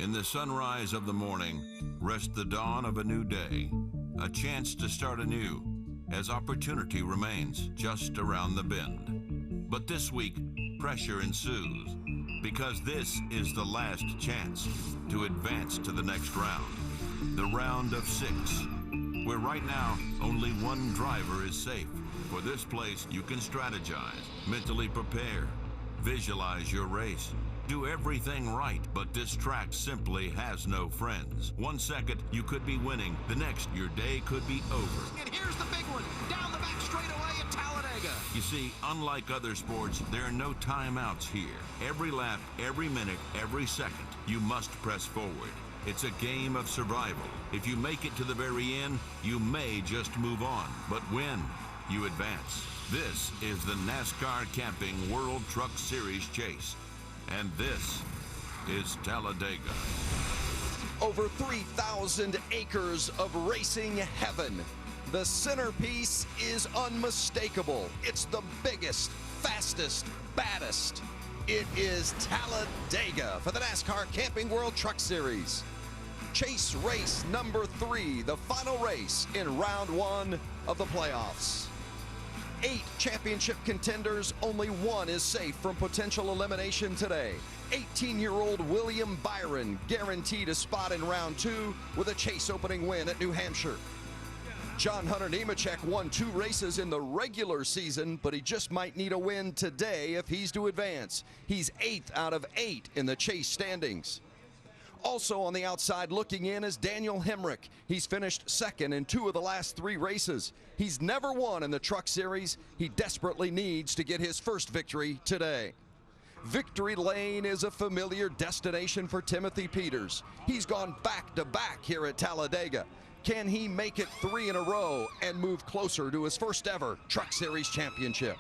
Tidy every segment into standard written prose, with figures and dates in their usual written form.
In the sunrise of the morning, rest the dawn of a new day, a chance to start anew, as opportunity remains just around the bend. But this week, pressure ensues, because this is the last chance to advance to the next round, the round of 6, where right now only one driver is safe. For this place, you can strategize, mentally prepare, visualize your race, do everything right, but this track simply has no friends. 1 second, you could be winning. The next, your day could be over. And here's the big one, down the back straightaway at Talladega. You see, unlike other sports, there are no timeouts here. Every lap, every minute, every second, you must press forward. It's a game of survival. If you make it to the very end, you may just move on. But when you advance. This is the NASCAR Camping World Truck Series Chase. And this is Talladega. Over 3,000 acres of racing heaven. The centerpiece is unmistakable. It's the biggest, fastest, baddest. It is Talladega for the NASCAR Camping World Truck Series. Chase race number 3, the final race in round 1 of the playoffs. 8 championship contenders, only 1 is safe from potential elimination today. 18-year-old William Byron guaranteed a spot in round 2 with a chase opening win at New Hampshire. John Hunter Nemechek won 2 races in the regular season, but he just might need a win today if he's to advance. He's 8th out of 8 in the chase standings. Also on the outside looking in is Daniel Hemrick. He's finished 2nd in 2 of the last 3 races. He's never won in the Truck Series. He desperately needs to get his first victory today. Victory Lane is a familiar destination for Timothy Peters. He's gone back-to-back here at Talladega. Can he make it 3 in a row and move closer to his first ever Truck Series championship?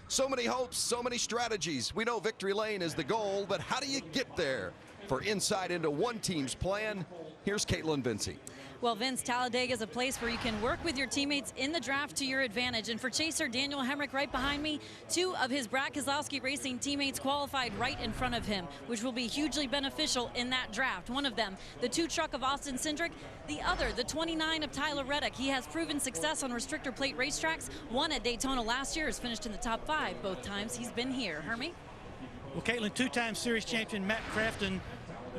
So many hopes, so many strategies. We know Victory Lane is the goal, but how do you get there? For insight into one team's plan, here's Caitlin Vincey. Well, Vince, Talladega is a place where you can work with your teammates in the draft to your advantage. And for chaser Daniel Hemrick right behind me, 2 of his Brad Keselowski Racing teammates qualified right in front of him, which will be hugely beneficial in that draft. One of them, the 2 truck of Austin Cindric. The other, the 29 of Tyler Reddick. He has proven success on restrictor plate racetracks. Won at Daytona last year, has finished in the top 5 both times he's been here. Hermie? Well, Caitlin, 2-time series champion Matt Crafton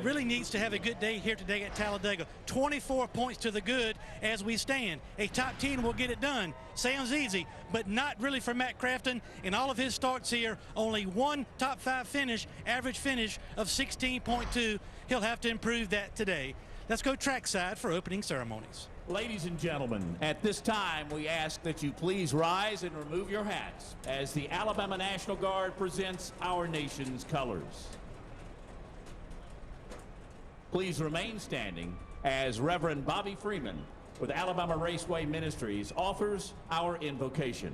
really needs to have a good day here today at Talladega. 24 points to the good as we stand. A top 10 will get it done. Sounds easy, but not really for Matt Crafton. In all of his starts here, only 1 top 5 finish, average finish of 16.2. He'll have to improve that today. Let's go trackside for opening ceremonies. Ladies and gentlemen, at this time we ask that you please rise and remove your hats as the Alabama National Guard presents our nation's colors. Please remain standing as Reverend Bobby Freeman with Alabama Raceway Ministries offers our invocation.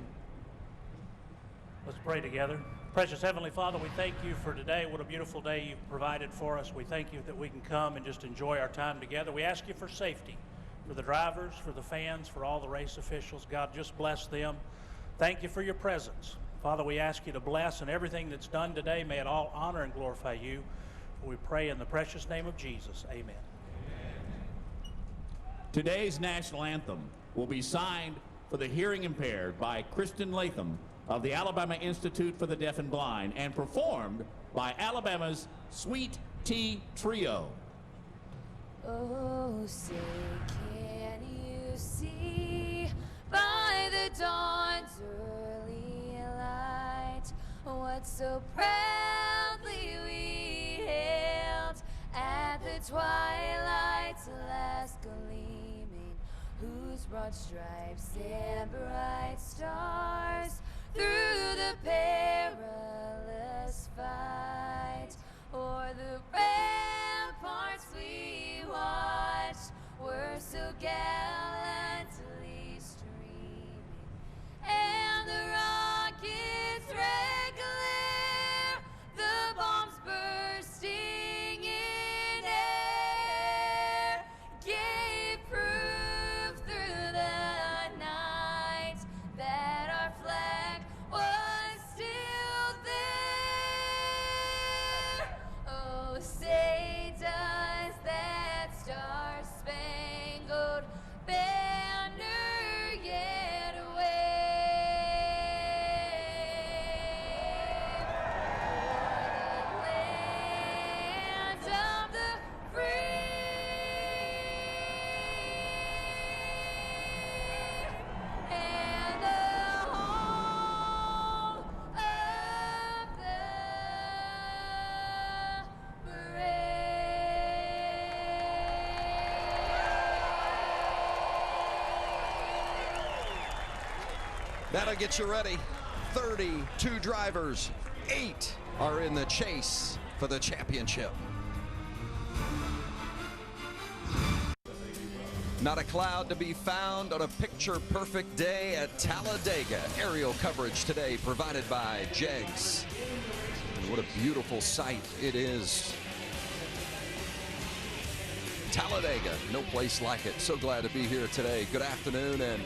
Let's pray together. Precious Heavenly Father, we thank you for today. What a beautiful day you've provided for us. We thank you that we can come and just enjoy our time together. We ask you for safety, for the drivers, for the fans, for all the race officials. God, just bless them. Thank you for your presence. Father, we ask you to bless, and everything that's done today, may it all honor and glorify you. We pray in the precious name of Jesus. Amen. Today's national anthem will be signed for the hearing impaired by Kristen Latham of the Alabama Institute for the Deaf and Blind and performed by Alabama's Sweet Tea Trio. Oh, say can you see by the dawn's early light what so proudly we hailed at the twilight's last gleaming, whose broad stripes and bright stars through the perilous fight o'er the ramparts we watched were so gallantly streaming, and the rockets' red glare, the bombs bursting in air, gave proof through the night that our flag was still there. That'll get you ready. 32 drivers, 8 are in the chase for the championship. Not a cloud to be found on a picture-perfect day at Talladega. Aerial coverage today provided by Jegs. And what a beautiful sight it is. Talladega, no place like it. So glad to be here today. Good afternoon and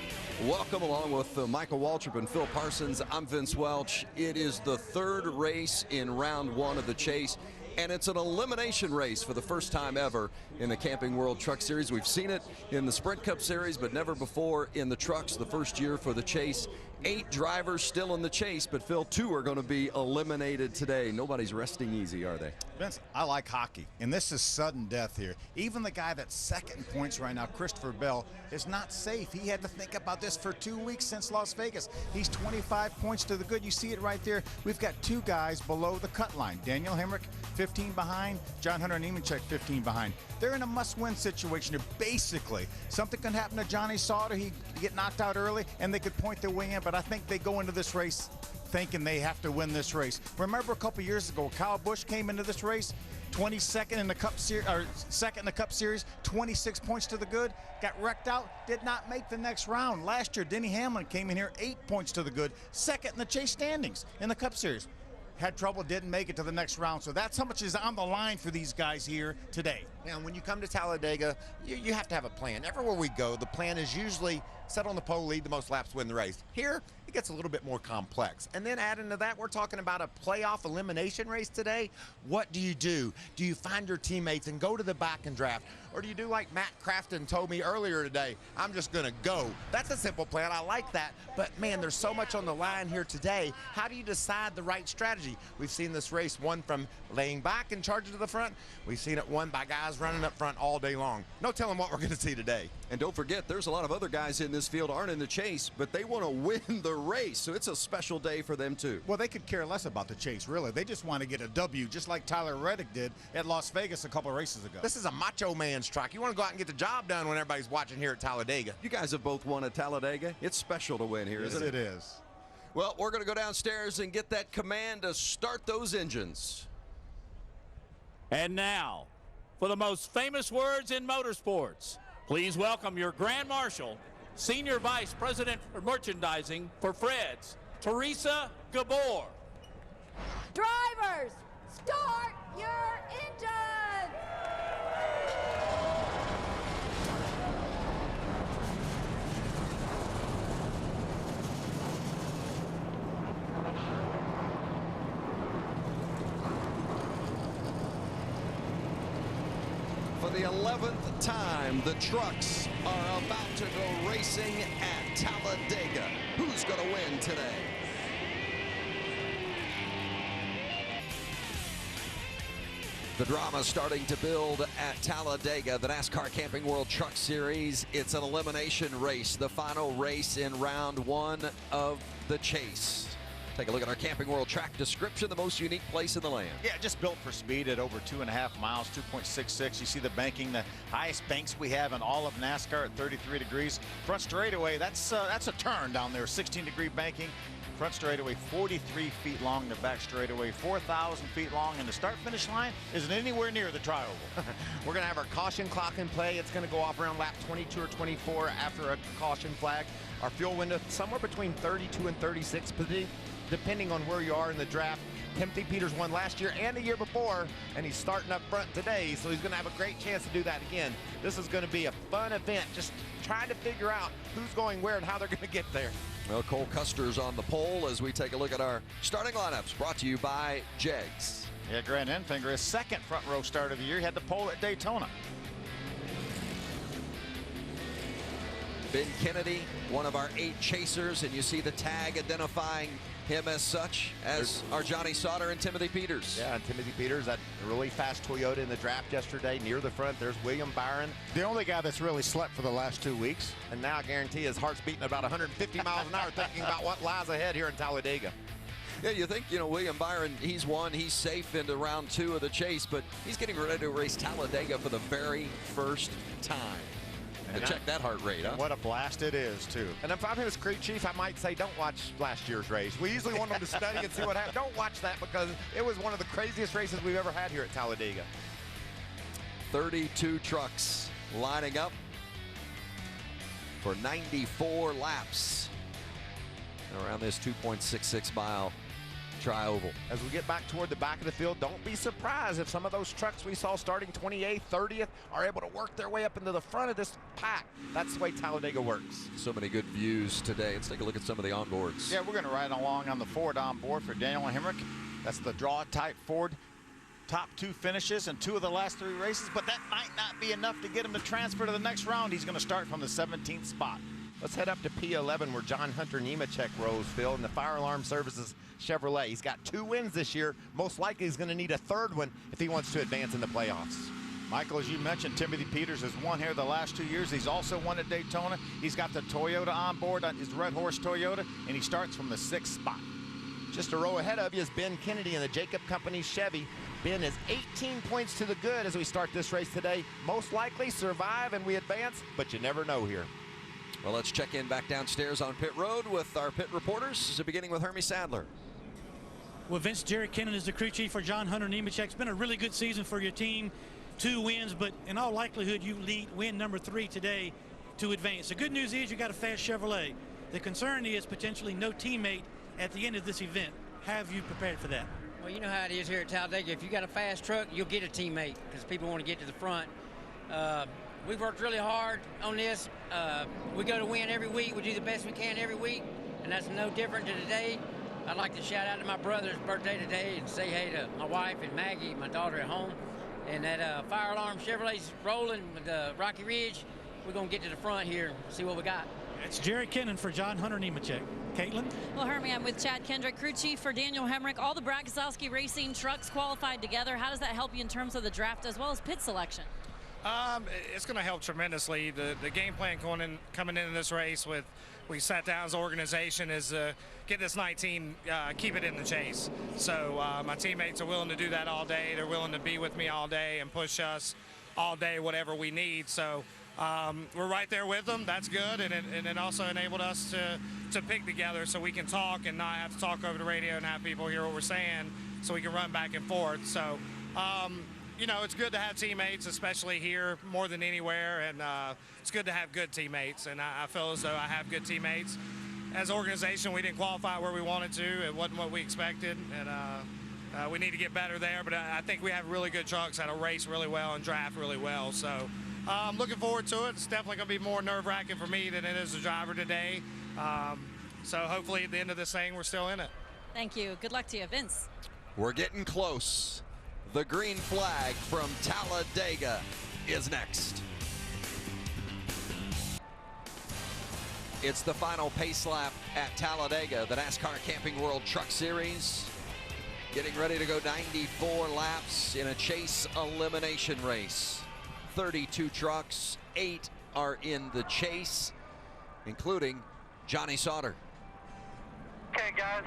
welcome along with Michael Waltrip and Phil Parsons. I'm Vince Welch. It is the third race in round one of the chase, and it's an elimination race for the first time ever in the Camping World Truck Series. We've seen it in the Sprint Cup Series, but never before in the trucks, the first year for the chase. 8 drivers still in the chase, but Phil, 2 are going to be eliminated today. Nobody's resting easy, are they? Vince, I like hockey, and this is sudden death here. Even the guy that's second in points right now, Christopher Bell, is not safe. He had to think about this for 2 weeks since Las Vegas. He's 25 points to the good. You see it right there. We've got 2 guys below the cut line. Daniel Hemrick, 15 behind. John Hunter Nemechek, 15 behind. They're in a must-win situation here, basically. Something can happen to Johnny Sauter. He get knocked out early, and they could point their way in, but I think they go into this race thinking they have to win this race. Remember a couple years ago, Kyle Busch came into this race, 22nd in the Cup Series, or second in the Cup Series, 26 points to the good, got wrecked out, did not make the next round. Last year, Denny Hamlin came in here 8 points to the good, second in the chase standings in the Cup Series. Had trouble, didn't make it to the next round. So that's how much is on the line for these guys here today. Now, when you come to Talladega, you have to have a plan. Everywhere we go, the plan is usually set on the pole, lead the most laps, win the race. Here, it gets a little bit more complex. And then add into that, we're talking about a playoff elimination race today. What do? Do you find your teammates and go to the back and draft? Or do you do like Matt Crafton told me earlier today, I'm just going to go? That's a simple plan. I like that. But, man, there's so much on the line here today. How do you decide the right strategy? We've seen this race won from laying back and charging to the front. We've seen it won by guys running up front all day long. No telling what we're going to see today. And don't forget, there's a lot of other guys in this field aren't in the chase, but they want to win the race. So it's a special day for them, too. Well, they could care less about the chase, really. They just want to get a W, just like Tyler Reddick did at Las Vegas a couple races ago. This is a macho man's track. You want to go out and get the job done when everybody's watching here at Talladega. You guys have both won at Talladega. It's special to win here, isn't it? It is. Well, we're going to go downstairs and get that command to start those engines. And now, for the most famous words in motorsports, please welcome your Grand Marshal, Senior Vice President for Merchandising for Fred's, Teresa Gabor. Drivers, start your engine! For the 11th time, the trucks are about to go racing at Talladega. Who's going to win today? The drama starting to build at Talladega, the NASCAR Camping World Truck Series. It's an elimination race, the final race in round one of the chase. Take a look at our Camping World track description, the most unique place in the land. Yeah, just built for speed at over 2.5 miles, 2.66. You see the banking, the highest banks we have in all of NASCAR at 33 degrees. Front straightaway, that's a turn down there, 16-degree banking. Front straightaway 43 feet long, the back straightaway 4,000 feet long, and the start-finish line isn't anywhere near the tri-oval. We're going to have our caution clock in play. It's going to go off around lap 22 or 24 after a caution flag. Our fuel window somewhere between 32 and 36, depending on where you are in the draft. Timothy Peters won last year and the year before, and he's starting up front today, so he's going to have a great chance to do that again. This is going to be a fun event, just trying to figure out who's going where and how they're going to get there. Well, Cole Custer's on the pole as we take a look at our starting lineups, brought to you by Jegs. Yeah, Grant Enfinger, his second front row start of the year, he had the pole at Daytona. Ben Kennedy, one of our 8 chasers, and you see the tag identifying him as such as our Johnny Sauter and Timothy Peters. Yeah, and Timothy Peters, that really fast Toyota in the draft yesterday near the front. There's William Byron. The only guy that's really slept for the last 2 weeks. And now I guarantee his heart's beating about 150 miles an hour thinking about what lies ahead here in Talladega. Yeah, you think, William Byron, he's won, he's safe into round 2 of the chase, but he's getting ready to race Talladega for the very first time. Check that heart rate, huh? What a blast it is, too. And if I'm his crew chief, I might say don't watch last year's race. We usually want them to study and see what happened. Don't watch that because it was one of the craziest races we've ever had here at Talladega. 32 trucks lining up for 94 laps around this 2.66 mile tri-oval. As we get back toward the back of the field, don't be surprised if some of those trucks we saw starting 28th, 30th are able to work their way up into the front of this pack. That's the way Talladega works. So many good views today. Let's take a look at some of the onboards. Yeah, we're going to ride along on the Ford onboard for Daniel Hemrick. That's the draw type Ford. Top 2 finishes in 2 of the last 3 races, but that might not be enough to get him to transfer to the next round. He's going to start from the 17th spot. Let's head up to P11 where John Hunter Nemechek rolls, Phil, in the Fire Alarm Services Chevrolet. He's got 2 wins this year. Most likely he's going to need a 3rd one if he wants to advance in the playoffs. Michael, as you mentioned, Timothy Peters has won here the last 2 years. He's also won at Daytona. He's got the Toyota on board, on his Red Horse Toyota, and he starts from the 6th spot. Just a row ahead of you is Ben Kennedy in the Jacob Company Chevy. Ben is 18 points to the good as we start this race today. Most likely survive and we advance, but you never know here. Well, let's check in back downstairs on pit road with our pit reporters, beginning with Hermie Sadler. Well, Vince, Jerry Kennan is the crew chief for John Hunter Nemechek. It's been a really good season for your team. 2 wins, but in all likelihood, you lead win number 3 today to advance. The good news is you got a fast Chevrolet. The concern is potentially no teammate at the end of this event. How have you prepared for that? Well, you know how it is here at Talladega. If you got a fast truck, you'll get a teammate because people want to get to the front. We've worked really hard on this. We go to win every week. We do the best we can every week, and that's no different to today. I'd like to shout out to my brother's birthday today and say hey to my wife and Maggie, my daughter at home. And that Fire Alarm Chevrolet's rolling with Rocky Ridge. We're going to get to the front here and see what we got. It's Jerry Kennan for John Hunter Nemechek. Caitlin? Well, Hermie, I'm with Chad Kendrick, crew chief for Daniel Hemrick. All the Brad Keselowski Racing trucks qualified together. How does that help you in terms of the draft as well as pit selection? It's going to help tremendously. The game plan coming into this race we sat down as an organization is get this 19, keep it in the chase. So my teammates are willing to do that all day. They're willing to be with me all day and push us all day, whatever we need. So we're right there with them. That's good, and it also enabled us to pick together so we can talk and not have to talk over the radio and have people hear what we're saying so we can run back and forth. So you know, it's good to have teammates, especially here more than anywhere, and it's good to have good teammates, and I feel as though I have good teammates. As an organization, we didn't qualify where we wanted to. It wasn't what we expected, and we need to get better there, but I think we have really good trucks that'll race really well and draft really well. So I'm looking forward to it. It's definitely going to be more nerve-wracking for me than it is a driver today. So hopefully at the end of this thing, we're still in it. Thank you. Good luck to you, Vince. We're getting close. The green flag from Talladega is next. It's the final pace lap at Talladega, the NASCAR Camping World Truck Series. Getting ready to go 94 laps in a chase elimination race. 32 trucks, 8 are in the chase, including Johnny Sauter. Okay, guys.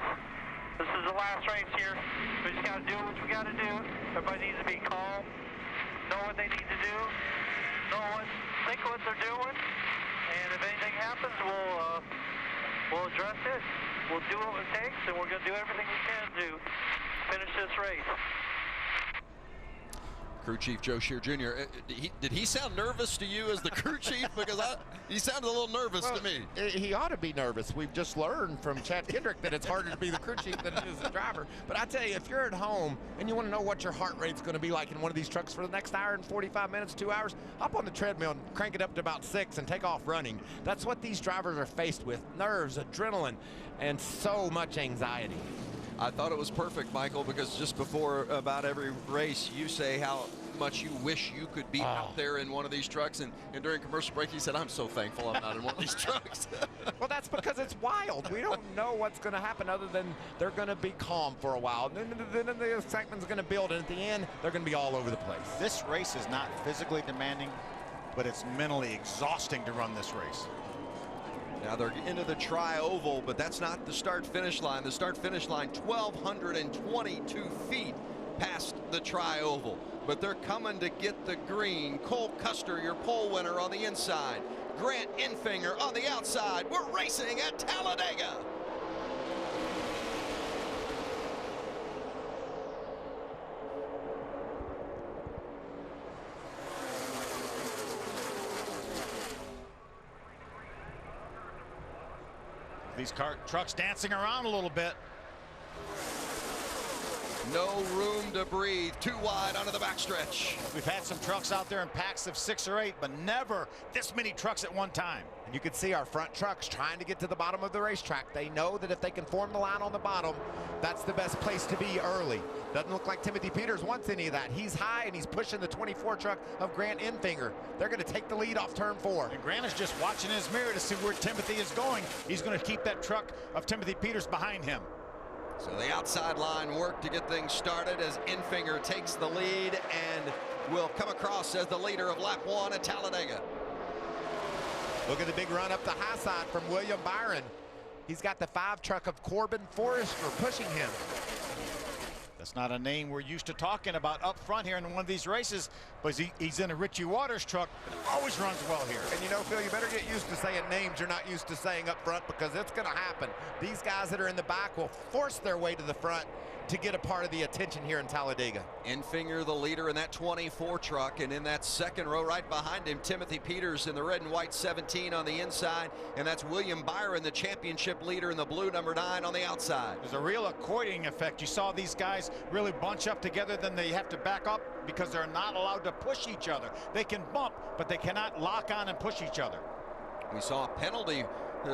This is the last race here. We just got to do what we got to do. Everybody needs to be calm, know what they need to do, think what they're doing, and if anything happens, we'll address it. We'll do what it takes, and we're going to do everything we can to finish this race. Crew Chief Joe Scheer Jr. Did he sound nervous to you as the crew chief? Because he sounded a little nervous to me. He ought to be nervous. We've just learned from Chad Kendrick that it's harder to be the crew chief than it is the driver. But I tell you, if you're at home and you want to know what your heart rate's going to be like in one of these trucks for the next hour and 45 minutes, 2 hours, hop on the treadmill and crank it up to about 6 and take off running. That's what these drivers are faced with. Nerves, adrenaline, and so much anxiety. I thought it was perfect, Michael, because just before about every race, you say how much you wish you could be out there in one of these trucks. And during commercial break, he said, I'm so thankful I'm not in one of these trucks. Well, that's because it's wild. We don't know what's going to happen other than they're going to be calm for a while. Then the excitement's going to build, and at the end, they're going to be all over the place. This race is not physically demanding, but it's mentally exhausting to run this race. Now they're into the tri-oval, but that's not the start-finish line. The start-finish line, 1,222 feet past the tri-oval, but they're coming to get the green. Cole Custer, your pole winner on the inside. Grant Enfinger on the outside. We're racing at Talladega. These trucks dancing around a little bit. No room to breathe. Too wide onto the backstretch. We've had some trucks out there in packs of 6 or 8, but never this many trucks at one time. And you can see our front trucks trying to get to the bottom of the racetrack. They know that if they can form the line on the bottom, that's the best place to be early. Doesn't look like Timothy Peters wants any of that. He's high and he's pushing the 24 truck of Grant Enfinger. They're going to take the lead off turn 4. And Grant is just watching his mirror to see where Timothy is going. He's going to keep that truck of Timothy Peters behind him. So the outside line work to get things started as Enfinger takes the lead and will come across as the leader of lap 1 at Talladega. Look at the big run up the high side from William Byron. He's got the 5 truck of Corbin Forrester pushing him. That's not a name we're used to talking about up front here in one of these races, but he's in a Richie Waters truck and always runs well here. And you know, Phil, you better get used to saying names you're not used to saying up front, because it's going to happen. These guys that are in the back will force their way to the front to get a part of the attention here in Talladega. Enfinger the leader in that 24 truck, and in that second row right behind him, Timothy Peters in the red and white 17 on the inside, and that's William Byron, the championship leader in the blue number 9 on the outside. There's a real accordion effect. You saw these guys really bunch up together, then they have to back up because they're not allowed to push each other. They can bump, but they cannot lock on and push each other. We saw a penalty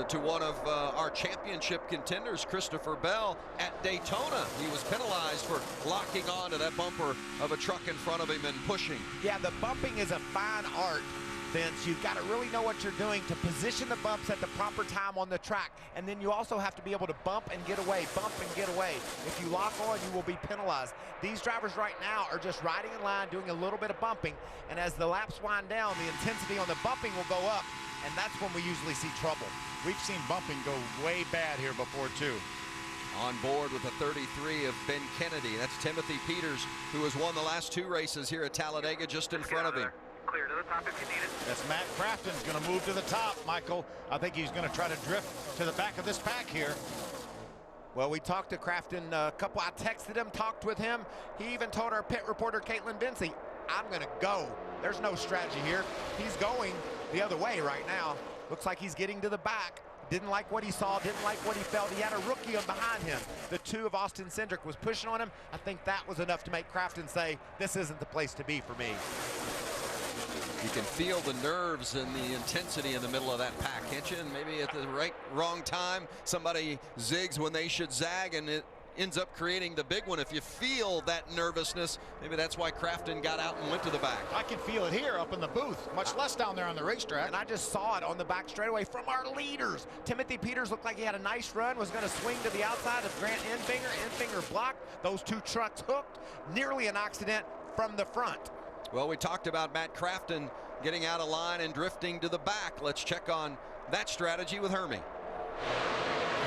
to one of our championship contenders, Christopher Bell, at Daytona. He was penalized for locking on to that bumper of a truck in front of him and pushing. Yeah, the bumping is a fine art, Vince. You've got to really know what you're doing to position the bumps at the proper time on the track. And then you also have to be able to bump and get away, bump and get away. If you lock on, you will be penalized. These drivers right now are just riding in line, doing a little bit of bumping. And as the laps wind down, the intensity on the bumping will go up. And that's when we usually see trouble. We've seen bumping go way bad here before, too. On board with the 33 of Ben Kennedy. That's Timothy Peters, who has won the last 2 races here at Talladega, just in front of him. Clear to the top if you need it. That's Matt Crafton's going to move to the top, Michael. I think he's going to try to drift to the back of this pack here. Well, we talked to Crafton a couple. I texted him, talked with him. He even told our pit reporter, Caitlin Vincey, I'm going to go. There's no strategy here. He's going the other way right now. Looks like he's getting to the back. Didn't like what he saw, didn't like what he felt. He had a rookie on behind him. The 2 of Austin Cindric was pushing on him. I think that was enough to make Crafton say, this isn't the place to be for me. You can feel the nerves and the intensity in the middle of that pack, can't you? And maybe at the wrong time, somebody zigs when they should zag, and it ends up creating the big one. If you feel that nervousness, maybe that's why Crafton got out and went to the back. I can feel it here up in the booth, much less down there on the racetrack. And I just saw it on the back straightaway from our leaders. Timothy Peters looked like he had a nice run, was going to swing to the outside of Grant Enfinger. Enfinger blocked. Those 2 trucks hooked. Nearly an accident from the front. Well, we talked about Matt Crafton getting out of line and drifting to the back. Let's check on that strategy with Hermie.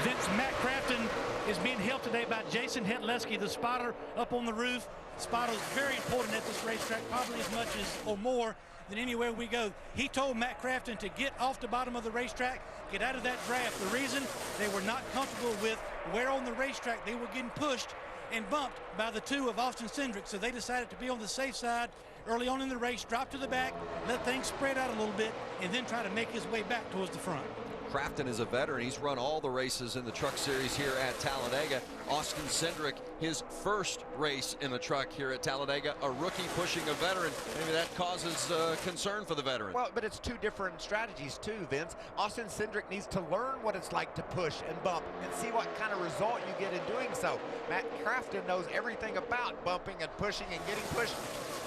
Vince, Matt Crafton is being helped today by Jason Hetleski, the spotter up on the roof. Spotter is very important at this racetrack, probably as much as or more than anywhere we go. He told Matt Crafton to get off the bottom of the racetrack, get out of that draft. The reason they were not comfortable with where on the racetrack they were getting pushed and bumped by the 2 of Austin Cindric, so they decided to be on the safe side early on in the race, drop to the back, let things spread out a little bit, and then try to make his way back towards the front. Crafton is a veteran. He's run all the races in the truck series here at Talladega. Austin Cindric, his first race in the truck here at Talladega, a rookie pushing a veteran. Maybe that causes concern for the veteran. Well, but it's 2 different strategies too, Vince. Austin Cindric needs to learn what it's like to push and bump and see what kind of result you get in doing so. Matt Crafton knows everything about bumping and pushing and getting pushed.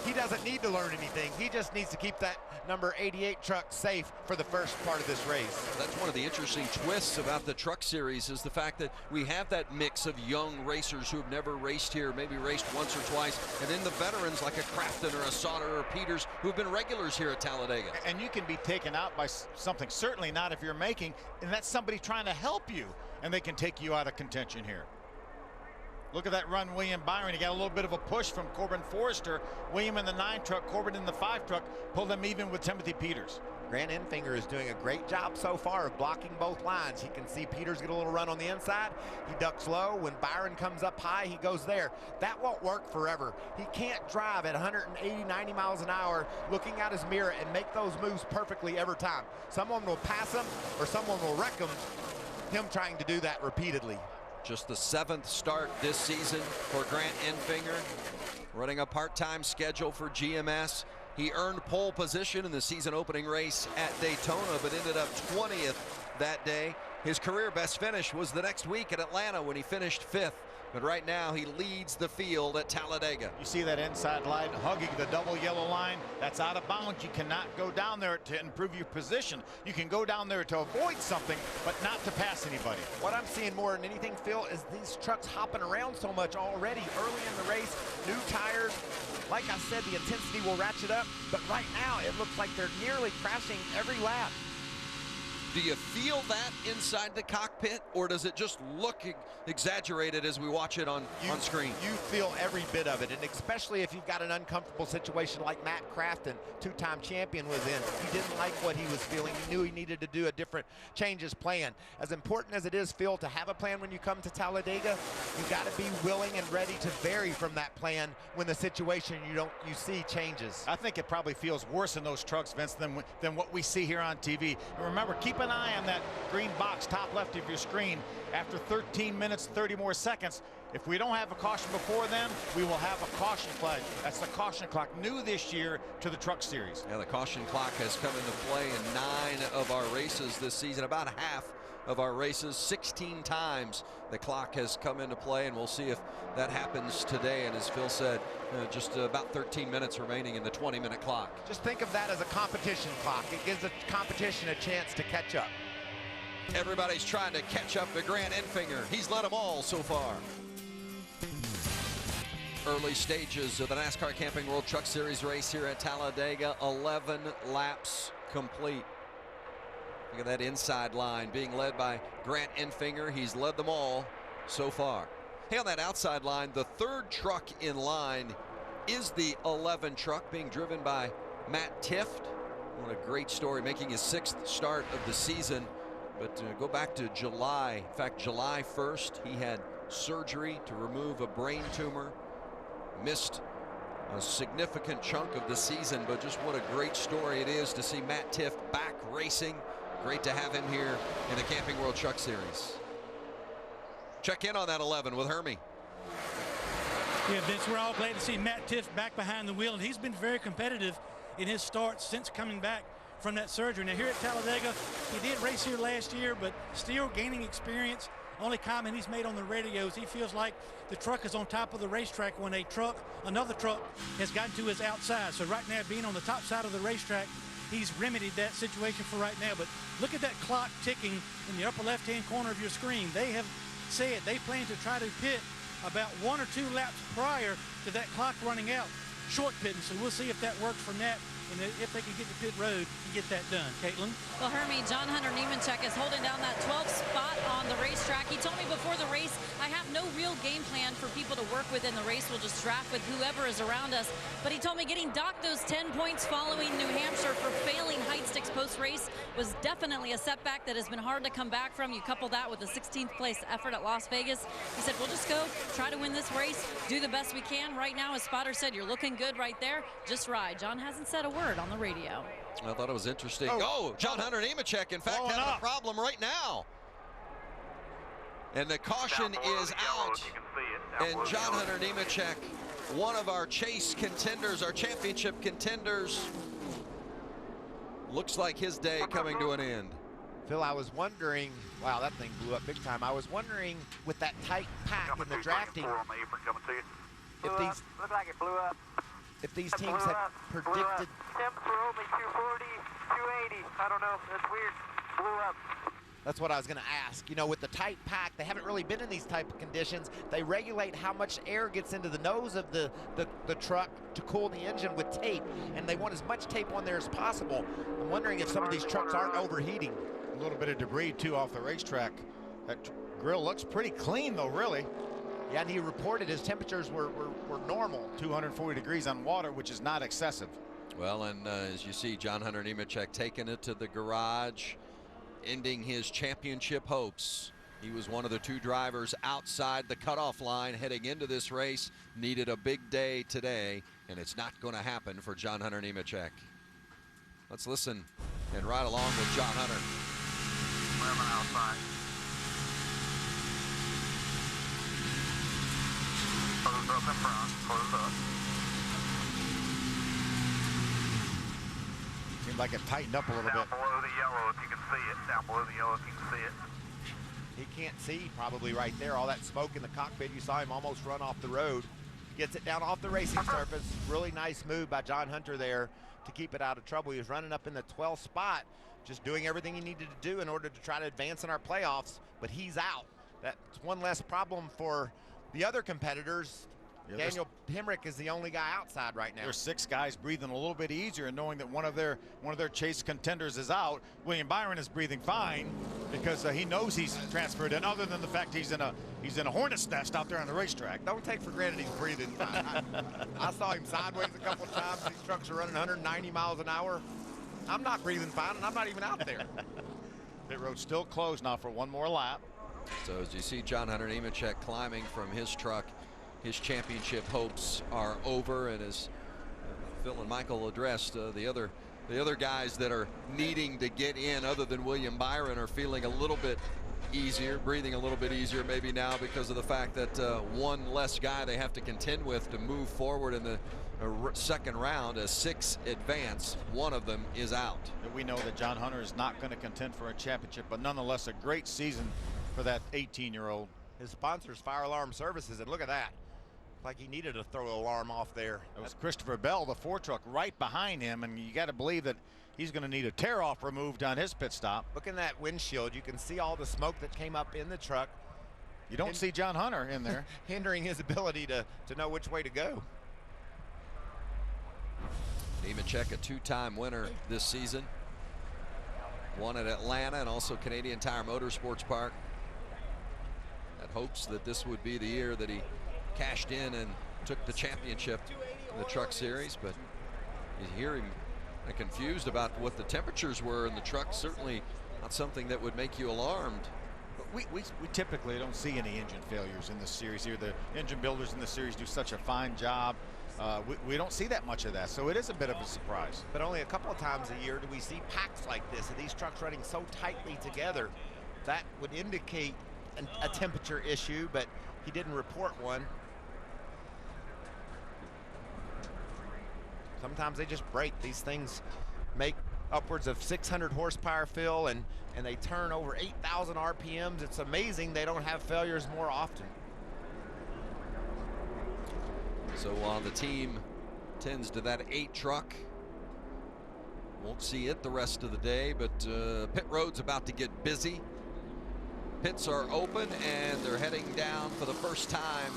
He doesn't need to learn anything. He just needs to keep that number 88 truck safe for the first part of this race. That's one of the interesting twists about the truck series, is the fact that we have that mix of young racers who have never raced here, maybe raced once or twice, and then the veterans like a Crafton or a Sauter or Peters who have been regulars here at Talladega. And you can be taken out by something, certainly not if you're making, and that's somebody trying to help you, and they can take you out of contention here. Look at that run, William Byron. He got a little bit of a push from Corbin Forrester. William in the 9 truck, Corbin in the 5 truck, pulled them even with Timothy Peters. Grant Enfinger is doing a great job so far of blocking both lines. You can see Peters get a little run on the inside. He ducks low. When Byron comes up high, he goes there. That won't work forever. He can't drive at 180, 90 miles an hour looking out his mirror and make those moves perfectly every time. Someone will pass him or someone will wreck him trying to do that repeatedly. Just the 7th start this season for Grant Enfinger, running a part-time schedule for GMS. He earned pole position in the season opening race at Daytona, but ended up 20th that day. His career best finish was the next week at Atlanta when he finished 5th. But right now he leads the field at Talladega. You see that inside line hugging the double yellow line. That's out of bounds. You cannot go down there to improve your position. You can go down there to avoid something, but not to pass anybody. What I'm seeing more than anything, Phil, is these trucks hopping around so much already early in the race. New tires. Like I said, the intensity will ratchet up, but right now it looks like they're nearly crashing every lap. Do you feel that inside the cockpit, or does it just look exaggerated as we watch it on screen? You feel every bit of it, and especially if you've got an uncomfortable situation like Matt Crafton, 2-time champion, was in. He didn't like what he was feeling. He knew he needed to do a different change his plan. As important as it is, Phil, to have a plan when you come to Talladega, you got to be willing and ready to vary from that plan when the situation you see changes. I think it probably feels worse in those trucks, Vince, than what we see here on TV. And remember, keep an eye on that green box top left of your screen. After 13 minutes, 30 more seconds, if we don't have a caution before then, we will have a caution flag. That's the caution clock, new this year to the Truck Series. Yeah, the caution clock has come into play in 9 of our races this season, about half of our races. 16 times the clock has come into play, and we'll see if that happens today. And as Phil said, just about 13 minutes remaining in the 20-minute clock. Just think of that as a competition clock. It gives the competition a chance to catch up. Everybody's trying to catch up to Grant Enfinger. He's led them all so far. Early stages of the NASCAR Camping World Truck Series race here at Talladega. 11 laps complete. Look at that inside line being led by Grant Enfinger. He's led them all so far. Hey, on that outside line, the 3rd truck in line is the 11 truck being driven by Matt Tifft. What a great story, making his 6th start of the season. But go back to July. In fact, July 1st, he had surgery to remove a brain tumor. Missed a significant chunk of the season, but just what a great story it is to see Matt Tifft back racing. Great to have him here in the Camping World Truck Series. Check in on that 11 with Hermie. Yeah, Vince, we're all glad to see Matt Tifft back behind the wheel, and he's been very competitive in his starts since coming back from that surgery. Now here at Talladega, he did race here last year, but still gaining experience. Only comment he's made on the radios, he feels like the truck is on top of the racetrack when another truck has gotten to his outside. So right now, being on the top side of the racetrack, he's remedied that situation for right now. But look at that clock ticking in the upper left-hand corner of your screen. They have said they plan to try to pit about 1 or 2 laps prior to that clock running out, short pitting. So we'll see if that works for Matt and if they can get to pit road and get that done. Caitlin? Well, Hermie, John Hunter Nemechek is holding down that 12th spot on the racetrack. He told me before the race, I have no real game plan for people to work with in the race. We'll just draft with whoever is around us. But he told me getting docked those 10 points following New Hampshire for failing Height Sticks post-race was definitely a setback that has been hard to come back from. You couple that with the 16th place effort at Las Vegas. He said, we'll just go try to win this race, do the best we can. Right now, as Spotter said, you're looking good right there. Just ride. John hasn't said a word on the radio. I thought it was interesting. John Hunter Nemechek, in fact, having a problem right now. And the caution is out. And John Hunter Nemechek, one of our chase contenders, our championship contenders, looks like his day coming to an end. Phil, I was wondering, wow, that thing blew up big time. I was wondering, with that tight pack in the drafting, if these teams had predicted. Temps were only 240, 280. I don't know. That's weird. Blew up. That's what I was going to ask. You know, with the tight pack, they haven't really been in these type of conditions. They regulate how much air gets into the nose of the truck to cool the engine with tape, and they want as much tape on there as possible. I'm wondering if some of these trucks aren't overheating. A little bit of debris, too, off the racetrack. That grill looks pretty clean, though, really. Yeah, and he reported his temperatures were normal. 240 degrees on water, which is not excessive. Well, and as you see, John Hunter Nemechek taking it to the garage, ending his championship hopes. He was one of the 2 drivers outside the cutoff line heading into this race. Needed a big day today, and it's not going to happen for John Hunter Nemechek. Let's listen and ride along with John Hunter. Moving outside. Close up in front. Close up. Seemed like it tightened up a little Down bit. below the yellow if you can see it. Down below the yellow if you can see it. He can't see probably right there. All that smoke in the cockpit. You saw him almost run off the road. Gets it down off the racing surface. Really nice move by John Hunter there to keep it out of trouble. He was running up in the 12th spot, just doing everything he needed to do in order to try to advance in our playoffs, but he's out. That's one less problem for the other competitors. Yeah, Daniel Hemrick is the only guy outside right now. There's 6 guys breathing a little bit easier, and knowing that one of their chase contenders is out. William Byron is breathing fine because he knows he's transferred in, other than the fact he's in a hornet's nest out there on the racetrack. Don't take for granted he's breathing fine. I saw him sideways a couple of times. These trucks are running 190 miles an hour. I'm not breathing fine, and I'm not even out there. Pit road's still closed now for one more lap. So as you see John Hunter Nemechek climbing from his truck, his championship hopes are over, and as Phil and Michael addressed, the other guys that are needing to get in other than William Byron are feeling a little bit easier, breathing a little bit easier maybe now because of the fact that one less guy they have to contend with to move forward in the second round. A 6 advance, one of them is out. And we know that John Hunter is not going to contend for a championship, but nonetheless a great season for that 18-year-old. His sponsor's Fire Alarm Services, and look at that. Like he needed to throw an alarm off there. It was Christopher Bell, the 4 truck, right behind him, and you got to believe that he's going to need a tear-off removed on his pit stop. Look in that windshield. You can see all the smoke that came up in the truck. You don't see John Hunter in there. Hindering his ability to know which way to go. Nemechek, a 2-time winner this season. Won at Atlanta and also Canadian Tire Motorsports Park. That hopes that this would be the year that he cashed in and took the championship in the truck series, but you hear him confused about what the temperatures were in the truck. Certainly not something that would make you alarmed. But we typically don't see any engine failures in this series here. The engine builders in the series do such a fine job. We don't see that much of that, so it is a bit of a surprise. But only a couple of times a year do we see packs like this, and these trucks running so tightly together. That would indicate a temperature issue, but he didn't report one. Sometimes they just break. These things make upwards of 600 horsepower, Phil, and they turn over 8,000 RPMs. It's amazing they don't have failures more often. So while the team tends to that 8 truck, won't see it the rest of the day, but pit road's about to get busy. Pits are open and they're heading down for the first time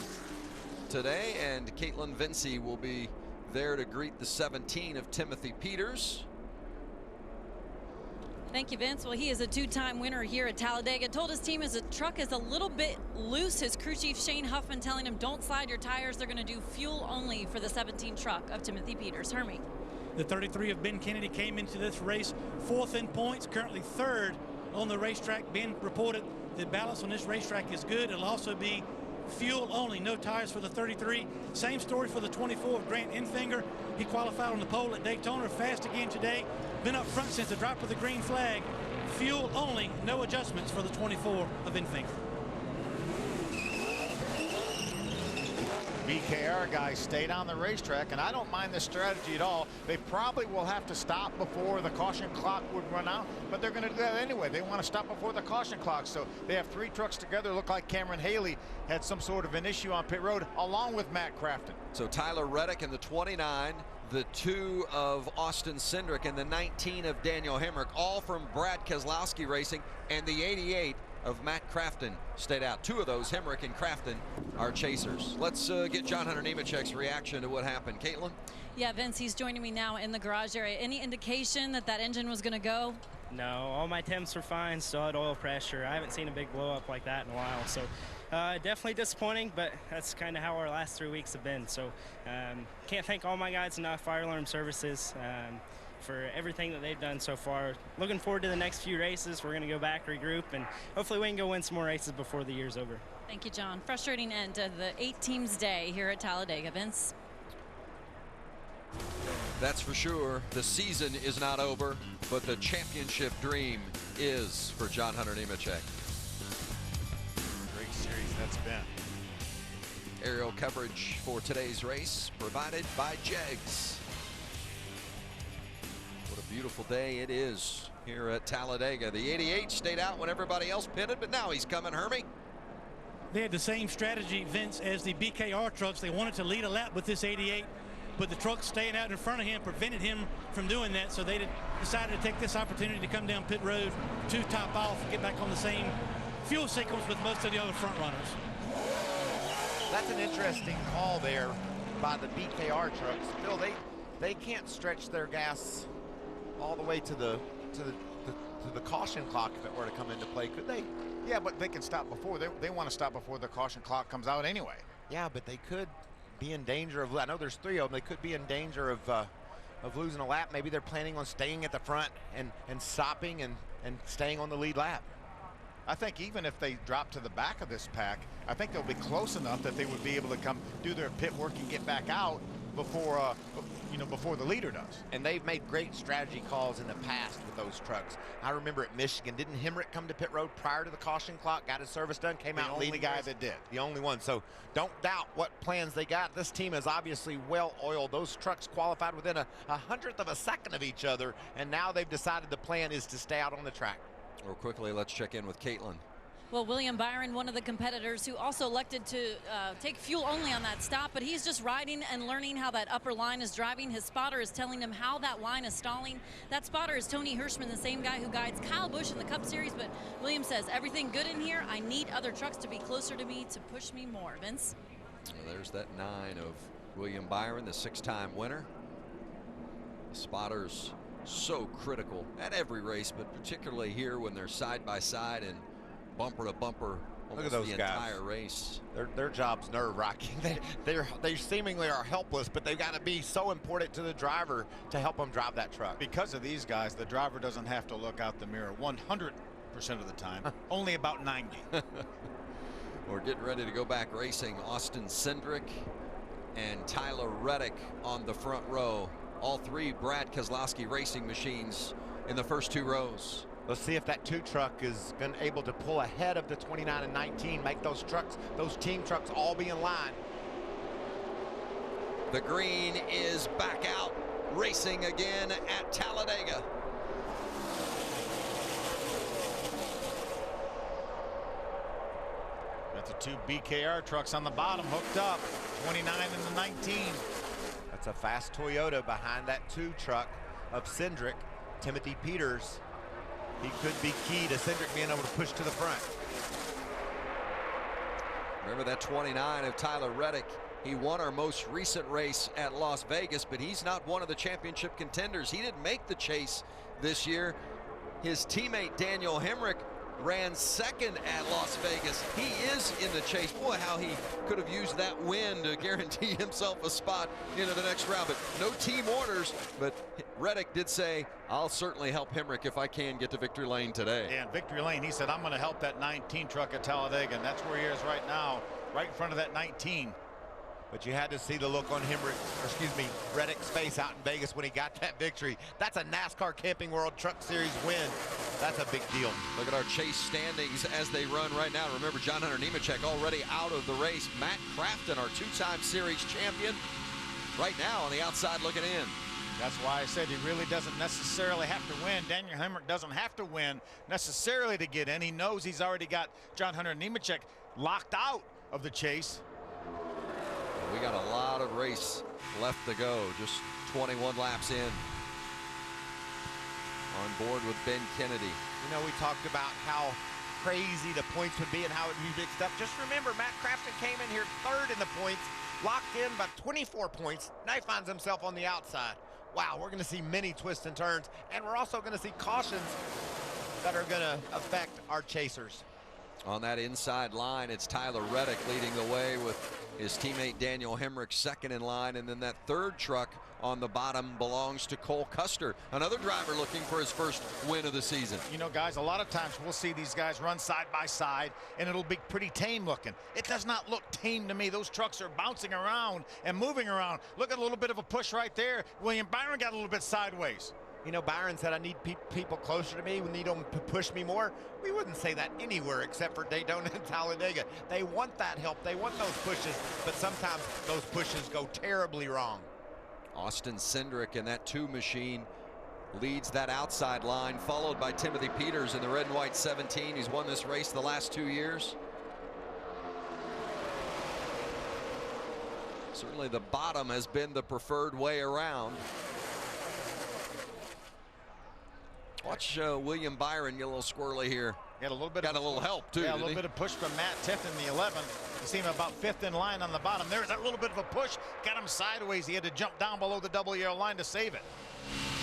today, and Caitlin Vinci will be there to greet the 17 of Timothy Peters. Thank you, Vince. Well, he is a 2-time winner here at Talladega. Told his team his truck is a little bit loose. His crew chief Shane Huffman telling him don't slide your tires. They're going to do fuel only for the 17 truck of Timothy Peters. Hermie. The 33 of Ben Kennedy came into this race 4th in points, currently 3rd on the racetrack. Ben reported the balance on this racetrack is good. It'll also be fuel only, no tires for the 33. Same story for the 24 of Grant Enfinger. He qualified on the pole at Daytona, fast again today. Been up front since the drop of the green flag. Fuel only, no adjustments for the 24 of Enfinger. BKR guys stayed on the racetrack, and I don't mind this strategy at all. They probably will have to stop before the caution clock would run out, but they're going to do that anyway. They want to stop before the caution clock, so they have 3 trucks together. Look like Cameron Haley had some sort of an issue on pit road, along with Matt Crafton. So Tyler Reddick in the 29, the 2 of Austin Cindric, and the 19 of Daniel Hemrick, all from Brad Keselowski Racing, and the 88 of Matt Crafton stayed out. 2 of those, Hemrick and Crafton, are chasers. Let's get John Hunter Nemechek's reaction to what happened. Caitlin? Yeah, Vince, he's joining me now in the garage area. Any indication that that engine was going to go? No, all my temps were fine, still had oil pressure. I haven't seen a big blow up like that in a while, so definitely disappointing, but that's kind of how our last 3 weeks have been. So can't thank all my guys enough, Fire Alarm Services, for everything that they've done so far. Looking forward to the next few races. We're going to go back, regroup, and hopefully we can go win some more races before the year's over. Thank you, John. Frustrating end to the 8 teams day here at Talladega. Vince? That's for sure. The season is not over, but the championship dream is for John Hunter Nemechek. Great series that's been. Aerial coverage for today's race provided by Jegs. What a beautiful day it is here at Talladega. The 88 stayed out when everybody else pitted, but now he's coming, Hermie. They had the same strategy, Vince, as the BKR trucks. They wanted to lead a lap with this 88, but the truck staying out in front of him prevented him from doing that, so they decided to take this opportunity to come down pit road to top off and get back on the same fuel sequence with most of the other front runners. That's an interesting call there by the BKR trucks. Phil, they can't stretch their gas all the way to the caution clock if it were to come into play, could they? Yeah, but they can stop before. They want to stop before the caution clock comes out anyway. Yeah, but they could be in danger of, I know there's 3 of them, they could be in danger of losing a lap. Maybe they're planning on staying at the front and stopping and staying on the lead lap. I think even if they drop to the back of this pack, I think they'll be close enough that they would be able to come do their pit work and get back out before before the leader does. And they've made great strategy calls in the past with those trucks. I remember at Michigan, didn't Hemrick come to pit road prior to the caution clock, got his service done, came out leading? The only guy that did. The only one. So don't doubt what plans they got. This team is obviously well oiled. Those trucks qualified within a 100th of a second of each other, and now they've decided the plan is to stay out on the track. Real quickly, let's check in with Caitlin. Well, William Byron, one of the competitors who also elected to take fuel only on that stop, but he's just riding and learning how that upper line is driving. His spotter is telling him how that line is stalling. That spotter is Tony Hirschman, the same guy who guides Kyle Busch in the Cup Series, but William says, everything good in here. I need other trucks to be closer to me to push me more. Vince? Well, there's that 9 of William Byron, the 6-time winner. The spotters so critical at every race, but particularly here when they're side by side and bumper to bumper almost the entire race. Their job's nerve-wracking. They seemingly are helpless, but they've got to be so important to the driver to help them drive that truck. Because of these guys, the driver doesn't have to look out the mirror 100% of the time, only about 90. We're getting ready to go back racing. Austin Cindric and Tyler Reddick on the front row. All 3 Brad Keselowski racing machines in the first 2 rows. Let's see if that 2 truck is able to pull ahead of the 29 and 19, make those trucks, those team trucks, all be in line. The green is back out, racing again at Talladega. Got the 2 BKR trucks on the bottom hooked up, 29 and the 19. That's a fast Toyota behind that 2 truck of Cindric. Timothy Peters, he could be key to Cindric being able to push to the front. Remember that 29 of Tyler Reddick. He won our most recent race at Las Vegas, but he's not one of the championship contenders. He didn't make the chase this year. His teammate Daniel Hemrick ran 2nd at Las Vegas. He is in the chase. Boy, how he could have used that win to guarantee himself a spot into the next round. But no team orders, but Reddick did say, I'll certainly help Hemrick if I can get to victory lane today. Yeah, in victory lane, he said, I'm going to help that 19 truck at Talladega, and that's where he is right now, right in front of that 19. But you had to see the look on Reddick's face out in Vegas when he got that victory. That's a NASCAR Camping World Truck Series win. That's a big deal. Look at our chase standings as they run right now. Remember, John Hunter Nemechek already out of the race. Matt Crafton, our 2-time series champion, right now on the outside looking in. That's why I said he really doesn't necessarily have to win. Daniel Hemrick doesn't have to win necessarily to get in. He knows he's already got John Hunter Nemechek locked out of the chase. We got a lot of race left to go, just 21 laps in. On board with Ben Kennedy. You know, we talked about how crazy the points would be and how it would be mixed up. Just remember, Matt Crafton came in here third in the points, locked in by 24 points. Now he finds himself on the outside. Wow, we're going to see many twists and turns, and we're also going to see cautions that are going to affect our chasers. On that inside line, it's Tyler Reddick leading the way with his teammate Daniel Hemrick second in line, and then that third truck on the bottom belongs to Cole Custer, another driver looking for his first win of the season. You know, guys, a lot of times we'll see these guys run side by side, and it'll be pretty tame looking. It does not look tame to me. Those trucks are bouncing around and moving around. Look at a little bit of a push right there. William Byron got a little bit sideways. You know, Byron said, I need people closer to me. We need them to push me more. We wouldn't say that anywhere except for Daytona and Talladega. They want that help. They want those pushes, but sometimes those pushes go terribly wrong. Austin Cindric in that 2 machine leads that outside line, followed by Timothy Peters in the red and white 17. He's won this race the last 2 years. Certainly the bottom has been the preferred way around. Watch William Byron get a little squirrely here. Got a little bit. Got a little help too. Yeah, a little bit of push from Matt Tiff in the 11. You see him about 5th in line on the bottom. There's that little bit of a push. Got him sideways. He had to jump down below the double yellow line to save it.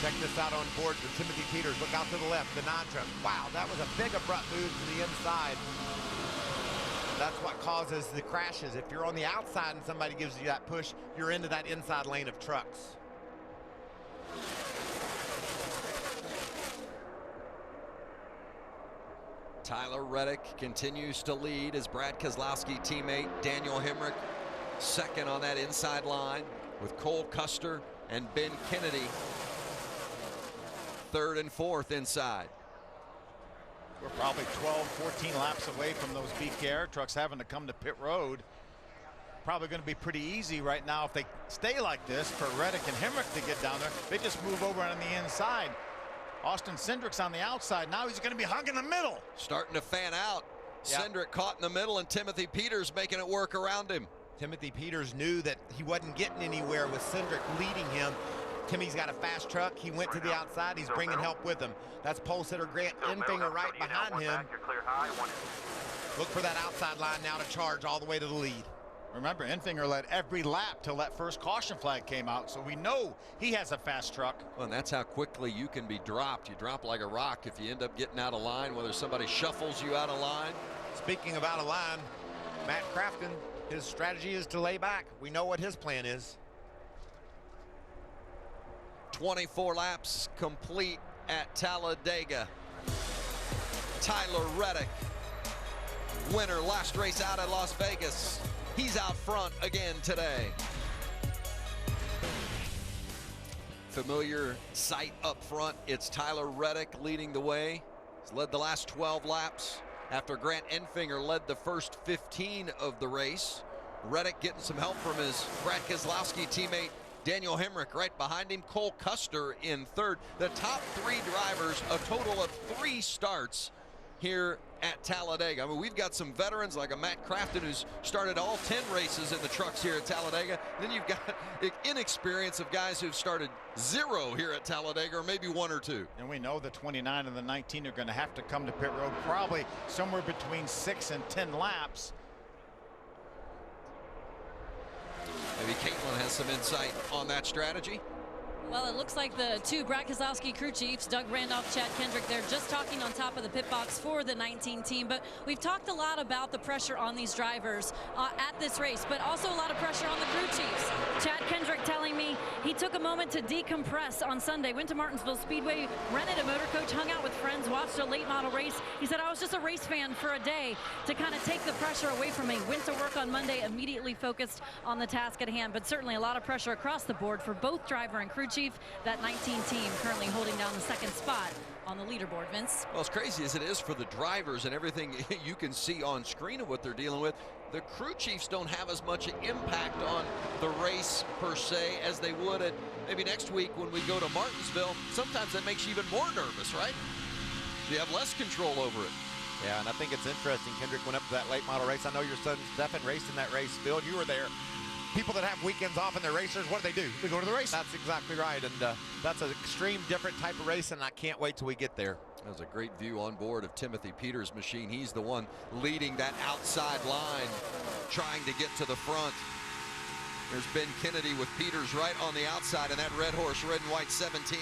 Check this out on board with Timothy Peters. Look out to the left, the non-truck. Wow, that was a big abrupt move to the inside. That's what causes the crashes. If you're on the outside and somebody gives you that push, you're into that inside lane of trucks. Tyler Reddick continues to lead his Brad Keselowski teammate Daniel Hemrick second on that inside line, with Cole Custer and Ben Kennedy third and fourth inside. We're probably 12, 14 laps away from those BKR trucks having to come to pit road. Probably going to be pretty easy right now if they stay like this for Reddick and Hemrick to get down there. They just move over on the inside. Austin Cindric's on the outside. Now he's going to be hugging the middle. Starting to fan out. Yep. Cindric caught in the middle, and Timothy Peters making it work around him. Timothy Peters knew that he wasn't getting anywhere with Cindric leading him. Timmy's got a fast truck. He went to the outside. He's bringing help with him. That's pole sitter Grant Enfinger right behind him. Look for that outside line now to charge all the way to the lead. Remember, Enfinger led every lap till that first caution flag came out, so we know he has a fast truck. Well, and that's how quickly you can be dropped. You drop like a rock if you end up getting out of line, whether somebody shuffles you out of line. Speaking of out of line, Matt Crafton, his strategy is to lay back. We know what his plan is. 24 laps complete at Talladega. Tyler Reddick, winner last race out at Las Vegas. He's out front again today. Familiar sight up front. It's Tyler Reddick leading the way. He's led the last 12 laps after Grant Enfinger led the first 15 of the race. Reddick getting some help from his Brad Keselowski teammate Daniel Hemrick right behind him. Cole Custer in third. The top 3 drivers, a total of 3 starts here at Talladega. I mean, we've got some veterans like a Matt Crafton who's started all 10 races in the trucks here at Talladega. Then you've got inexperience of guys who've started 0 here at Talladega, or maybe 1 or 2. And we know the 29 and the 19 are going to have to come to pit road probably somewhere between 6 and 10 laps. Maybe Caitlin has some insight on that strategy. Well, it looks like the 2 Brad Keselowski crew chiefs, Doug Randolph, Chad Kendrick, they're just talking on top of the pit box for the 19 team. But we've talked a lot about the pressure on these drivers at this race, but also a lot of pressure on the crew chiefs. Chad Kendrick telling me he took a moment to decompress on Sunday, went to Martinsville Speedway, rented a motor coach, hung out with friends, watched a late model race. He said, I was just a race fan for a day to kind of take the pressure away from me. Went to work on Monday, immediately focused on the task at hand. But certainly a lot of pressure across the board for both driver and crew chief. That 19 team currently holding down the 2nd spot on the leaderboard, Vince. Well, as crazy as it is for the drivers and everything you can see on screen of what they're dealing with, the crew chiefs don't have as much impact on the race per se as they would at maybe next week when we go to Martinsville. Sometimes that makes you even more nervous, right? You have less control over it. Yeah, and I think it's interesting. Kendrick went up to that late model race. I know your son Stephen raced in that race. Phil, you were there. People that have weekends off in their racers, what do? They go to the race. That's exactly right, and that's an extreme different type of race, and I can't wait till we get there. That was a great view on board of Timothy Peters' machine. He's the one leading that outside line, trying to get to the front. There's Ben Kennedy with Peters right on the outside in that red horse, red and white 17.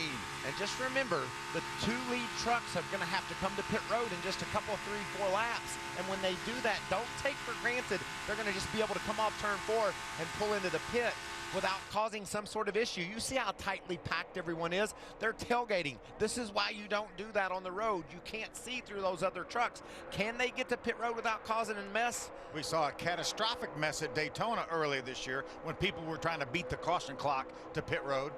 And just remember, the 2 lead trucks are going to have to come to pit road in just a couple, 3, 4 laps. And when they do that, don't take for granted they're going to just be able to come off turn 4 and pull into the pit without causing some sort of issue. You see how tightly packed everyone is? They're tailgating. This is why you don't do that on the road. You can't see through those other trucks. Can they get to pit road without causing a mess? We saw a catastrophic mess at Daytona earlier this year when people were trying to beat the caution clock to pit road.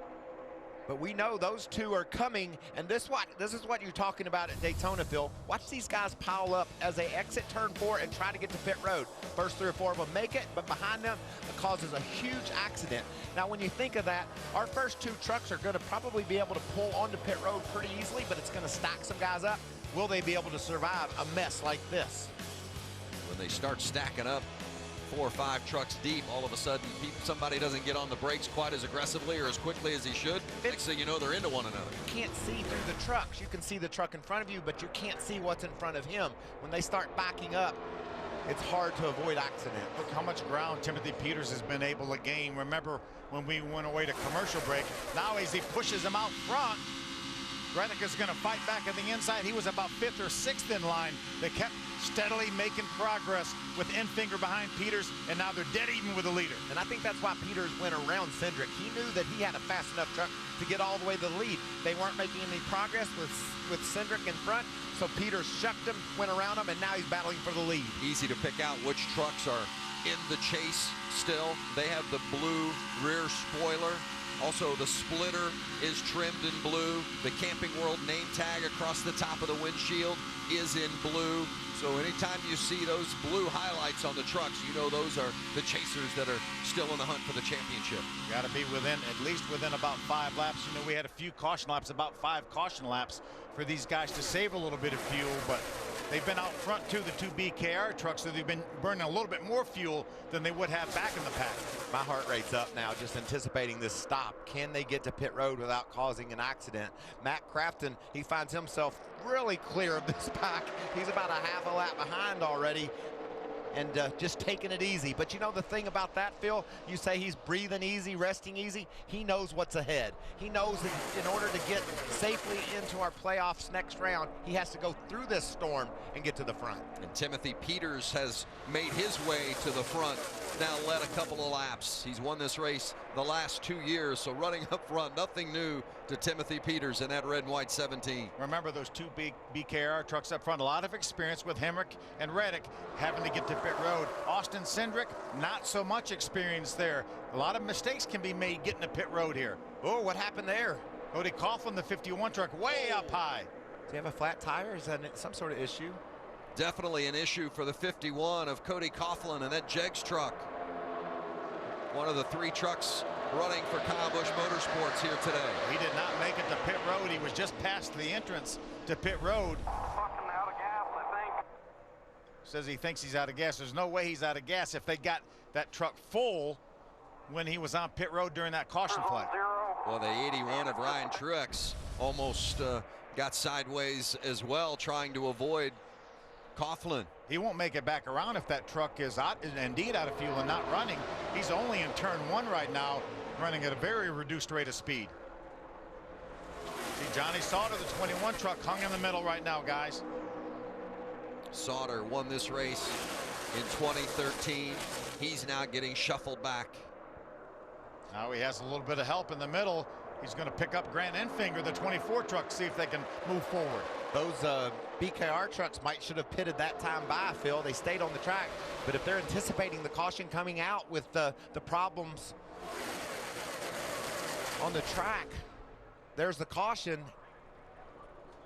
But we know those 2 are coming, and this is what you're talking about at Daytona, Phil. Watch these guys pile up as they exit turn 4 and try to get to pit road. First 3 or 4 of them make it, but behind them it causes a huge accident. Now, when you think of that, our first 2 trucks are going to probably be able to pull onto pit road pretty easily, but it's going to stack some guys up. Will they be able to survive a mess like this? When they start stacking up 4 or 5 trucks deep, all of a sudden somebody doesn't get on the brakes quite as aggressively or as quickly as he should. Next thing you know, they're into one another. You can't see through the trucks. You can see the truck in front of you, but you can't see what's in front of him. When they start backing up, it's hard to avoid accident. Look how much ground Timothy Peters has been able to gain. Remember when we went away to commercial break, now as he pushes him out front, Reddick is going to fight back at the inside. He was about 5th or 6th in line. They kept steadily making progress with Enfinger behind Peters, and now they're dead even with the leader. And I think that's why Peters went around Cindric. He knew that he had a fast enough truck to get all the way to the lead. They weren't making any progress with Cindric in front, so Peters shucked him, went around him, and now he's battling for the lead. Easy to pick out which trucks are in the chase still. They have the blue rear spoiler. Also, the splitter is trimmed in blue. The Camping World name tag across the top of the windshield is in blue. So anytime you see those blue highlights on the trucks, you know those are the chasers that are still in the hunt for the championship. Got to be at least within about 5 laps. You know, we had a few caution laps, about 5 caution laps for these guys to save a little bit of fuel, but they've been out front too, the 2 BKR trucks, so they've been burning a little bit more fuel than they would have back in the pack. My heart rate's up now just anticipating this stop. Can they get to pit road without causing an accident? Matt Crafton, he finds himself really clear of this pack. He's about a half a lap behind already, and just taking it easy. But you know the thing about that, Phil, you say he's breathing easy, resting easy. He knows what's ahead. He knows that in order to get safely into our playoffs next round, he has to go through this storm and get to the front. And Timothy Peters has made his way to the front, now led a couple of laps. He's won this race the last 2 years, so running up front, nothing new to Timothy Peters in that red and white 17. Remember those 2 big BKR trucks up front, a lot of experience with Hemrick and Reddick having to get to pit road. Austin Cindric, not so much experience there. A lot of mistakes can be made getting to pit road here. Oh, what happened there? Cody Coughlin, the 51 truck, way up high. Does he have a flat tire? Is that some sort of issue? Definitely an issue for the 51 of Cody Coughlin and that Jegs truck. One of the 3 trucks running for Kyle Busch Motorsports here today. He did not make it to pit road. He was just past the entrance to pit road. Fucking out of gas, I think. Says he thinks he's out of gas. There's no way he's out of gas if they got that truck full when he was on pit road during that caution flag. Well, the 81 of Ryan Truex almost got sideways as well, trying to avoid Coughlin. He won't make it back around if that truck is indeed out of fuel and not running. He's only in turn 1 right now, running at a very reduced rate of speed. See, Johnny Sauter, the 21 truck, hung in the middle right now, guys. Sauter won this race in 2013. He's now getting shuffled back. Now he has a little bit of help in the middle. He's going to pick up Grant Enfinger, the 24 truck, see if they can move forward. Those BKR trucks should have pitted that time by, Phil. They stayed on the track. But if they're anticipating the caution coming out with the problems on the track, there's the caution.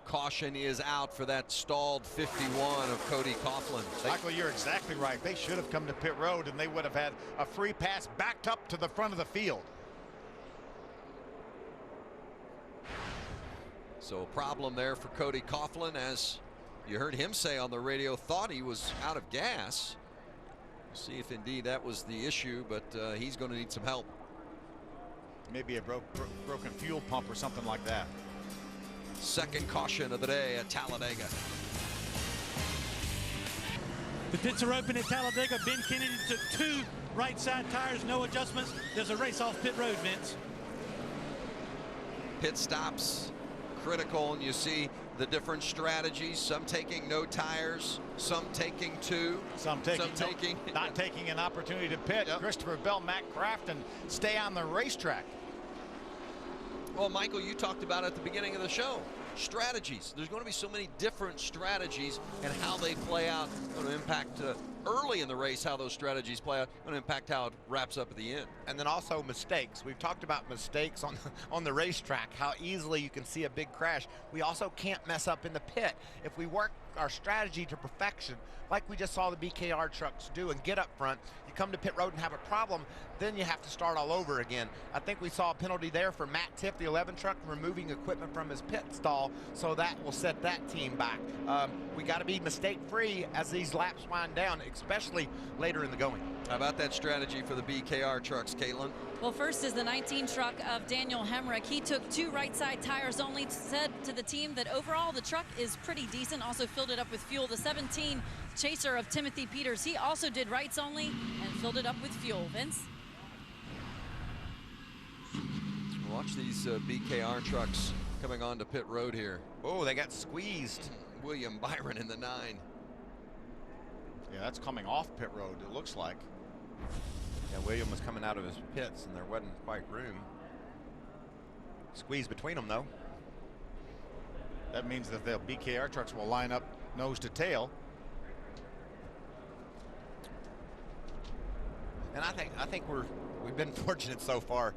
Caution is out for that stalled 51 of Cody Coughlin. Michael, you're exactly right. They should have come to pit road and they would have had a free pass backed up to the front of the field. So a problem there for Cody Coughlin, as you heard him say on the radio, thought he was out of gas. We'll see if indeed that was the issue, but he's going to need some help. Maybe a broken fuel pump or something like that. Second caution of the day at Talladega. The pits are open at Talladega. Ben Kennedy took 2 right side tires, no adjustments. There's a race off pit road, Vince. Pit stops, critical, and you see the different strategies. Some taking no tires, some taking 2, some taking not taking an opportunity to pit. Yep. Christopher Bell, Matt Crafton stay on the racetrack. Well, Michael, you talked about at the beginning of the show. Strategies. There's going to be so many different strategies, and how they play out going to impact early in the race how those strategies play out, going to impact how it wraps up at the end. And then also mistakes. We've talked about mistakes on the racetrack, how easily you can see a big crash. We also can't mess up in the pit. If we work our strategy to perfection, like we just saw the BKR trucks do, and get up front, you come to pit road and have a problem, then you have to start all over again. I think we saw a penalty there for Matt Tiff, the 11 truck, removing equipment from his pit stall, so that will set that team back. We got to be mistake-free as these laps wind down, especially later in the going. How about that strategy for the BKR trucks, Caitlin? Well, first is the 19 truck of Daniel Hemrick. He took 2 right side tires only, said to the team that overall the truck is pretty decent, also filled it up with fuel. The 17 chaser of Timothy Peters, he also did rights only and filled it up with fuel. Vince? Watch these BKR trucks coming onto pit road here. Oh, they got squeezed. William Byron in the 9. Yeah, that's coming off pit road, it looks like. Yeah, William was coming out of his pits, and there wasn't quite room. Squeeze between them, though. That means that the BKR trucks will line up nose to tail. And I think we've been fortunate so far,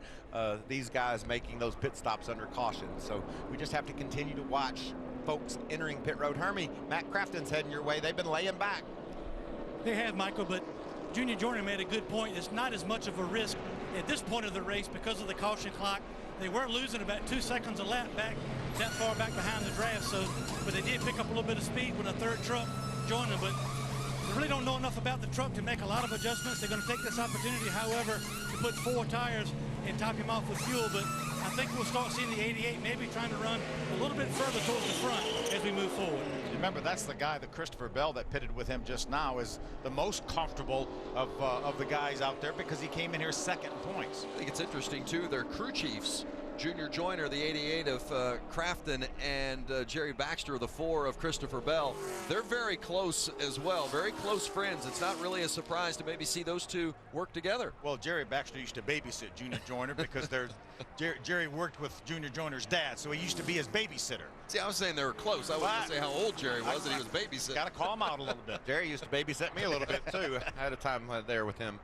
these guys making those pit stops under caution. So we just have to continue to watch folks entering pit road. Hermie, Matt Crafton's heading your way. They've been laying back. They have, Michael, but Junior Joyner made a good point. It's not as much of a risk at this point of the race because of the caution clock. They were losing about 2 seconds a lap back, that far back behind the draft. So, but they did pick up a little bit of speed when a 3rd truck joined them. But they really don't know enough about the truck to make a lot of adjustments. They're going to take this opportunity, however, to put 4 tires and top him off with fuel. But I think we'll start seeing the 88 maybe trying to run a little bit further towards the front as we move forward. Remember, that's the guy that Christopher Bell that pitted with him just now is the most comfortable of the guys out there because he came in here 2nd in points. I think it's interesting too, their crew chiefs, Junior Joyner, the 88 of Crafton, and Jerry Baxter, the 4 of Christopher Bell. They're very close as well, very close friends. It's not really a surprise to maybe see those 2 work together. Well, Jerry Baxter used to babysit Junior Joyner because Jerry worked with Junior Joyner's dad, so he used to be his babysitter. See, I was saying they were close. I wasn't say how old Jerry was and he was babysitting. Got to call him out a little bit. Jerry used to babysit me a little bit too. I had a time there with him.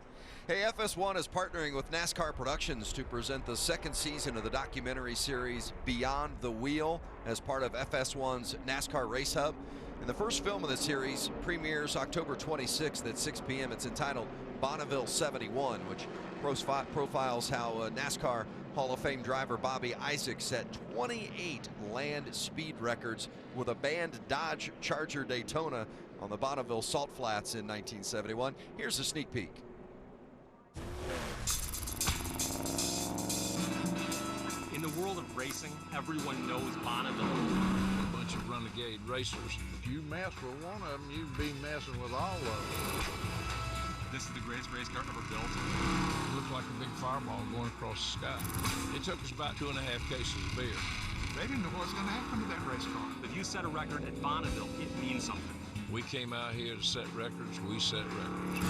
Hey, FS1 is partnering with NASCAR Productions to present the 2nd season of the documentary series Beyond the Wheel as part of FS1's NASCAR Race Hub. And the first film of the series premieres October 26th at 6 p.m. It's entitled Bonneville 71, which profiles how NASCAR Hall of Fame driver Bobby Isaac set 28 land speed records with a banned Dodge Charger Daytona on the Bonneville Salt Flats in 1971. Here's a sneak peek. In the world of racing, everyone knows Bonneville. A bunch of renegade racers. If you mess with one of them, you'd be messing with all of them. This is the greatest race car ever built. It looked like a big fireball going across the sky. It took us about 2.5 cases of beer. They didn't know what was going to happen to that race car. If you set a record at Bonneville, it means something. We came out here to set records. We set records.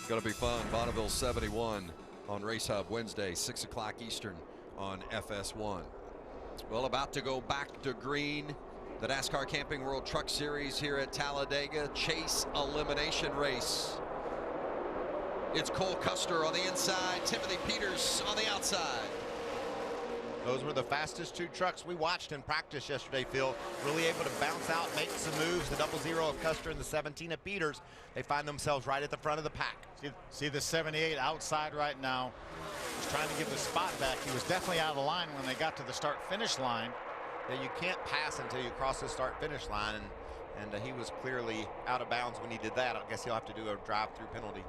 Going to be fun. Bonneville 71 on Race Hub Wednesday, 6 o'clock Eastern on FS1. Well, about to go back to green. The NASCAR Camping World Truck Series here at Talladega Chase Elimination Race. It's Cole Custer on the inside, Timothy Peters on the outside. Those were the fastest 2 trucks we watched in practice yesterday, Phil. Really able to bounce out, make some moves. The 00 of Custer and the 17 of Peters. They find themselves right at the front of the pack. See the 78 outside right now. He's trying to give the spot back. He was definitely out of line when they got to the start-finish line. Yeah, you can't pass until you cross the start-finish line, and he was clearly out of bounds when he did that. I guess he'll have to do a drive-through penalty.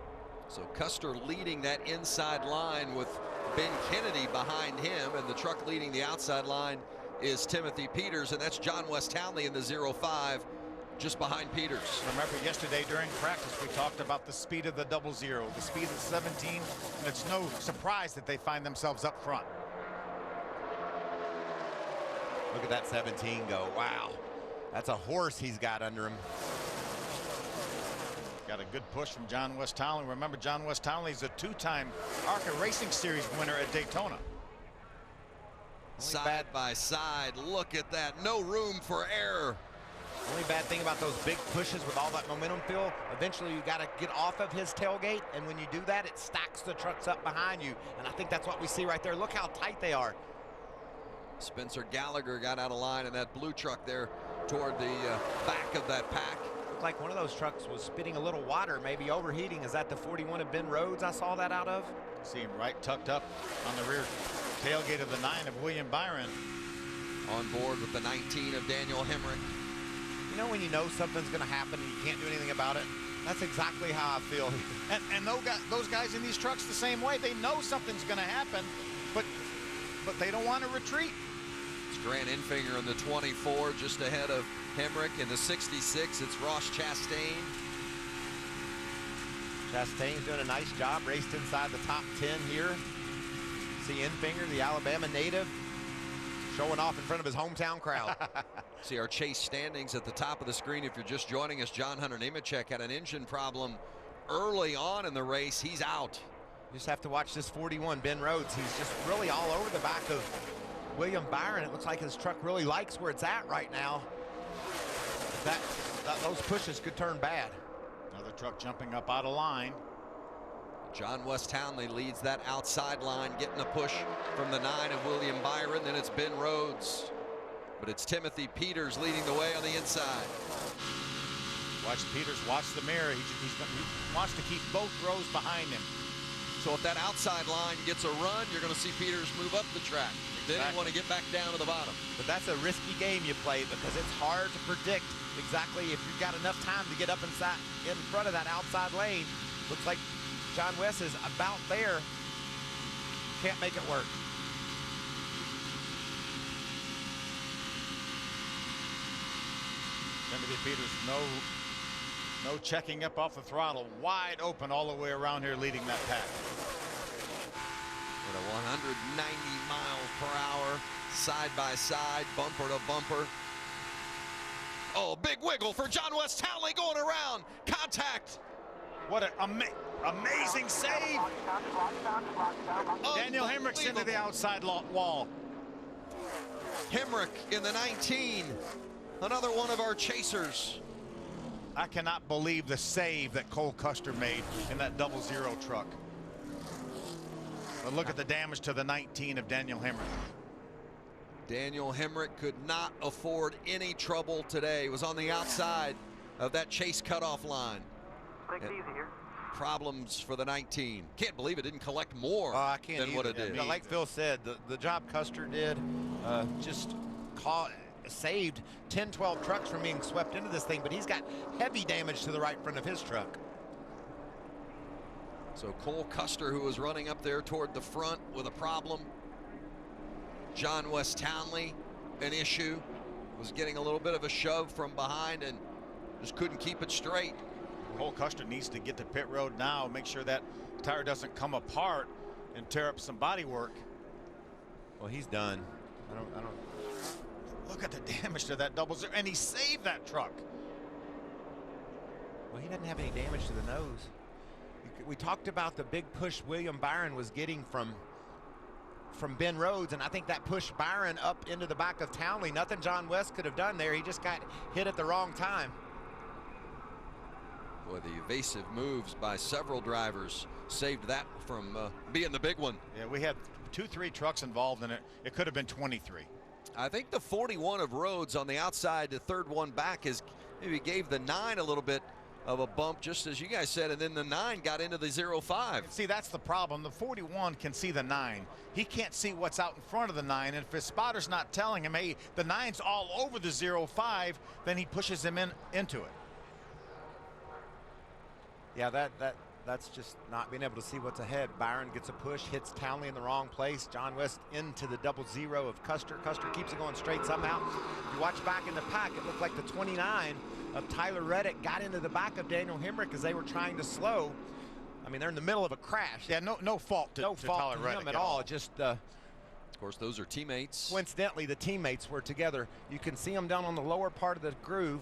So Custer leading that inside line with Ben Kennedy behind him, and the truck leading the outside line is Timothy Peters, and that's John West Townley in the 05 just behind Peters. Remember yesterday during practice we talked about the speed of the 00, the speed of the 17, and it's no surprise that they find themselves up front. Look at that 17 go. Wow. That's a horse he's got under him. Got a good push from John West Townley. Remember, John West Townley is a two-time ARCA Racing Series winner at Daytona. Side by side, look at that, no room for error. Only bad thing about those big pushes with all that momentum, Phil, eventually you got to get off of his tailgate, and when you do that, it stacks the trucks up behind you, and I think that's what we see right there. Look how tight they are. Spencer Gallagher got out of line in that blue truck there toward the back of that pack. Looked like one of those trucks was spitting a little water, maybe overheating. Is that the 41 of Ben Rhodes I saw that out of? See him right tucked up on the rear tailgate of the 9 of William Byron. On board with the 19 of Daniel Hemrick. You know when you know something's going to happen and you can't do anything about it? That's exactly how I feel. And those guys in these trucks the same way. They know something's going to happen, but they don't want to retreat. It's Grant Enfinger in the 24, just ahead of Hemrick. In the 66, it's Ross Chastain. Chastain's doing a nice job, raced inside the top 10 here. See Enfinger, the Alabama native, showing off in front of his hometown crowd. See our chase standings at the top of the screen. If you're just joining us, John Hunter Nemechek had an engine problem early on in the race. He's out. You just have to watch this 41, Ben Rhodes. He's just really all over the back of William Byron. It looks like his truck really likes where it's at right now. Those pushes could turn bad. Another truck jumping up out of line. John West Townley leads that outside line, getting a push from the 9 of William Byron. Then it's Ben Rhodes. But it's Timothy Peters leading the way on the inside. Watch Peters, watch the mirror. He wants to keep both rows behind him. So if that outside line gets a run, you're going to see Peters move up the track. Then you want to get back down to the bottom. But that's a risky game you play because it's hard to predict exactly if you've got enough time to get up in front of that outside lane. Looks like John West is about there. Can't make it work. Timothy Peters, no checking up off the throttle. Wide open all the way around here, leading that pack. At a 190 miles per hour, side by side, bumper to bumper. Oh, big wiggle for John West Townley going around. Contact. What an amazing save. Daniel Hemrick's into the outside wall. Hemrick in the 19. Another one of our chasers. I cannot believe the save that Cole Custer made in that 00 truck. But look at the damage to the 19 of Daniel Hemrick. Daniel Hemrick could not afford any trouble today. He was on the outside of that chase cutoff line. Take it easy here. Problems for the 19. Can't believe it didn't collect more than what it did. Like Phil said, the job Custer did just saved 10-12 trucks from being swept into this thing, but he's got heavy damage to the right front of his truck. So Cole Custer, who was running up there toward the front with a problem. John West Townley, an issue, was getting a little bit of a shove from behind and just couldn't keep it straight. Cole Custer needs to get to pit road now, make sure that tire doesn't come apart and tear up some body work. Well, he's done. I don't. Look at the damage to that 00, and he saved that truck. Well, he doesn't have any damage to the nose. We talked about the big push William Byron was getting from Ben Rhodes, and I think that pushed Byron up into the back of Townley. Nothing John West could have done there. He just got hit at the wrong time. Boy, the evasive moves by several drivers saved that from being the big one. Yeah, we had 2-3 trucks involved in it. It could have been 23. I think the 41 of Rhodes on the outside, the third one back, is maybe gave the 9 a little bit of a bump, just as you guys said, and then the 9 got into the 05. See, that's the problem. The 41 can see the 9. He can't see what's out in front of the 9, and if his spotter's not telling him, hey, the 9's all over the 05, then he pushes him into it. Yeah, That's just not being able to see what's ahead. Byron gets a push, hits Townley in the wrong place. John West into the 00 of Custer. Custer keeps it going straight somehow. If you watch back in the pack, it looked like the 29 of Tyler Reddick got into the back of Daniel Hemrick as they were trying to slow. I mean, they're in the middle of a crash. Yeah, no fault to Tyler Reddick at all. Just of course, those are teammates. Coincidentally, the teammates were together. You can see them down on the lower part of the groove.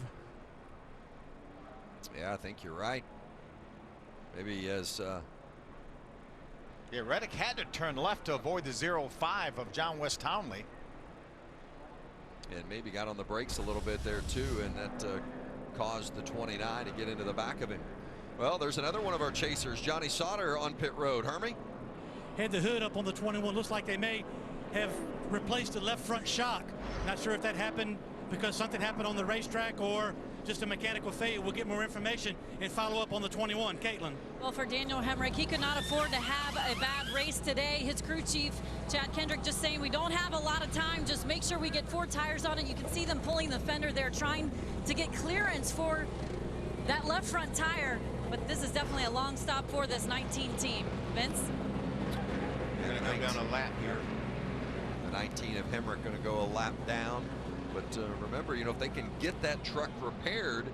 Yeah, I think you're right. Maybe as yeah, Reddick had to turn left to avoid the 05 of John West Townley. And maybe got on the brakes a little bit there too, and that caused the 29 to get into the back of him. Well, there's another one of our chasers, Johnny Sauter, on pit road. Hermie? Had the hood up on the 21. Looks like they may have replaced the left front shock. Not sure if that happened because something happened on the racetrack or just a mechanical failure. We'll get more information and follow up on the 21. Caitlin. Well, for Daniel Hemrick, he could not afford to have a bad race today. His crew chief, Chad Kendrick, just saying we don't have a lot of time. Just make sure we get 4 tires on it. You can see them pulling the fender there, trying to get clearance for that left front tire. But this is definitely a long stop for this 19 team. Vince? Going to go down a lap here. The 19 of Hemrick going to go a lap down. But remember, you know, if they can get that truck repaired,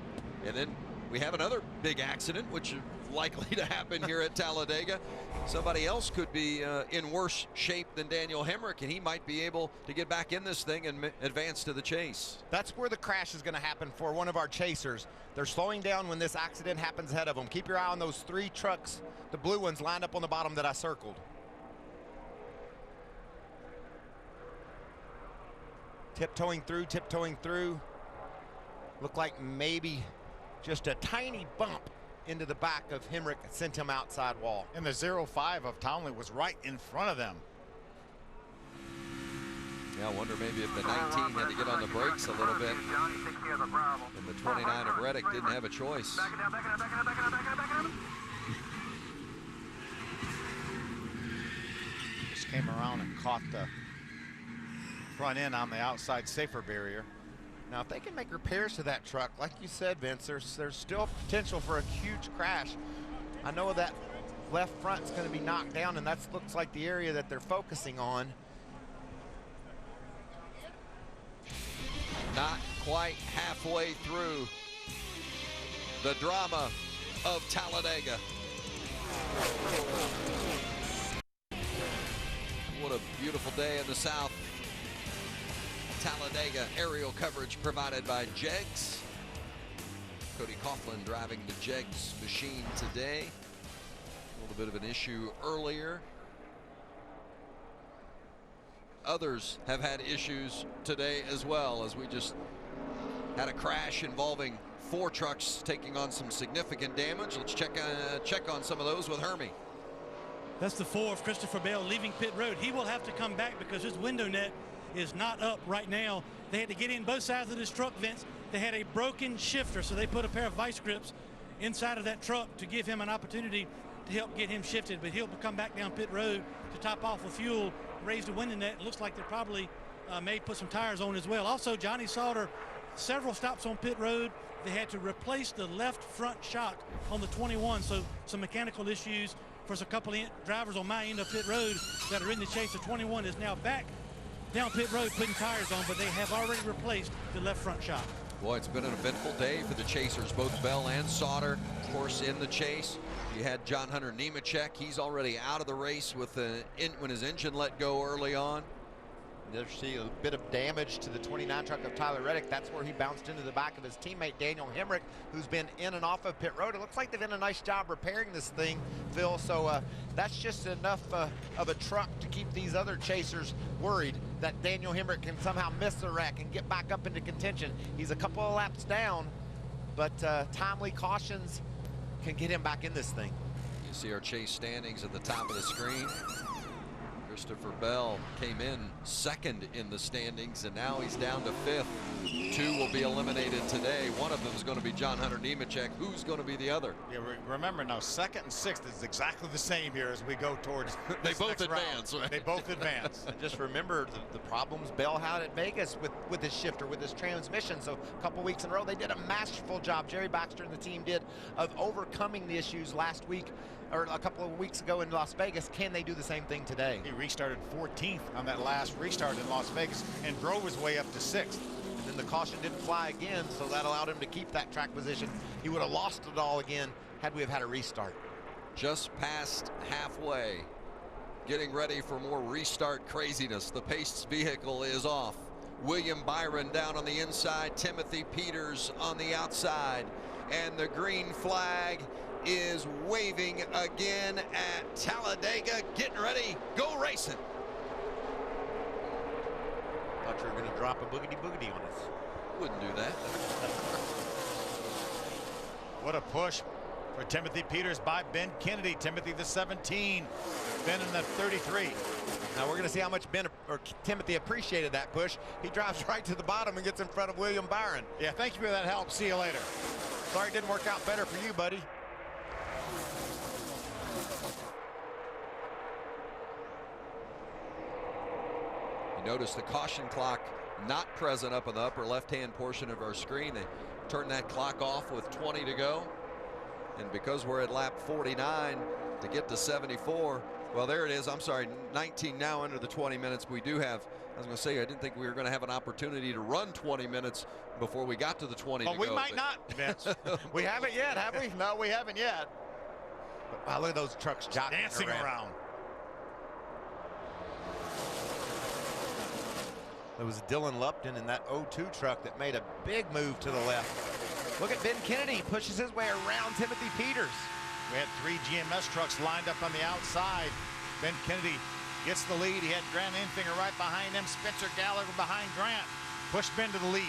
and then we have another big accident, which is likely to happen here at Talladega, somebody else could be in worse shape than Daniel Hemrick, and he might be able to get back in this thing and advance to the chase. That's where the crash is going to happen for one of our chasers. They're slowing down when this accident happens ahead of them. Keep your eye on those 3 trucks, the blue ones lined up on the bottom that I circled. Tiptoeing through. Looked like maybe just a tiny bump into the back of Hemrick sent him outside wall. And the 05 of Townley was right in front of them. Yeah, I wonder maybe if the 19 had to get on the brakes a little bit. And the 29 of Reddick didn't have a choice. Just came around and caught the front end on the outside safer barrier. Now, if they can make repairs to that truck, like you said, Vince, there's still potential for a huge crash. I know that left front's going to be knocked down, and that looks like the area that they're focusing on. Not quite halfway through the drama of Talladega. What a beautiful day in the South. Talladega aerial coverage provided by Jegs. Cody Coughlin driving the Jegs machine today. A little bit of an issue earlier. Others have had issues today as well, as we just had a crash involving 4 trucks taking on some significant damage. Let's check on some of those with Hermie. That's the 4 of Christopher Bell leaving pit road. He will have to come back because his window net is not up right now. They had to get in both sides of this truck, Vince. They had a broken shifter, so they put a pair of vice grips inside of that truck to give him an opportunity to help get him shifted. But he'll come back down pit road to top off with fuel, raise the window net. It looks like they probably may put some tires on as well. Also, Johnny Sauter, several stops on pit road. They had to replace the left front shock on the 21, so some mechanical issues for a couple of drivers on my end of pit road that are in the chase. The 21 is now back down pit road putting tires on, but they have already replaced the left front shock. Boy, it's been an eventful day for the chasers, both Bell and Sauter, of course, in the chase. You had John Hunter Nemechek. He's already out of the race with when his engine let go early on. There's see a bit of damage to the 29 truck of Tyler Reddick. That's where he bounced into the back of his teammate Daniel Hemrick, who's been in and off of pit road. It looks like they've done a nice job repairing this thing, Phil. So that's just enough of a truck to keep these other chasers worried that Daniel Hemrick can somehow miss the wreck and get back up into contention. He's a couple of laps down, but timely cautions can get him back in this thing. You see our chase standings at the top of the screen. Christopher Bell came in second in the standings, and now he's down to fifth. Two will be eliminated today. One of them is going to be John Hunter Nemechek. Who's going to be the other? Yeah, remember now, second and sixth is exactly the same here as we go towards They both advance, right? They both advance. And just remember the problems Bell had at Vegas with his shifter, with his transmission. So a couple weeks in a row, they did a masterful job. Jerry Baxter and the team did of overcoming the issues last week, or a couple of weeks ago in Las Vegas. Can they do the same thing today? He restarted 14th on that last restart in Las Vegas and drove his way up to 6th. And then the caution didn't fly again, so that allowed him to keep that track position. He would have lost it all again had we have had a restart. Just past halfway, getting ready for more restart craziness. The pace vehicle is off. William Byron down on the inside, Timothy Peters on the outside, and the green flag is waving again at Talladega. Getting ready, go racing. Thought you were going to drop a boogity boogity on us. Wouldn't do that. What a push for Timothy Peters by Ben Kennedy. Timothy the 17, Ben in the 33. Now we're going to see how much Timothy appreciated that push. He drives right to the bottom and gets in front of William Byron. Yeah, thank you for that help. See you later. Sorry it didn't work out better for you, buddy. You notice the caution clock not present up in the upper left-hand portion of our screen. They turn that clock off with 20 to go. And because we're at lap 49 to get to 74, well, there it is. I'm sorry, 19 now under the 20 minutes. We do have, I was going to say, I didn't think we were going to have an opportunity to run 20 minutes before we got to the 20 to we go. might not, Vince. We haven't yet, have we? No, we haven't yet. But wow, look at those trucks jockeying dancing around. There was Dylan Lupton in that 02 truck that made a big move to the left. Look at Ben Kennedy, pushes his way around Timothy Peters. We had 3 GMS trucks lined up on the outside. Ben Kennedy gets the lead. He had Grant Enfinger right behind him. Spencer Gallagher behind Grant. Pushed Ben to the lead.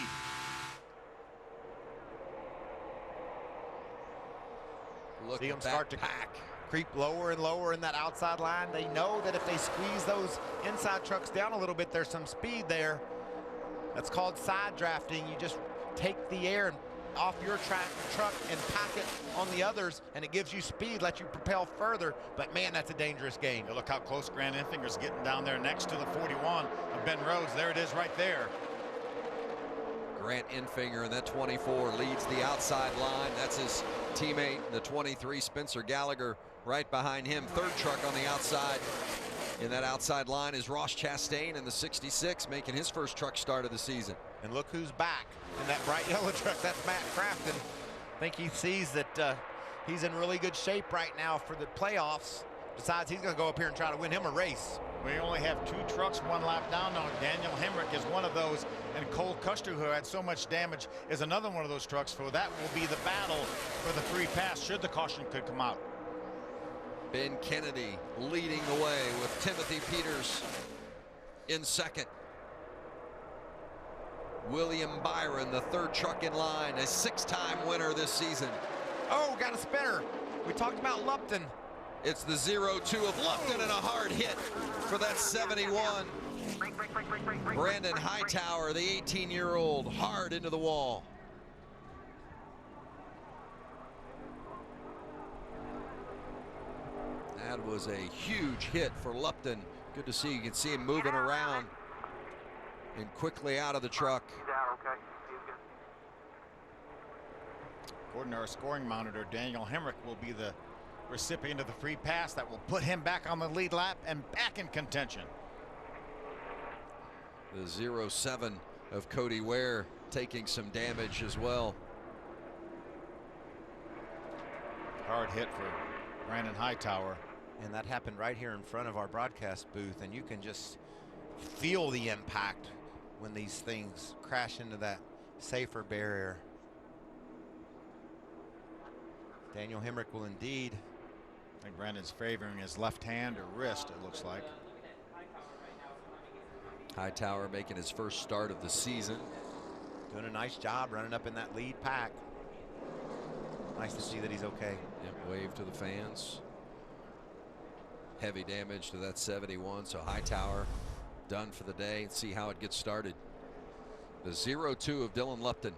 Look See at them start to pack. Creep lower and lower in that outside line. They know that if they squeeze those inside trucks down a little bit, there's some speed there. That's called side drafting. You just take the air and off your truck and pack it on the others, and it gives you speed, lets you propel further. But man, that's a dangerous game. Yeah, look how close Grant Enfinger's getting down there next to the 41 of Ben Rhodes. There it is right there. Grant Enfinger in that 24 leads the outside line. That's his teammate, the 23, Spencer Gallagher, right behind him. Third truck on the outside. In that outside line is Ross Chastain in the 66, making his first truck start of the season. And look who's back in that bright yellow truck. That's Matt Crafton. I think he sees that he's in really good shape right now for the playoffs. Besides, he's going to go up here and try to win him a race. We only have 2 trucks, 1 lap down now. Daniel Hemrick is one of those, and Cole Custer, who had so much damage, is another one of those trucks. So that will be the battle for the free pass should the caution could come out. Ben Kennedy leading the way with Timothy Peters in second. William Byron, the 3rd truck in line, a 6-time winner this season. Oh, got a spinner. We talked about Lupton. It's the 0-2 of Lupton and a hard hit for that 71. Brandon Hightower, the 18-year-old, hard into the wall. That was a huge hit for Lupton. Good to see. You can see him moving around and quickly out of the truck. According to our scoring monitor, Daniel Hemrick will be the recipient of the free pass that will put him back on the lead lap and back in contention. The 0-7 of Cody Ware taking some damage as well. Hard hit for Brandon Hightower. And that happened right here in front of our broadcast booth, and you can just feel the impact when these things crash into that safer barrier. Daniel Hemrick will indeed. I think Brandon's favoring his left hand or wrist, it looks like. Hightower making his first start of the season. Doing a nice job running up in that lead pack. Nice to see that he's okay. Yep, wave to the fans. heavy damage to that 71. So Hightower done for the day. Let's see how it gets started. The 0-2 of Dylan Lupton.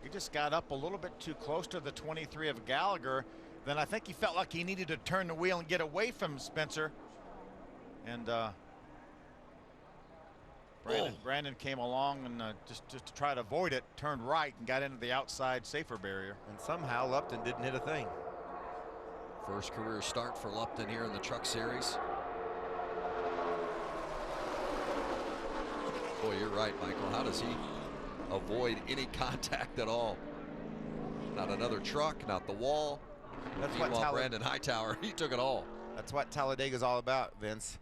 He just got up a little bit too close to the 23 of Gallagher. Then I think he felt like he needed to turn the wheel and get away from Spencer. And Brandon came along and just to try to avoid it, turned right and got into the outside safer barrier. And somehow Lupton didn't hit a thing. First career start for Lupton here in the Truck Series. Boy, you're right, Michael. How does he avoid any contact at all? Not another truck, not the wall. That's Meanwhile, what Brandon Hightower, he took it all. That's what Talladega's all about, Vince.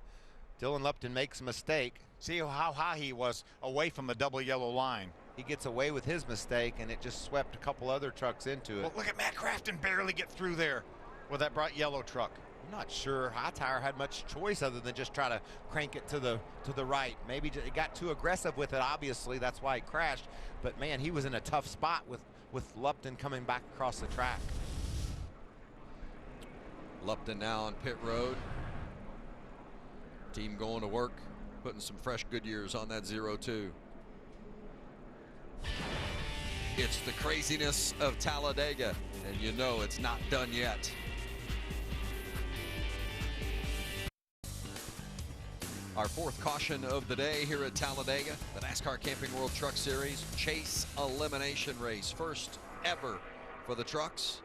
Dylan Lupton makes a mistake. See how high he was away from the double yellow line. He gets away with his mistake, and it just swept a couple other trucks into it. Well, look at Matt Crafton barely get through there with that bright yellow truck. I'm not sure Hightower had much choice other than just try to crank it to the right. Maybe it got too aggressive with it, obviously. That's why he crashed. But, man, he was in a tough spot with Lupton coming back across the track. Lupton now on pit road. Team going to work, putting some fresh Goodyears on that 0-2. It's the craziness of Talladega, and you know it's not done yet. Our fourth caution of the day here at Talladega, the NASCAR Camping World Truck Series Chase Elimination Race. First ever for the trucks.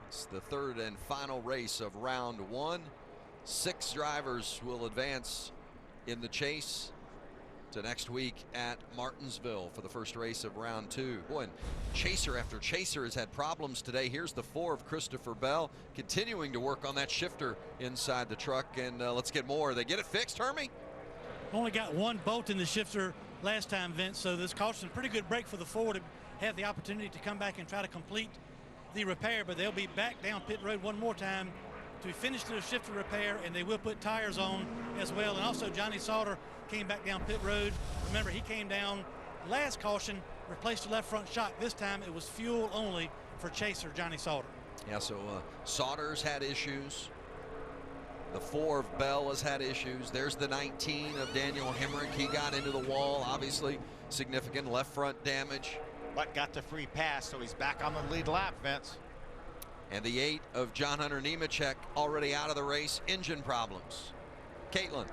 It's the third and final race of round one. 6 drivers will advance in the chase to next week at Martinsville for the first race of round 2. Boy, and chaser after chaser has had problems today. Here's the 4 of Christopher Bell continuing to work on that shifter inside the truck. And let's get more. They get it fixed, Hermie? Only got one bolt in the shifter last time, Vince, so this caution a pretty good break for the 4 to have the opportunity to come back and try to complete the repair, but they'll be back down pit road one more time to finish the shifter repair, and they will put tires on as well. And also Johnny Sauter came back down pit road. Remember, he came down last caution, replaced the left front shock. This time it was fuel only for chaser Johnny Sauter. Yeah, so Sauter's had issues. The 4 of Bell has had issues. There's the 19 of Daniel Hemrick. He got into the wall, obviously significant left front damage. But got the free pass, so he's back on the lead lap, Vince. And the 8 of John Hunter Nemechek already out of the race, engine problems. Caitlin.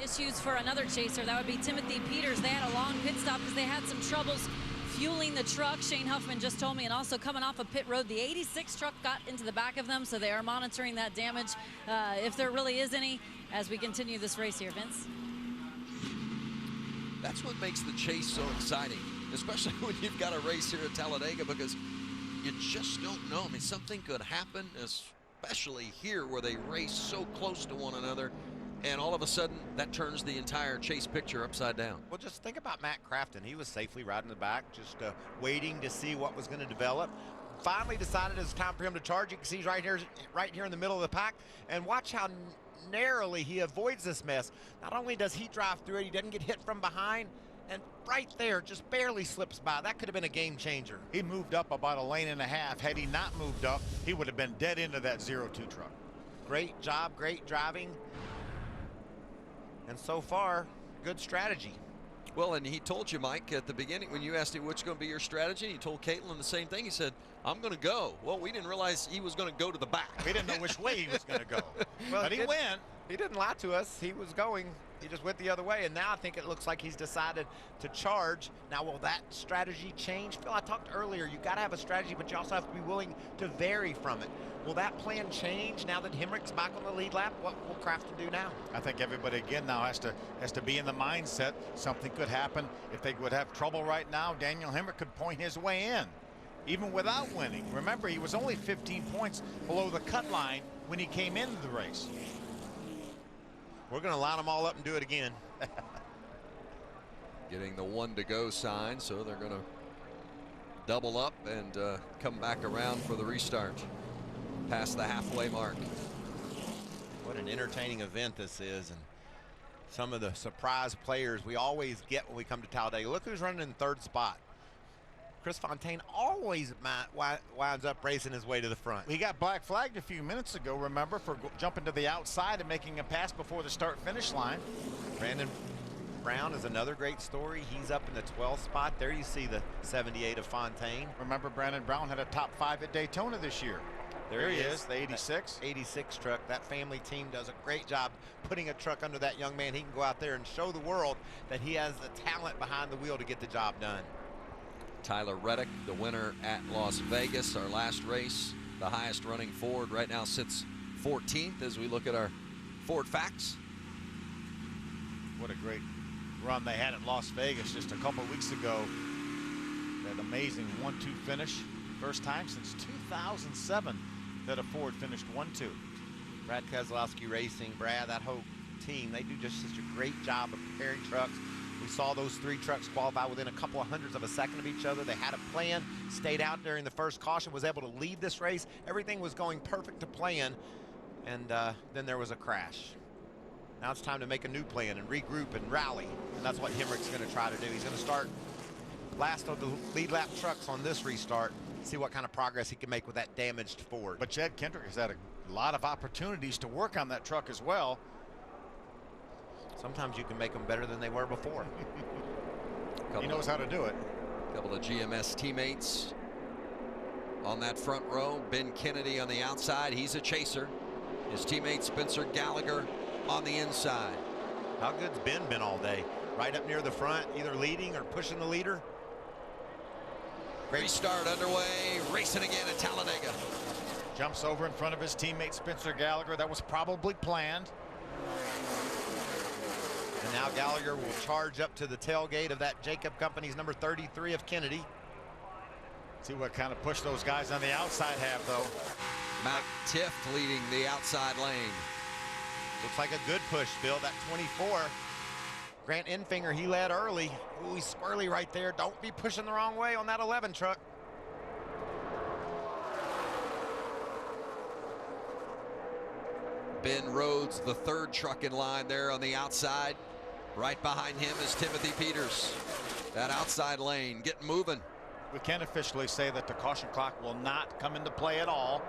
Issues for another chaser, that would be Timothy Peters. They had a long pit stop because they had some troubles fueling the truck. Shane Huffman just told me, and also coming off of pit road, the 86 truck got into the back of them, so they are monitoring that damage, if there really is any, as we continue this race here, Vince. That's what makes the chase so exciting, especially when you've got a race here at Talladega, because you just don't know. I mean, something could happen, especially here where they race so close to one another, and all of a sudden that turns the entire chase picture upside down. Well, just think about Matt Crafton. He was safely riding the back, just waiting to see what was going to develop. Finally decided it was time for him to charge. You can see he's right here in the middle of the pack, and watch how narrowly he avoids this mess. Not only does he drive through it, he doesn't get hit from behind, and right there just barely slips by. That could have been a game changer. He moved up about a lane and a half. Had he not moved up, he would have been dead into that 0-2 truck. Great job, great driving. And so far, good strategy. Well, and he told you, Mike, at the beginning when you asked him what's going to be your strategy, he told Caitlin the same thing. He said, I'm going to go. Well, we didn't realize he was going to go to the back. We didn't know which way he was going to go. Well, but he went. He didn't lie to us. He was going. He just went the other way. And now I think it looks like he's decided to charge. Now, will that strategy change? Phil, I talked earlier, you got to have a strategy, but you also have to be willing to vary from it. Will that plan change now that Hemrick's back on the lead lap? What will Crafton do now? I think everybody again now has to be in the mindset something could happen. If they would have trouble right now, Daniel Hemrick could point his way in, even without winning. Remember, he was only 15 points below the cut line when he came into the race. We're going to line them all up and do it again. Getting the 1 to go sign, so they're going to double up and come back around for the restart. Past the halfway mark. What an entertaining event this is, and some of the surprise players we always get when we come to Talladega. Look who's running in 3rd spot. Chris Fontaine always winds up racing his way to the front. He got black flagged a few minutes ago, remember, for jumping to the outside and making a pass before the start-finish line. Brandon Brown is another great story. He's up in the 12th spot. There you see the 78 of Fontaine. Remember, Brandon Brown had a top 5 at Daytona this year. There he is, the 86. That 86 truck. That family team does a great job putting a truck under that young man. He can go out there and show the world that he has the talent behind the wheel to get the job done. Tyler Reddick, the winner at Las Vegas, our last race. The highest running Ford right now sits 14th as we look at our Ford facts. What a great run they had at Las Vegas just a couple weeks ago. That amazing 1-2 finish. First time since 2007 that a Ford finished 1-2. Brad Keselowski Racing, Brad, that whole team, they do just such a great job of preparing trucks. We saw those 3 trucks qualify within a couple of hundredths of a second of each other. They had a plan, stayed out during the first caution, was able to lead this race. Everything was going perfect to plan, and then there was a crash. Now it's time to make a new plan and regroup and rally, and that's what Hemrick's going to try to do. He's going to start last of the lead lap trucks on this restart, see what kind of progress he can make with that damaged Ford. But Chad Kendrick has had a lot of opportunities to work on that truck as well. Sometimes you can make them better than they were before. He knows how to do it. A couple of GMS teammates on that front row. Ben Kennedy on the outside. He's a chaser. His teammate Spencer Gallagher on the inside. How good's Ben been all day? Right up near the front, either leading or pushing the leader. Great restart underway, racing again at Talladega. Jumps over in front of his teammate Spencer Gallagher. That was probably planned. And now Gallagher will charge up to the tailgate of that Jacob Company's number 33 of Kennedy. See what kind of push those guys on the outside have, though. Matt Tift leading the outside lane. Looks like a good push, Bill. That 24. Grant Enfinger, he led early. Ooh, he's squirrely right there. Don't be pushing the wrong way on that 11 truck. Ben Rhodes, the 3rd truck in line there on the outside. Right behind him is Timothy Peters. That outside lane getting moving. We can officially say that the caution clock will not come into play at all.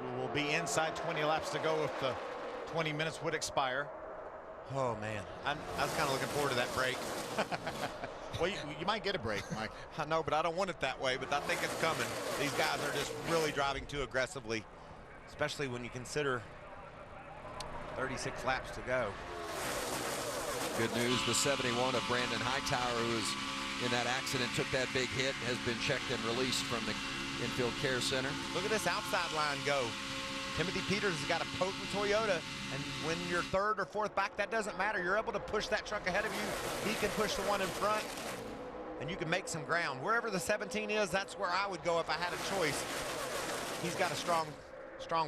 We will be inside 20 laps to go if the 20 minutes would expire. Oh, man. I was kind of looking forward to that break. Well, you might get a break, Mike. I know, but I don't want it that way, but I think it's coming. These guys are just really driving too aggressively, especially when you consider 36 laps to go. Good news, the 71 of Brandon Hightower, who was in that accident, took that big hit, has been checked and released from the infield care center. Look at this outside line go. Timothy Peters has got a potent Toyota, and when you're 3rd or 4th back, that doesn't matter. You're able to push that truck ahead of you. He can push the one in front, and you can make some ground. Wherever the 17 is, that's where I would go if I had a choice. He's got a strong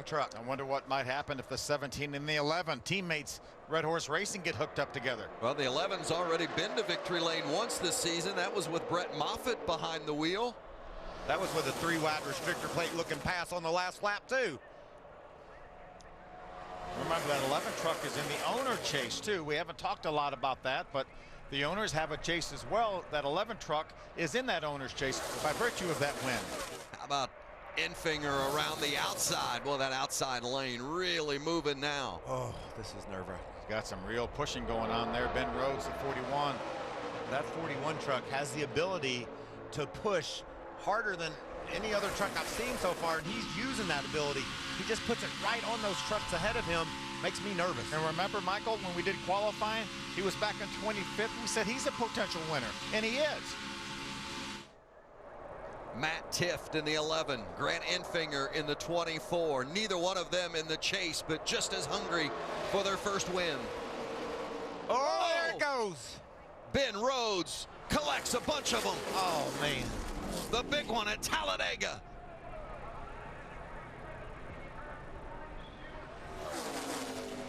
truck. I wonder what might happen if the 17 and the 11 teammates Red Horse Racing get hooked up together. Well, the 11's already been to victory lane once this season. That was with Brett Moffitt behind the wheel. That was with a 3-wide restrictor plate looking pass on the last lap too. Remember, that 11 truck is in the owner chase too. We haven't talked a lot about that, but the owners have a chase as well. That 11 truck is in that owner's chase by virtue of that win. How about Enfinger around the outside? Well, that outside lane really moving now. Oh, this is nerve-wracking. Got some real pushing going on there. Ben Rhodes at 41. That 41 truck has the ability to push harder than any other truck I've seen so far, and he's using that ability. He just puts it right on those trucks ahead of him. Makes me nervous. And remember, Michael, when we did qualifying, he was back in 25th. We said he's a potential winner, and he is. Matt Tift in the 11, Grant Enfinger in the 24. Neither one of them in the chase, but just as hungry for their first win. Oh, there it goes. Ben Rhodes collects a bunch of them. Oh, man. The big one at Talladega.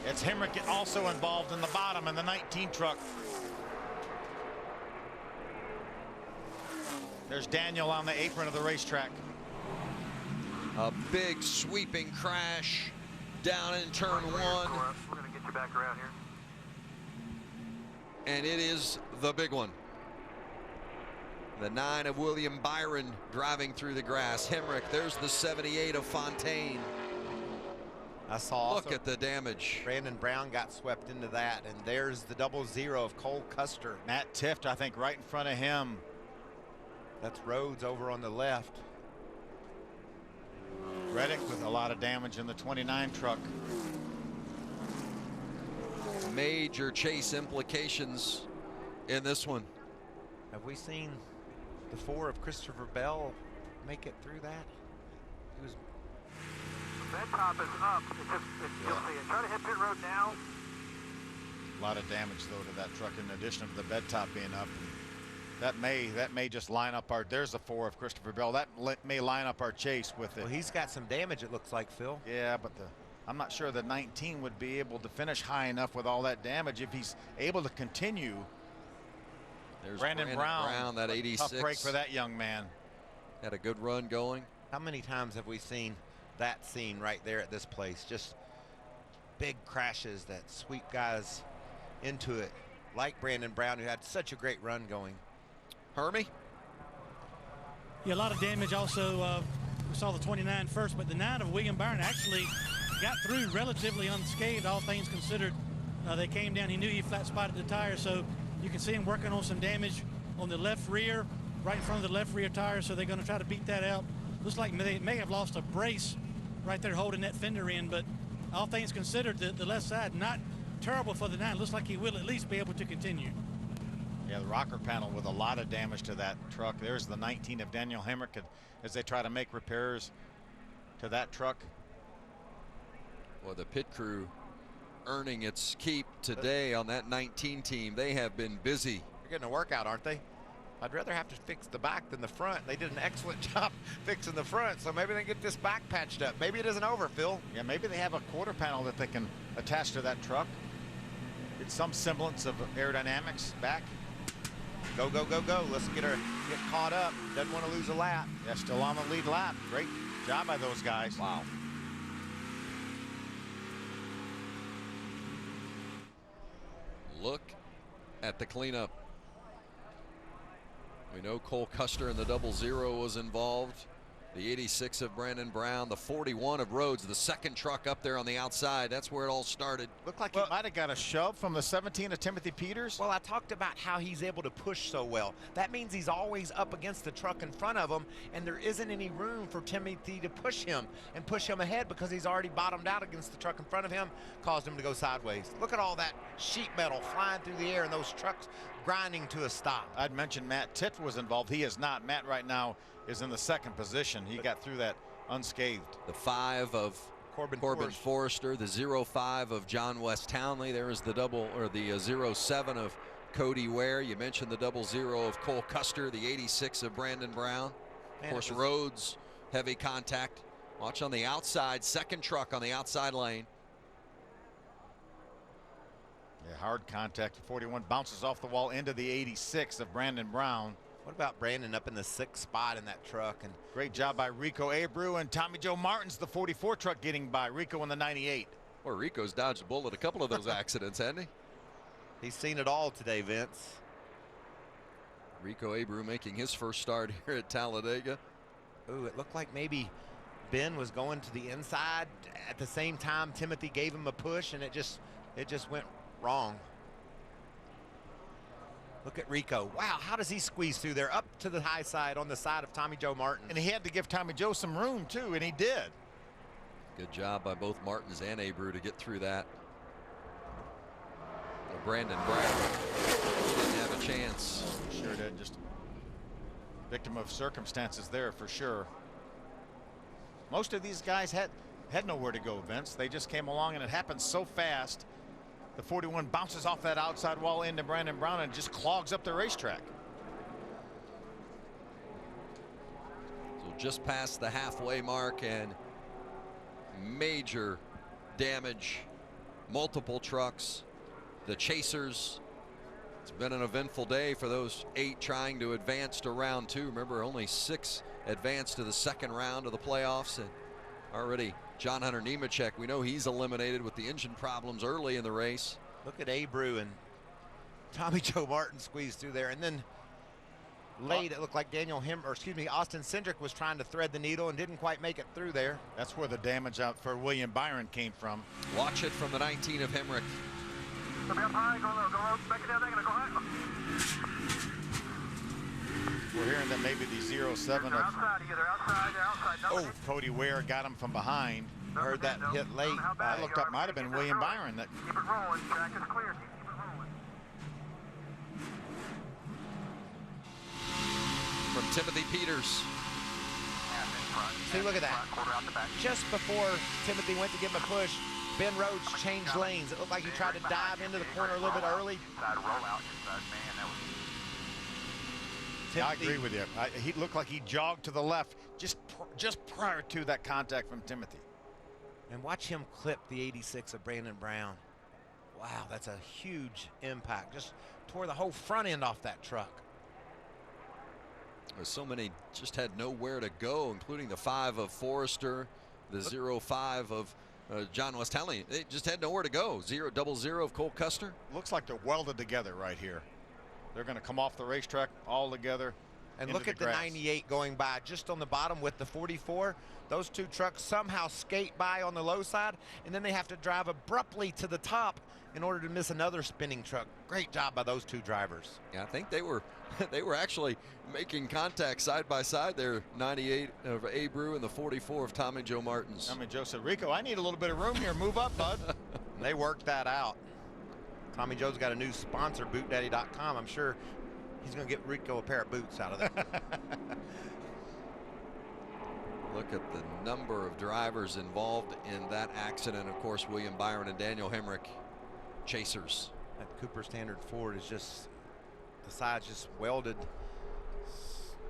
It's Hemrick also involved in the bottom in the 19 truck. There's Daniel on the apron of the racetrack. A big sweeping crash down in turn 1. We're going to get you back around here. And it is the big one. The 9 of William Byron driving through the grass. Hemrick, there's the 78 of Fontaine. I saw. Look at the damage. Brandon Brown got swept into that, and there's the 00 of Cole Custer. Matt Tift, I think, right in front of him. That's Rhodes over on the left. Reddick with a lot of damage in the 29 truck. Major chase implications in this one. Have we seen the 4 of Christopher Bell make it through that? He was. Bed top is up. You'll see it. Try to hit pit road now. A lot of damage though to that truck in addition to the bed top being up. That may just line up our. There's the 4 of Christopher Bell. That may line up our chase with it. Well, he's got some damage. It looks like, Phil. Yeah, but I'm not sure the 19 would be able to finish high enough with all that damage if he's able to continue. There's Brandon Brown, that 86. Tough break for that young man. Had a good run going. How many times have we seen that scene right there at this place? Just big crashes that sweep guys into it, like Brandon Brown, who had such a great run going. Hermie? Yeah, a lot of damage also. We saw the 29 first, but the 9 of William Byron actually got through relatively unscathed, all things considered. They came down. He knew he flat spotted the tire, so you can see him working on some damage on the left rear, right in front of the left rear tire, so they're going to try to beat that out. Looks like they may have lost a brace right there holding that fender in, but all things considered, the left side not terrible for the 9. Looks like he will at least be able to continue. Yeah, the rocker panel with a lot of damage to that truck. There's the 19 of Daniel Hemrick as they try to make repairs to that truck. Well, the pit crew earning its keep today on that 19 team. They have been busy. They're getting a workout, aren't they? I'd rather have to fix the back than the front. They did an excellent job fixing the front, so maybe they get this back patched up. Maybe it isn't over, Phil. Yeah, maybe they have a quarter panel that they can attach to that truck. It's some semblance of aerodynamics back. Go, go, go, go. Let's get caught up. Doesn't want to lose a lap. Yeah, still on the lead lap. Great job by those guys. Wow. Look at the cleanup. We know Cole Custer in the 00 was involved. The 86 of Brandon Brown, the 41 of Rhodes, the second truck up there on the outside. That's where it all started. Looked like he might have got a shove from the 17 of Timothy Peters. Well, I talked about how he's able to push so well. That means he's always up against the truck in front of him, and there isn't any room for Timothy to push him ahead because he's already bottomed out against the truck in front of him, caused him to go sideways. Look at all that sheet metal flying through the air and those trucks grinding to a stop. I'd mentioned Matt Titt was involved. He is not. Matt right now is in the second position. He got through that unscathed. The 5 of Corbin Forrester, the 05 of John West Townley. There is the 07 of Cody Ware. You mentioned the 00 of Cole Custer, the 86 of Brandon Brown. Of course, Rhodes, heavy contact. Watch on the outside, second truck on the outside lane. Yeah, hard contact. 41 bounces off the wall into the 86 of Brandon Brown. What about Brandon up in the 6th spot in that truck? And great job by Rico Abreu, and Tommy Joe Martin's the 44 truck getting by Rico in the 98. Well, Rico's dodged a bullet a couple of those accidents, hasn't he? He's seen it all today, Vince. Rico Abreu making his first start here at Talladega. Ooh, it looked like maybe Ben was going to the inside at the same time Timothy gave him a push, and it just went wrong. Look at Rico. Wow, how does he squeeze through there? Up to the high side on the side of Tommy Joe Martin. And he had to give Tommy Joe some room, too, and he did. Good job by both Martins and Abreu to get through that. Well, Brandon Brown didn't have a chance. Sure did. Just victim of circumstances there for sure. Most of these guys had nowhere to go, Vince. They just came along, and it happened so fast. The 41 bounces off that outside wall into Brandon Brown and just clogs up the racetrack. So just past the halfway mark, and major damage. Multiple trucks. The chasers. It's been an eventful day for those 8 trying to advance to round 2. Remember, only 6 advanced to the second round of the playoffs, and already John Hunter Nemechek, we know he's eliminated with the engine problems early in the race. Look at Abreu and Tommy Joe Martin squeezed through there, and then late. It looked like Austin Cindric was trying to thread the needle and didn't quite make it through there. That's where the damage out for William Byron came from. Watch it from the 19 of Hemrick. We're hearing that maybe the 07 of Cody Ware got him from behind. Heard that hit late. I looked up, might have been William Byron. That Keep it rolling. Track is clear. Keep it rolling. From Timothy Peters. See, look at that. Just before Timothy went to give him a push, Ben Rhodes changed lanes. It looked like he tried to dive into the corner a little bit early. Yeah, I agree with you. He looked like he jogged to the left just prior to that contact from Timothy. And watch him clip the 86 of Brandon Brown. Wow, that's a huge impact. Just tore the whole front end off that truck. So many just had nowhere to go, including the 5 of Forrester, the 05 of John Westelli. They just had nowhere to go. 000 of Cole Custer. Looks like they're welded together right here. They're going to come off the racetrack all together. And look at the 98 going by just on the bottom with the 44. Those two trucks somehow skate by on the low side, and then they have to drive abruptly to the top in order to miss another spinning truck. Great job by those two drivers. Yeah, I think they were actually making contact side by side there. 98 of Abreu and the 44 of Tommy Joe Martins. Tommy Joe said, Rico, I need a little bit of room here. Move up, bud. They worked that out. Tommy Joe's got a new sponsor, BootDaddy.com. I'm sure he's going to get Rico a pair of boots out of that. Look at the number of drivers involved in that accident. Of course, William Byron and Daniel Hemrick, chasers. That Cooper Standard Ford is just, the sides just welded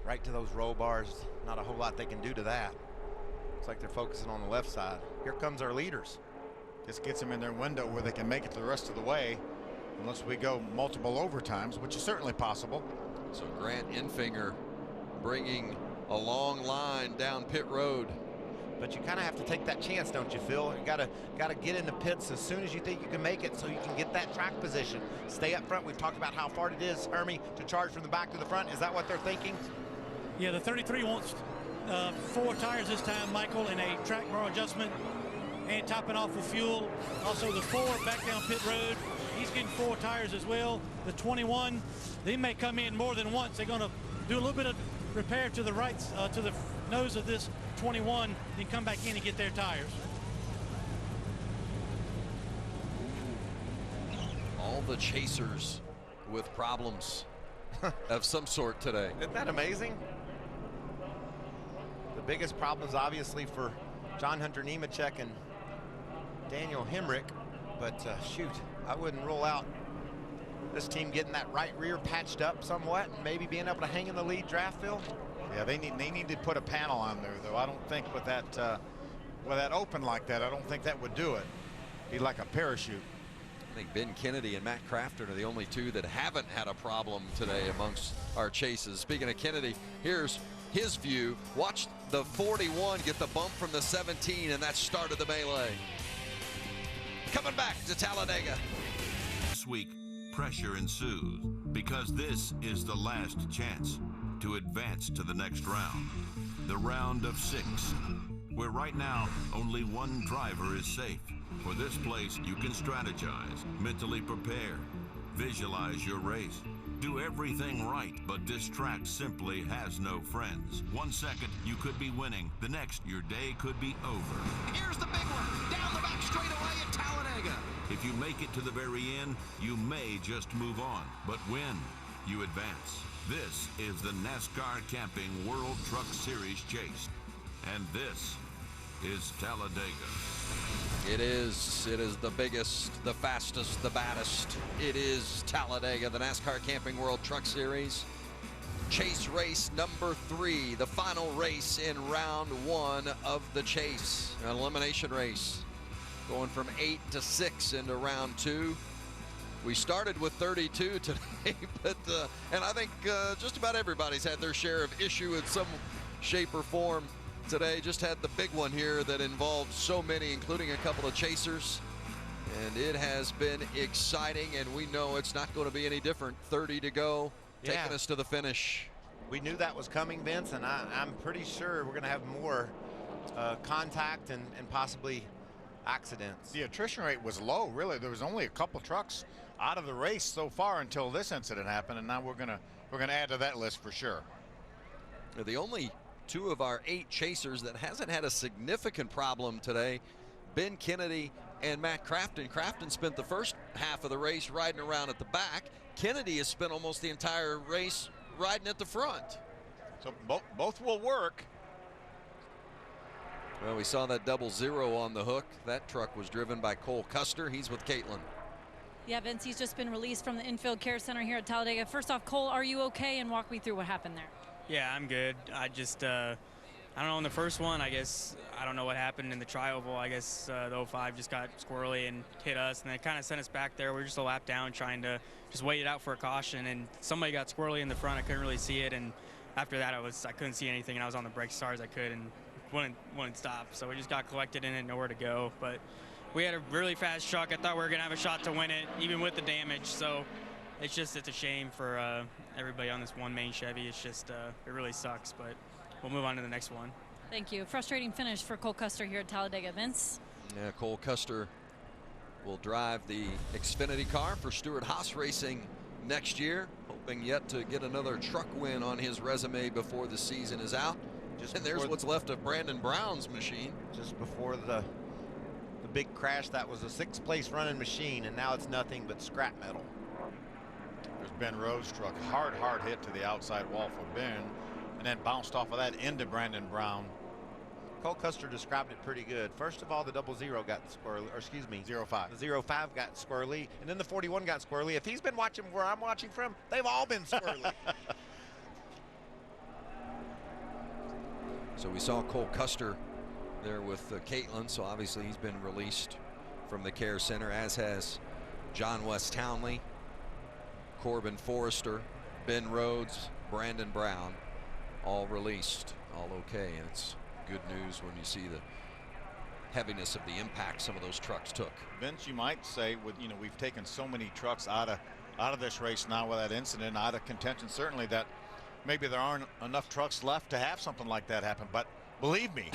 right to those roll bars. Not a whole lot they can do to that. Looks like they're focusing on the left side. Here comes our leaders. This gets them in their window where they can make it the rest of the way, unless we go multiple overtimes, which is certainly possible. So Grant Enfinger bringing a long line down pit road. But you kind of have to take that chance, don't you, Phil? You gotta get in the pits as soon as you think you can make it, so you can get that track position. Stay up front. We've talked about how far it is, Hermie, to charge from the back to the front. Is that what they're thinking? Yeah, the 33 wants 4 tires this time, Michael, and a track bar adjustment, and topping off with fuel. Also the 4 back down pit road. He's getting 4 tires as well. The 21, they may come in more than once. They're going to do a little bit of repair to the right, to the nose of this 21, then come back in and get their tires. All the chasers with problems of some sort today. Isn't that amazing? The biggest problems obviously for John Hunter Nemechek and Daniel Hemrick, but shoot, I wouldn't rule out this team getting that right rear patched up somewhat and maybe being able to hang in the lead draft, Phil. Yeah, they need to put a panel on there, though. I don't think with that open like that, I don't think that would do it. Be like a parachute. I think Ben Kennedy and Matt Crafton are the only two that haven't had a problem today amongst our chases. Speaking of Kennedy, here's his view. Watch the 41 get the bump from the 17, and that started the melee. Coming back to Talladega. This week, pressure ensues because this is the last chance to advance to the next round, the round of 6, where right now only one driver is safe. For this place, you can strategize, mentally prepare, visualize your race, do everything right, but this track simply has no friends. 1 second, you could be winning. The next, your day could be over. Here's the big one, down the back straightaway at Talladega. If you make it to the very end, you may just move on, but win, you advance. This is the NASCAR Camping World Truck Series Chase, and this is Talladega. It is the biggest, the fastest, the baddest. It is Talladega, the NASCAR Camping World Truck Series. Chase race number 3, the final race in round 1 of the chase. An elimination race going from 8 to 6 into round 2. We started with 32 today, but and I think just about everybody's had their share of issue in some shape or form today. Just had the big one here that involved so many, including a couple of chasers. And it has been exciting, and we know it's not going to be any different. 30 to go, taking us to the finish. We knew that was coming, Vince, and I'm pretty sure we're going to have more contact and possibly accidents. The attrition rate was low, really. There was only a couple trucks out of the race so far until this incident happened, and now we're gonna add to that list for sure. The only 2 of our 8 chasers that hasn't had a significant problem today, Ben Kennedy and Matt Crafton. Crafton spent the first half of the race riding around at the back. Kennedy has spent almost the entire race riding at the front. So both will work. Well, we saw that 00 on the hook. That truck was driven by Cole Custer. He's with Caitlin. Yeah, Vince, he's just been released from the infield care center here at Talladega. First off, Cole, are you okay? And walk me through what happened there. Yeah, I'm good. I just, I don't know, in the first one, I guess, I don't know what happened in the tri-oval. I guess the 05 just got squirrely and hit us, and it kind of sent us back there. We were just a lap down trying to just wait it out for a caution, and somebody got squirrely in the front. I couldn't really see it, and after that, I couldn't see anything, and I was on the brakes as hard as I could and wouldn't stop. So we just got collected in and nowhere to go. But we had a really fast truck. I thought we were going to have a shot to win it, even with the damage. So it's a shame for everybody on this one main Chevy. It's just, it really sucks, but we'll move on to the next one. Thank you. Frustrating finish for Cole Custer here at Talladega. Vince? Yeah, Cole Custer will drive the Xfinity car for Stewart Haas Racing next year, hoping yet to get another truck win on his resume before the season is out. And there's what's left of Brandon Brown's machine. Just before the big crash, that was a 6th place running machine, and now it's nothing but scrap metal. There's Ben Rhodes' truck. Hard hit to the outside wall for Ben, and then bounced off of that into Brandon Brown. Cole Custer described it pretty good. First of all, the 00 got squirrely, or excuse me, 05. The 05 got squirrely, and then the 41 got squirrely. If he's been watching where I'm watching from, they've all been squirrely. So we saw Cole Custer there with Caitlin, so obviously he's been released from the care center, as has John West Townley, Corbin Forrester, Ben Rhodes, Brandon Brown, all released, all okay. And it's good news when you see the heaviness of the impact some of those trucks took. Vince, you might say, we've taken so many trucks out of this race now with that incident, out of contention, certainly, that maybe there aren't enough trucks left to have something like that happen. But believe me,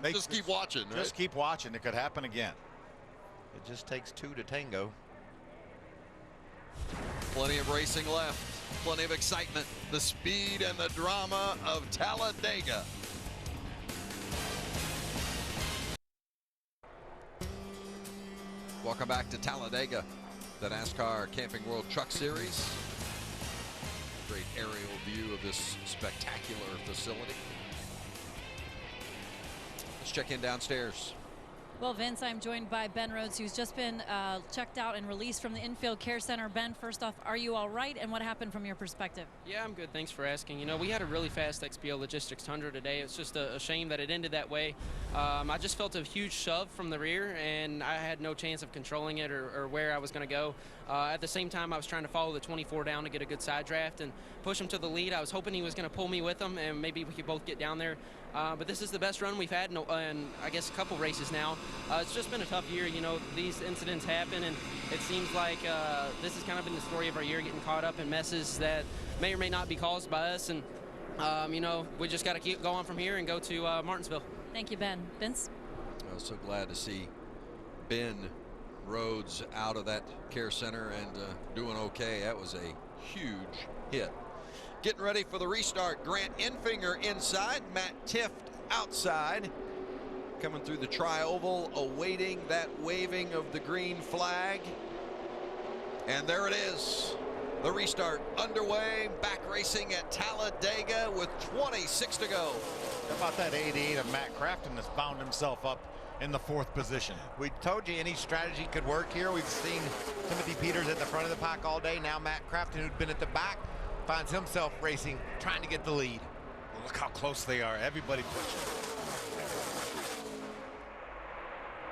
they just keep watching. Just keep watching. It could happen again. It just takes 2 to tango. Plenty of racing left. Plenty of excitement. The speed and the drama of Talladega. Welcome back to Talladega, the NASCAR Camping World Truck Series. Great aerial view of this spectacular facility. Let's check in downstairs. Well, Vince, I'm joined by Ben Rhodes, who's just been checked out and released from the infield care center. Ben, first off, are you all right, and what happened from your perspective? Yeah, I'm good. Thanks for asking. We had a really fast XPO Logistics Tundra today. It's just a shame that it ended that way. I just felt a huge shove from the rear, and I had no chance of controlling it or where I was going to go. At the same time, I was trying to follow the 24 down to get a good side draft and push him to the lead. I was hoping he was going to pull me with him, and maybe we could both get down there. But this is the best run we've had in I guess, a couple races now. It's just been a tough year. These incidents happen, and it seems like this has kind of been the story of our year, getting caught up in messes that may or may not be caused by us. And, we just got to keep going from here and go to Martinsville. Thank you, Ben. Vince? I was so glad to see Ben Rhodes out of that care center and doing okay. That was a huge hit. Getting ready for the restart. Grant Enfinger inside, Matt Tift outside. Coming through the tri-oval, awaiting that waving of the green flag. And there it is. The restart underway. Back racing at Talladega with 26 to go. How about that 88 of Matt Crafton that's found himself up in the 4th position? We told you any strategy could work here. We've seen Timothy Peters at the front of the pack all day. Now Matt Crafton, who'd been at the back, finds himself racing, trying to get the lead. Well, look how close they are. Everybody pushing.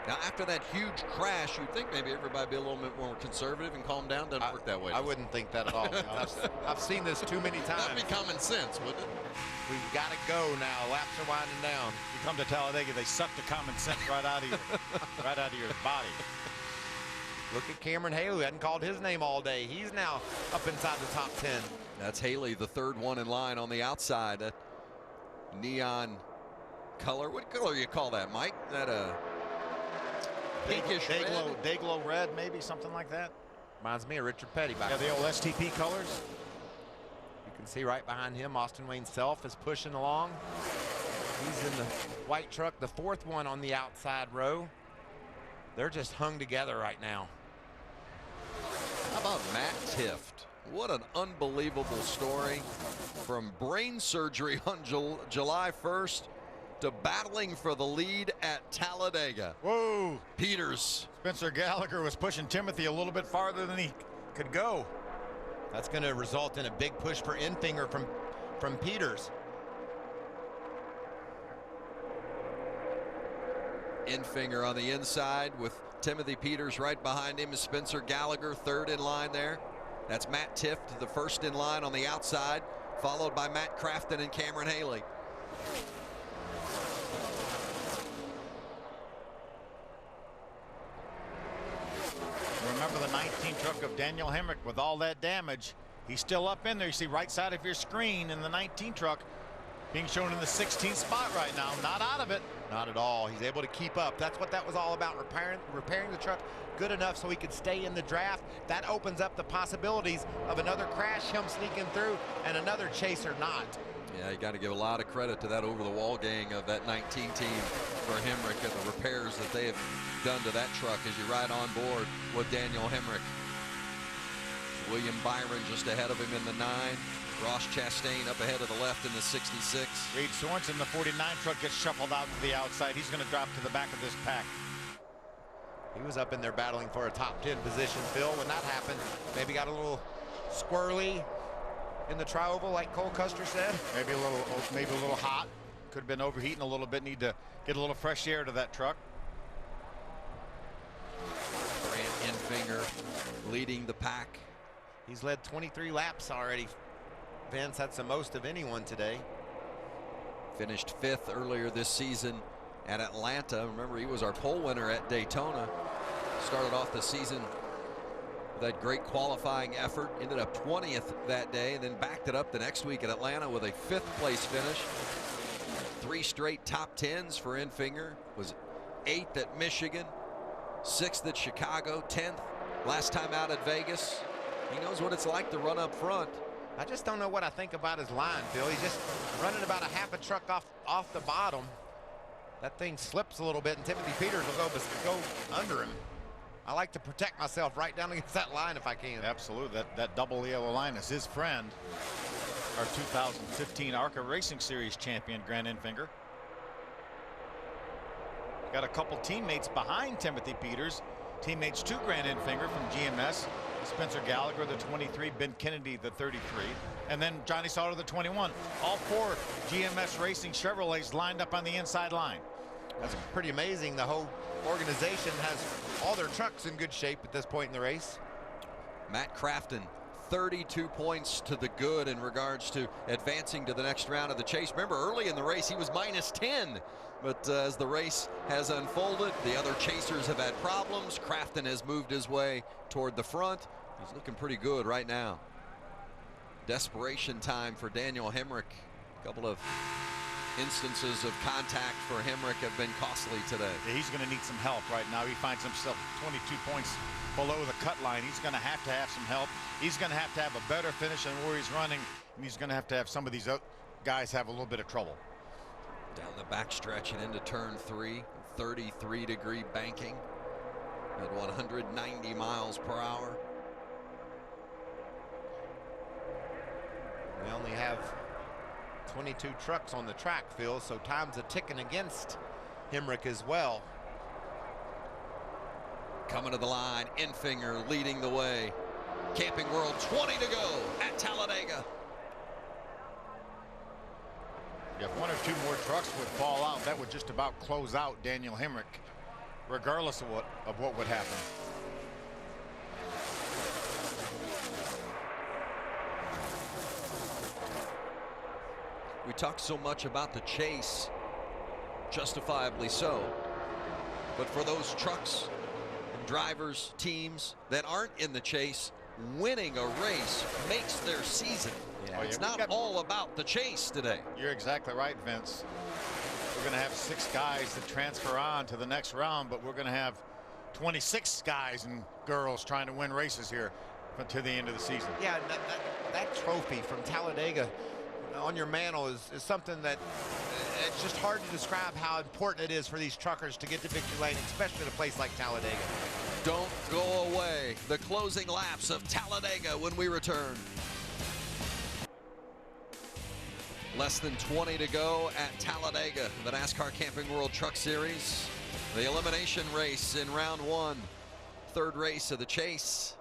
Now, after that huge crash, you'd think maybe everybody be a little bit more conservative and calm down. Doesn't work that way. I wouldn't think that at all. I've seen this too many times. That'd be common sense, wouldn't it? We've got to go now. Laps are winding down. You come to Talladega, they suck the common sense right out of your body. Look at Cameron Haley, who hadn't called his name all day. He's now up inside the top 10. That's Haley, the third one in line on the outside. That neon color. What color do you call that, Mike? That pinkish red? Dayglow red, maybe, something like that. Reminds me of Richard Petty back there. The old STP colors. You can see right behind him, Austin Wayne Self is pushing along. He's in the white truck, the fourth one on the outside row. They're just hung together right now. How about Matt Tifft? What an unbelievable story. From brain surgery on July 1st to battling for the lead at Talladega. Whoa. Peters. Spencer Gallagher was pushing Timothy a little bit farther than he could go. That's going to result in a big push for Enfinger from Peters. Enfinger on the inside with Timothy Peters right behind him is Spencer Gallagher, third in line there. That's Matt Tifft, the first in line on the outside, followed by Matt Crafton and Cameron Haley. Remember the 19 truck of Daniel Hemrick with all that damage. He's still up in there. You see right side of your screen in the 19 truck being shown in the 16th spot right now. Not out of it. Not at all. He's able to keep up. That's what that was all about, repairing the truck good enough so he could stay in the draft. That opens up the possibilities of another crash, him sneaking through, and another chaser not. Yeah, you got to give a lot of credit to that over-the-wall gang of that 19 team for Hemrick and the repairs that they have done to that truck as you ride on board with Daniel Hemrick. William Byron just ahead of him in the 9. Ross Chastain up ahead of the left in the 66. Reed Sorensen, the 49 truck, gets shuffled out to the outside. He's going to drop to the back of this pack. He was up in there battling for a top 10 position, Phil. When that happened, maybe got a little squirrely in the tri-oval, like Cole Custer said. Maybe a little hot. Could have been overheating a little bit. Need to get a little fresh air to that truck. Grant Enfinger leading the pack. He's led 23 laps already. Vince, that's the most of anyone today. Finished 5th earlier this season at Atlanta. Remember, he was our pole winner at Daytona. Started off the season with that great qualifying effort. Ended up 20th that day and then backed it up the next week at Atlanta with a 5th place finish. 3 straight top 10s for Enfinger. Was 8th at Michigan, 6th at Chicago, 10th last time out at Vegas. He knows what it's like to run up front. I just don't know what I think about his line, Phil. He's just running about a half a truck off the bottom. That thing slips a little bit, and Timothy Peters will go under him. I like to protect myself right down against that line if I can. Absolutely. That double yellow line is his friend, our 2015 ARCA Racing Series champion, Grant Enfinger. Got a couple teammates behind Timothy Peters. Teammates to Grant Enfinger from GMS. Spencer Gallagher, the 23, Ben Kennedy, the 33, and then Johnny Sauter, the 21. All 4 GMS Racing Chevrolets lined up on the inside line. That's pretty amazing. The whole organization has all their trucks in good shape at this point in the race. Matt Crafton, 32 points to the good in regards to advancing to the next round of the chase. Remember, early in the race, he was minus 10. But as the race has unfolded, the other chasers have had problems. Crafton has moved his way toward the front. He's looking pretty good right now. Desperation time for Daniel Hemrick. A couple of instances of contact for Hemrick have been costly today. Yeah, he's going to need some help right now. He finds himself 22 points below the cut line. He's going to have some help. He's going to have a better finish than where he's running, and he's going to have some of these guys have a little bit of trouble. Down the backstretch and into turn 3, 33-degree banking at 190 miles per hour. We only have 22 trucks on the track, Phil, so time's a ticking against Hemrick as well. Coming to the line, Enfinger leading the way. Camping World 20 to go at Talladega. If 1 or 2 more trucks would fall out, that would just about close out Daniel Hemrick, regardless of what would happen. We talk so much about the chase, justifiably so, but for those trucks and drivers, teams that aren't in the chase, winning a race makes their season. Yeah, It's not all about the chase today. You're exactly right, Vince. We're going to have 6 guys that transfer on to the next round, but we're going to have 26 guys and girls trying to win races here to the end of the season. Yeah, that trophy from Talladega on your mantle is something that it's just hard to describe how important it is for these truckers to get to victory lane, especially at a place like Talladega. Don't go away. The closing laps of Talladega when we return. Less than 20 to go at Talladega, the NASCAR Camping World Truck Series. The elimination race in round 1. Third race of the chase.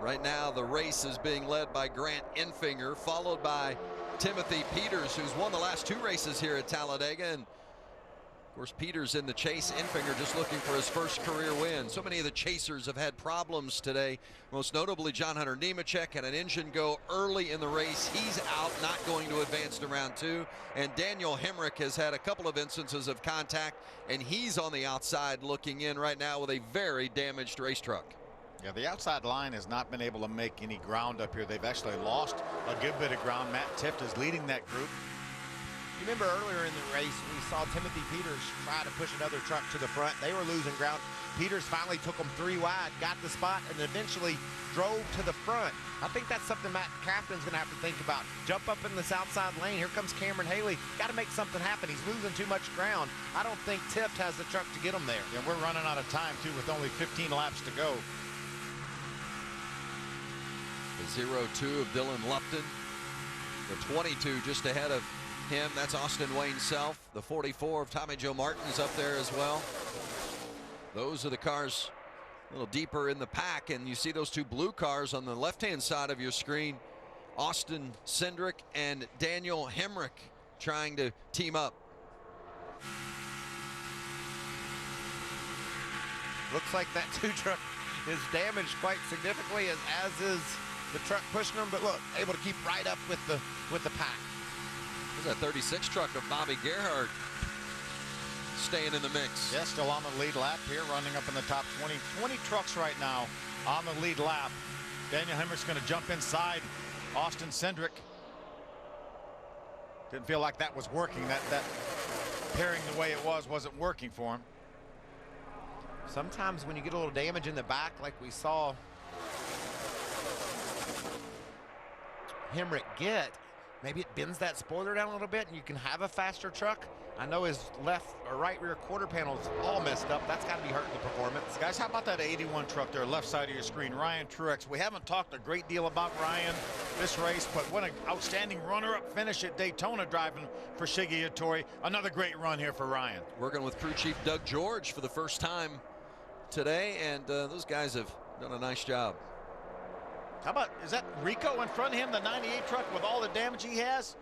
Right now, the race is being led by Grant Enfinger, followed by Timothy Peters, who's won the last 2 races here at Talladega. And of course, Peters in the chase. Enfinger just looking for his first career win. So many of the chasers have had problems today. Most notably, John Hunter Nemechek had an engine go early in the race. He's out, not going to advance to round 2. And Daniel Hemrick has had a couple of instances of contact, and he's on the outside looking in right now with a very damaged race truck. Yeah, the outside line has not been able to make any ground up here. They've actually lost a good bit of ground. Matt Tift is leading that group. You remember earlier in the race, we saw Timothy Peters try to push another truck to the front. They were losing ground. Peters finally took them 3 wide, got the spot, and eventually drove to the front. I think that's something Matt Crafton's going to have to think about. Jump up in this outside lane. Here comes Cameron Haley. Got to make something happen. He's losing too much ground. I don't think Tift has the truck to get him there. Yeah, we're running out of time, too, with only 15 laps to go. The 0-2 of Dylan Lupton. The 22 just ahead of him, that's Austin Wayne Self. The 44 of Tommy Joe Martin's up there as well. Those are the cars a little deeper in the pack, and you see those 2 blue cars on the left-hand side of your screen. Austin Cindric and Daniel Hemrick trying to team up. Looks like that 2 truck is damaged quite significantly, as is the truck pushing them, but look, able to keep right up with the pack. There's a 36 truck of Bobby Gerhardt staying in the mix. Yeah, still on the lead lap here, running up in the top 20. 20 trucks right now on the lead lap. Daniel Hemrick's going to jump inside Austin Cindric. Didn't feel like that was working. That pairing the way it wasn't working for him. Sometimes when you get a little damage in the back, like we saw Hemrick get, maybe it bends that spoiler down a little bit and you can have a faster truck. I know his left or right rear quarter panel's all messed up. That's got to be hurting the performance. Guys, how about that 81 truck there, left side of your screen, Ryan Truex? We haven't talked a great deal about Ryan this race, but what an outstanding runner-up finish at Daytona driving for Shigeyatori. Another great run here for Ryan. Working with crew chief Doug George for the first time today, and those guys have done a nice job. How about, is that Rico in front of him, the 98 truck with all the damage he has?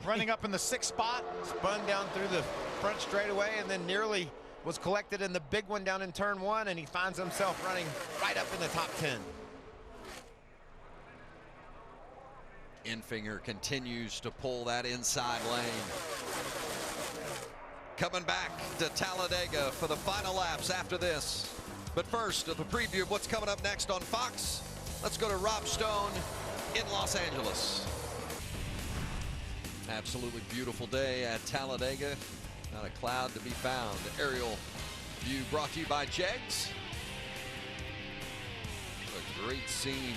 Running up in the 6th spot. Spun down through the front straightaway and then nearly was collected in the big one down in turn 1, and he finds himself running right up in the top 10. Enfinger continues to pull that inside lane. Coming back to Talladega for the final laps after this. But first, the preview of what's coming up next on Fox. Let's go to Rob Stone in Los Angeles. Absolutely beautiful day at Talladega. Not a cloud to be found. Aerial view brought to you by Jegs. A great scene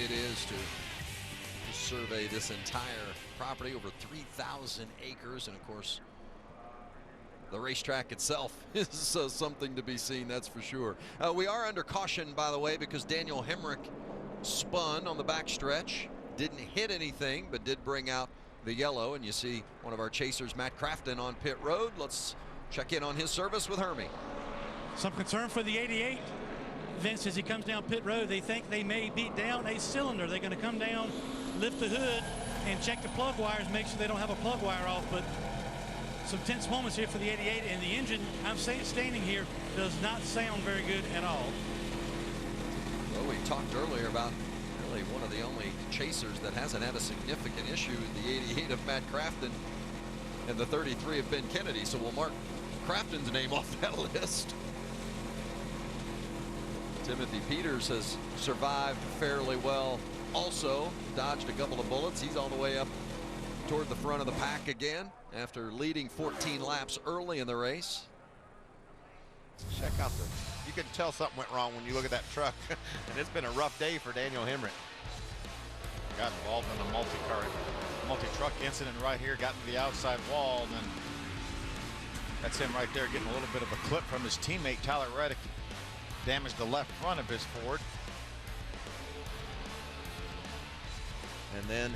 it is to survey this entire property, over 3,000 acres, and of course the racetrack itself is something to be seen, that's for sure. We are under caution, by the way, because Daniel Hemrick spun on the backstretch, didn't hit anything, but did bring out the yellow, and you see one of our chasers, Matt Crafton, on pit road. Let's check in on his service with Hermie. Some concern for the 88. Vince, as he comes down pit road, they think they may beat down a cylinder. They're going to come down, lift the hood, and check the plug wires, make sure they don't have a plug wire off. But some tense moments here for the 88, and the engine, I'm standing here, does not sound very good at all. Well, we talked earlier about really one of the only chasers that hasn't had a significant issue, the 88 of Matt Crafton and the 33 of Ben Kennedy. So we'll mark Crafton's name off that list. Timothy Peters has survived fairly well. Also dodged a couple of bullets. He's all the way up toward the front of the pack again after leading 14 laps early in the race. Check out you can tell something went wrong when you look at that truck. And it's been a rough day for Daniel Hemrick. Got involved in a multi-truck incident right here, got to the outside wall, and then that's him right there getting a little bit of a clip from his teammate Tyler Reddick. Damaged the left front of his Ford. And then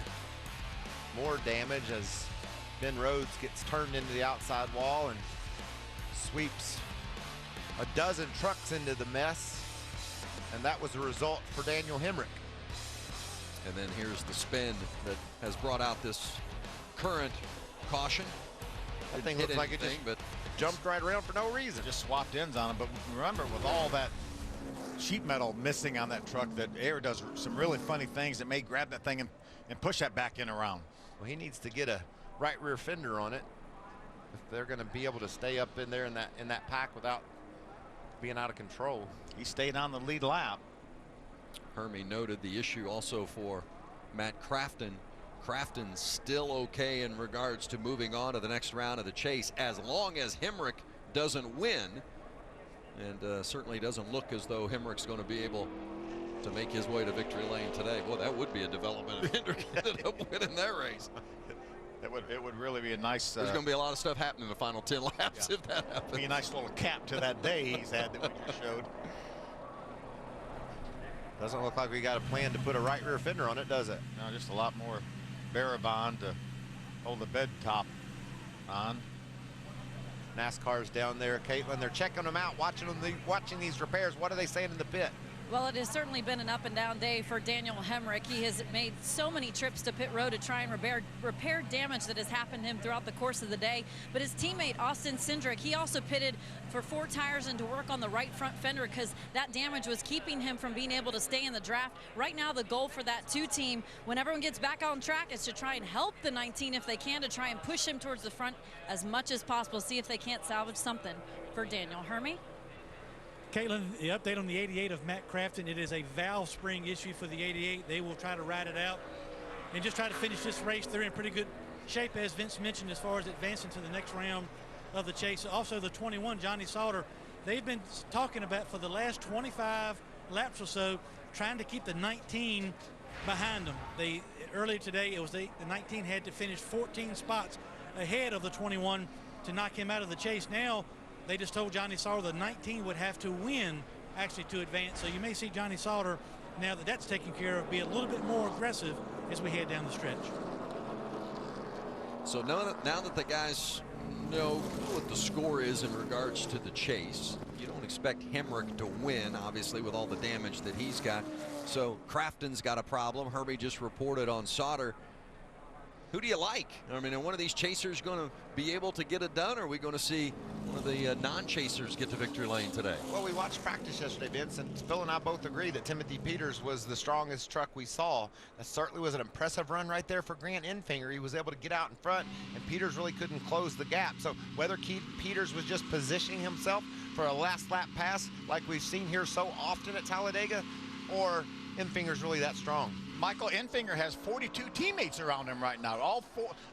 more damage as Ben Rhodes gets turned into the outside wall and sweeps a dozen trucks into the mess. And that was the result for Daniel Hemrick. And then here's the spin that has brought out this current caution. That thing looks like it just jumped right around for no reason. Just swapped ends on him. But remember, with all that sheet metal missing on that truck, that air does some really funny things that may grab that thing and push that back in around. Well, he needs to get a right rear fender on it if they're going to be able to stay up in there in that pack without being out of control. He stayed on the lead lap. Hermie noted the issue also for Matt Crafton. Crafton's still okay in regards to moving on to the next round of the chase as long as Hemrick doesn't win, and certainly doesn't look as though Hemrick's going to be able to make his way to victory lane today. Boy, that would be a development if Hendrick ended up winning that race. It would really be a nice. There's going to be a lot of stuff happening in the final 10 laps if that happens. Be a nice little cap to that day he's had that we just showed. Doesn't look like we got a plan to put a right rear fender on it, does it? No, just a lot more Barabon to hold the bed top on. NASCAR's down there, Caitlin. They're checking them out, watching these repairs. What are they saying in the pit? Well, it has certainly been an up and down day for Daniel Hemrick. He has made so many trips to pit road to try and repair damage that has happened to him throughout the course of the day. But his teammate, Austin Cindric, he also pitted for 4 tires and to work on the right front fender because that damage was keeping him from being able to stay in the draft. Right now, the goal for that 2 team, when everyone gets back on track, is to try and help the 19 if they can, to try and push him towards the front as much as possible, see if they can't salvage something for Daniel. Hermie? Caitlin, the update on the 88 of Matt Crafton. It is a valve spring issue for the 88. They will try to ride it out and just try to finish this race. They're in pretty good shape, as Vince mentioned, as far as advancing to the next round of the chase. Also, the 21, Johnny Sauter, they've been talking about for the last 25 laps or so, trying to keep the 19 behind them. Earlier today, it was the 19 had to finish 14 spots ahead of the 21 to knock him out of the chase. Now, they just told Johnny Sauter the 19 would have to win actually to advance. So you may see Johnny Sauter, now that that's taken care of, be a little bit more aggressive as we head down the stretch. So now that the guys know what the score is in regards to the chase, you don't expect Hemrick to win, obviously, with all the damage that he's got. So Crafton's got a problem. Herbie just reported on Sauter. Who do you like? I mean, are one of these chasers going to be able to get it done, or are we going to see one of the non-chasers get to victory lane today? Well, we watched practice yesterday, Vince, and Phil and I both agree that Timothy Peters was the strongest truck we saw. That certainly was an impressive run right there for Grant Enfinger. He was able to get out in front, and Peters really couldn't close the gap. So whether Peters was just positioning himself for a last lap pass like we've seen here so often at Talladega, or Enfinger's really that strong. Michael, Enfinger has 42 teammates around him right now.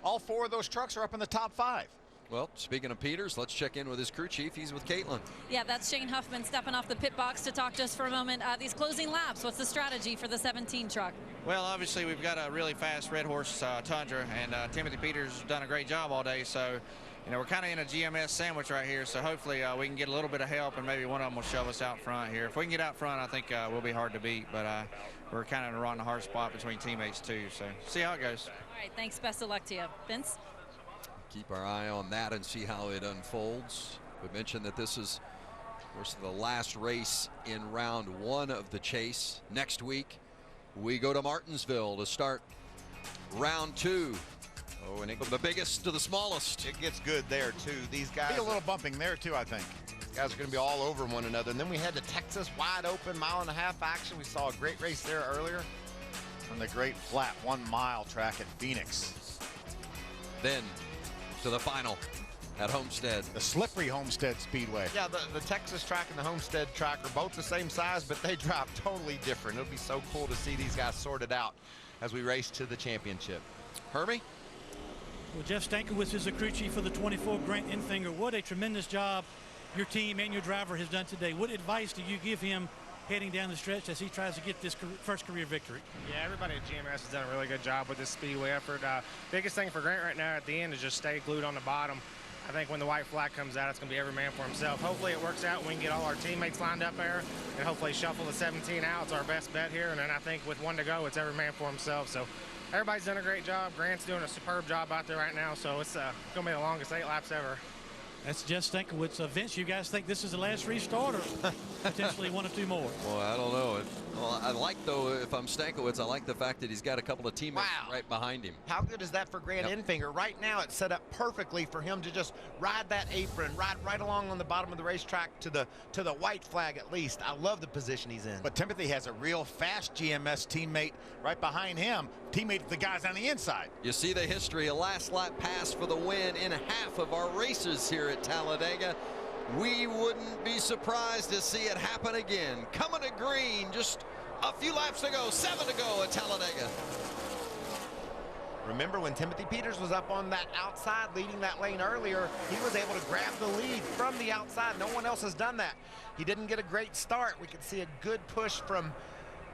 All four of those trucks are up in the top 5. Well, speaking of Peters, let's check in with his crew chief. He's with Caitlin. Yeah, that's Shane Huffman stepping off the pit box to talk to us for a moment. These closing laps, what's the strategy for the 17 truck? Well, obviously, we've got a really fast Red Horse Tundra, and Timothy Peters has done a great job all day. So, you know, we're kind of in a GMS sandwich right here. So hopefully we can get a little bit of help, and maybe one of them will shove us out front here. If we can get out front, I think we'll be hard to beat. But we're kind of in a hard spot between teammates, too. So see how it goes. All right, thanks. Best of luck to you. Vince? Keep our eye on that and see how it unfolds. We mentioned that this is, of course, the last race in round 1 of the chase. Next week, we go to Martinsville to start round 2. Oh, and from the biggest to the smallest. It gets good there, too. These guys. Be a little bumping there, too, I think. Guys are going to be all over one another. And then we head to Texas, wide open, 1.5 mile action. We saw a great race there earlier. On the great flat 1 mile track at Phoenix. Then to the final at Homestead. The slippery Homestead Speedway. Yeah, the Texas track and the Homestead track are both the same size, but they drop totally different. It'll be so cool to see these guys sorted out as we race to the championship. Herbie? Well, Jeff Stankiewicz is the crew chief for the 24 Grant Enfinger. What a tremendous job your team and your driver has done today. What advice do you give him heading down the stretch as he tries to get this first career victory? Yeah, everybody at GMS has done a really good job with this speedway effort. Biggest thing for Grant right now at the end is just stay glued on the bottom. I think when the white flag comes out, it's going to be every man for himself. Hopefully it works out and we can get all our teammates lined up there and hopefully shuffle the 17 out. It's our best bet here. And then I think with 1 to go, it's every man for himself. So everybody's done a great job. Grant's doing a superb job out there right now. So it's going to be the longest 8 laps ever. That's Jeff Stankiewicz. Vince, you guys think this is the last restart or potentially 1 or 2 more? Well, I don't know. Well, I like, though, if I'm Stankiewicz, I like the fact that he's got a couple of teammates right behind him. How good is that for Grant Enfinger? Right now, it's set up perfectly for him to just ride that apron, ride right along on the bottom of the racetrack to the white flag at least. I love the position he's in. But Timothy has a real fast GMS teammate right behind him. Teammate the guys on the inside. You see the history, a last lap pass for the win in half of our races here at Talladega. We wouldn't be surprised to see it happen again. Coming to green, just a few laps to go, 7 to go at Talladega. Remember when Timothy Peters was up on that outside leading that lane earlier, he was able to grab the lead from the outside. No one else has done that. He didn't get a great start. We could see a good push from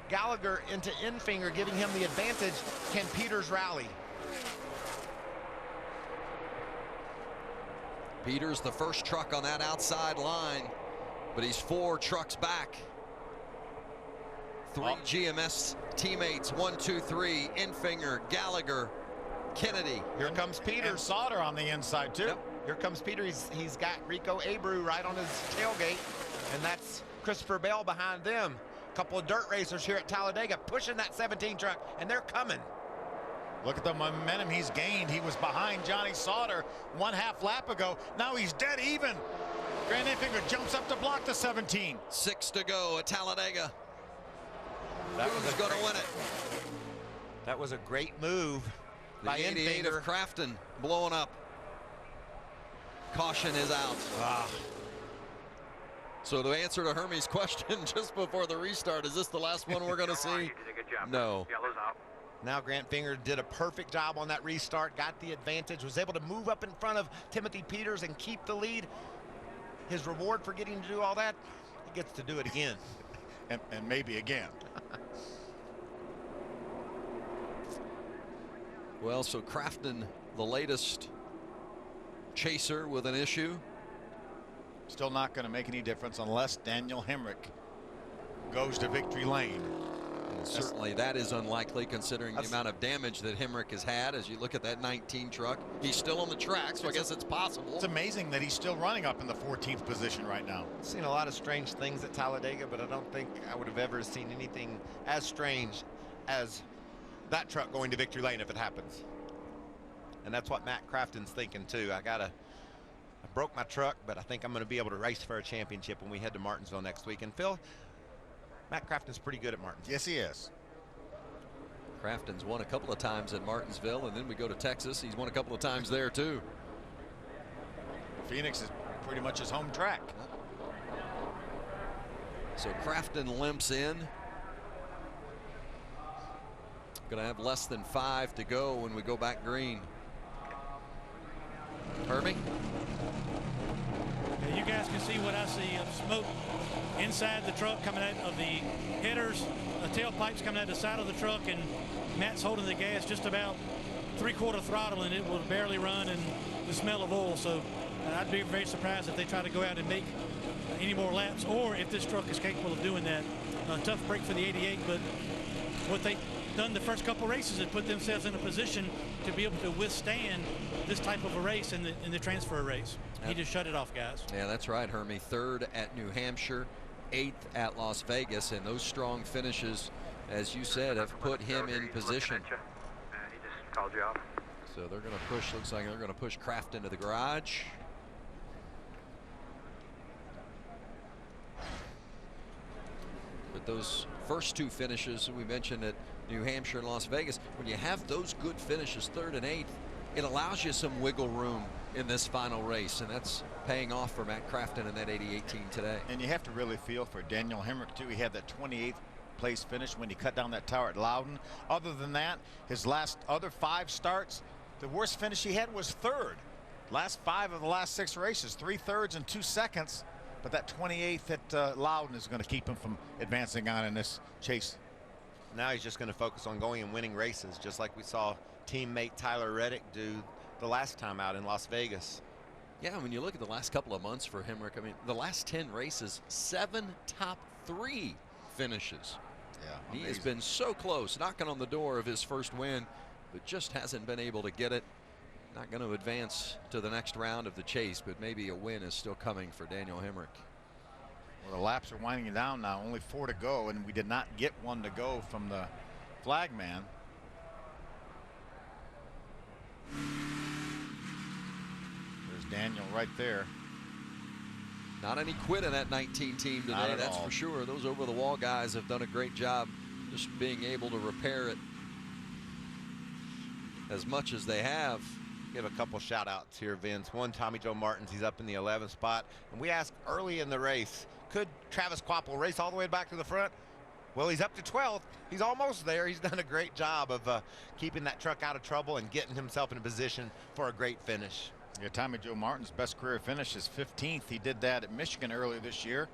Gallagher into Enfinger, giving him the advantage. Can Peters rally? Peters, the first truck on that outside line, but he's 4 trucks back. 3 GMS teammates, 1, 2, 3, Enfinger, Gallagher, Kennedy. Here comes Peters. And Sauter on the inside, too. Yep. Here comes Peter. He's got Rico Abreu right on his tailgate, and that's Christopher Bell behind them. A couple of dirt racers here at Talladega pushing that 17 truck, and they're coming. Look at the momentum he's gained. He was behind Johnny Sauter 1/2 lap ago. Now he's dead even. Grant Enfinger jumps up to block the 17. 6 to go at Talladega. Who's going to win it? That was a great move by 88 Enfinger. of Crafton blowing up. Caution is out. So to answer to Hermie's question just before the restart, is this the last one we're going to see? No. Now Grant Enfinger did a perfect job on that restart, got the advantage, was able to move up in front of Timothy Peters and keep the lead. His reward for getting to do all that, he gets to do it again. and maybe again. Well, so Crafton, the latest chaser with an issue. Still not going to make any difference unless Daniel Hemrick goes to victory lane. And certainly that is unlikely considering the amount of damage that Hemrick has had. As you look at that 19 truck, he's still on the track, so I guess it's possible. It's amazing that he's still running up in the 14th position right now. I've seen a lot of strange things at Talladega, but I don't think I would have ever seen anything as strange as that truck going to victory lane if it happens. And that's what Matt Crafton's thinking too. I broke my truck, but I think I'm going to be able to race for a championship when we head to Martinsville next week. And Phil, Matt Crafton's pretty good at Martinsville. Yes, he is. Crafton's won a couple of times at Martinsville, and then we go to Texas. He's won a couple of times there too. Phoenix is pretty much his home track. So Crafton limps in. Going to have less than 5 to go when we go back green. Herbie? Yeah, you guys can see what I see of smoke inside the truck coming out of the headers, tailpipes coming out the side of the truck, and Matt's holding the gas just about 3/4 throttle, and it will barely run, and the smell of oil. So I'd be very surprised if they try to go out and make any more laps, or if this truck is capable of doing that. Tough break for the 88, but what they done the first couple races and put themselves in a position to be able to withstand this type of a race in the transfer race. He just shut it off, guys. Yeah, that's right, Hermie. 3rd at New Hampshire, 8th at Las Vegas, and those strong finishes, as you said, have put him in position. He just called you off. So they're going to push, looks like they're going to push Kraft into the garage. But those first 2 finishes we mentioned at New Hampshire and Las Vegas, when you have those good finishes, 3rd and 8th, it allows you some wiggle room in this final race, and that's paying off for Matt Crafton and that 88 team today. And you have to really feel for Daniel Hemrick too. He had that 28th place finish when he cut down that tower at Loudon. Other than that, his other 5 starts, the worst finish he had was 3rd. Last 5 of the last 6 races, 3 thirds and 2 seconds. But that 28th at Loudon is going to keep him from advancing on in this chase. Now he's just going to focus on going and winning races, just like we saw teammate Tyler Reddick do the last time out in Las Vegas. Yeah, when you look at the last couple of months for Hemrick, I mean, the last 10 races, 7 top 3 finishes. Yeah, he has been so close, knocking on the door of his first win, but just hasn't been able to get it. Not going to advance to the next round of the chase, but maybe a win is still coming for Daniel Hemrick. Well, the laps are winding down now, only 4 to go, and we did not get 1 to go from the flag man. There's Daniel right there. Not any quit in that 19 team today, that's for sure. Those over-the-wall guys have done a great job just being able to repair it as much as they have. Give a couple shout outs here, Vince. One, Tommy Joe Martins, he's up in the 11th spot. And we asked early in the race, could Travis Quapple race all the way back to the front? Well, he's up to 12th. He's almost there. He's done a great job of keeping that truck out of trouble and getting himself in a position for a great finish. Yeah, Tommy Joe Martin's best career finish is 15th. He did that at Michigan earlier this year.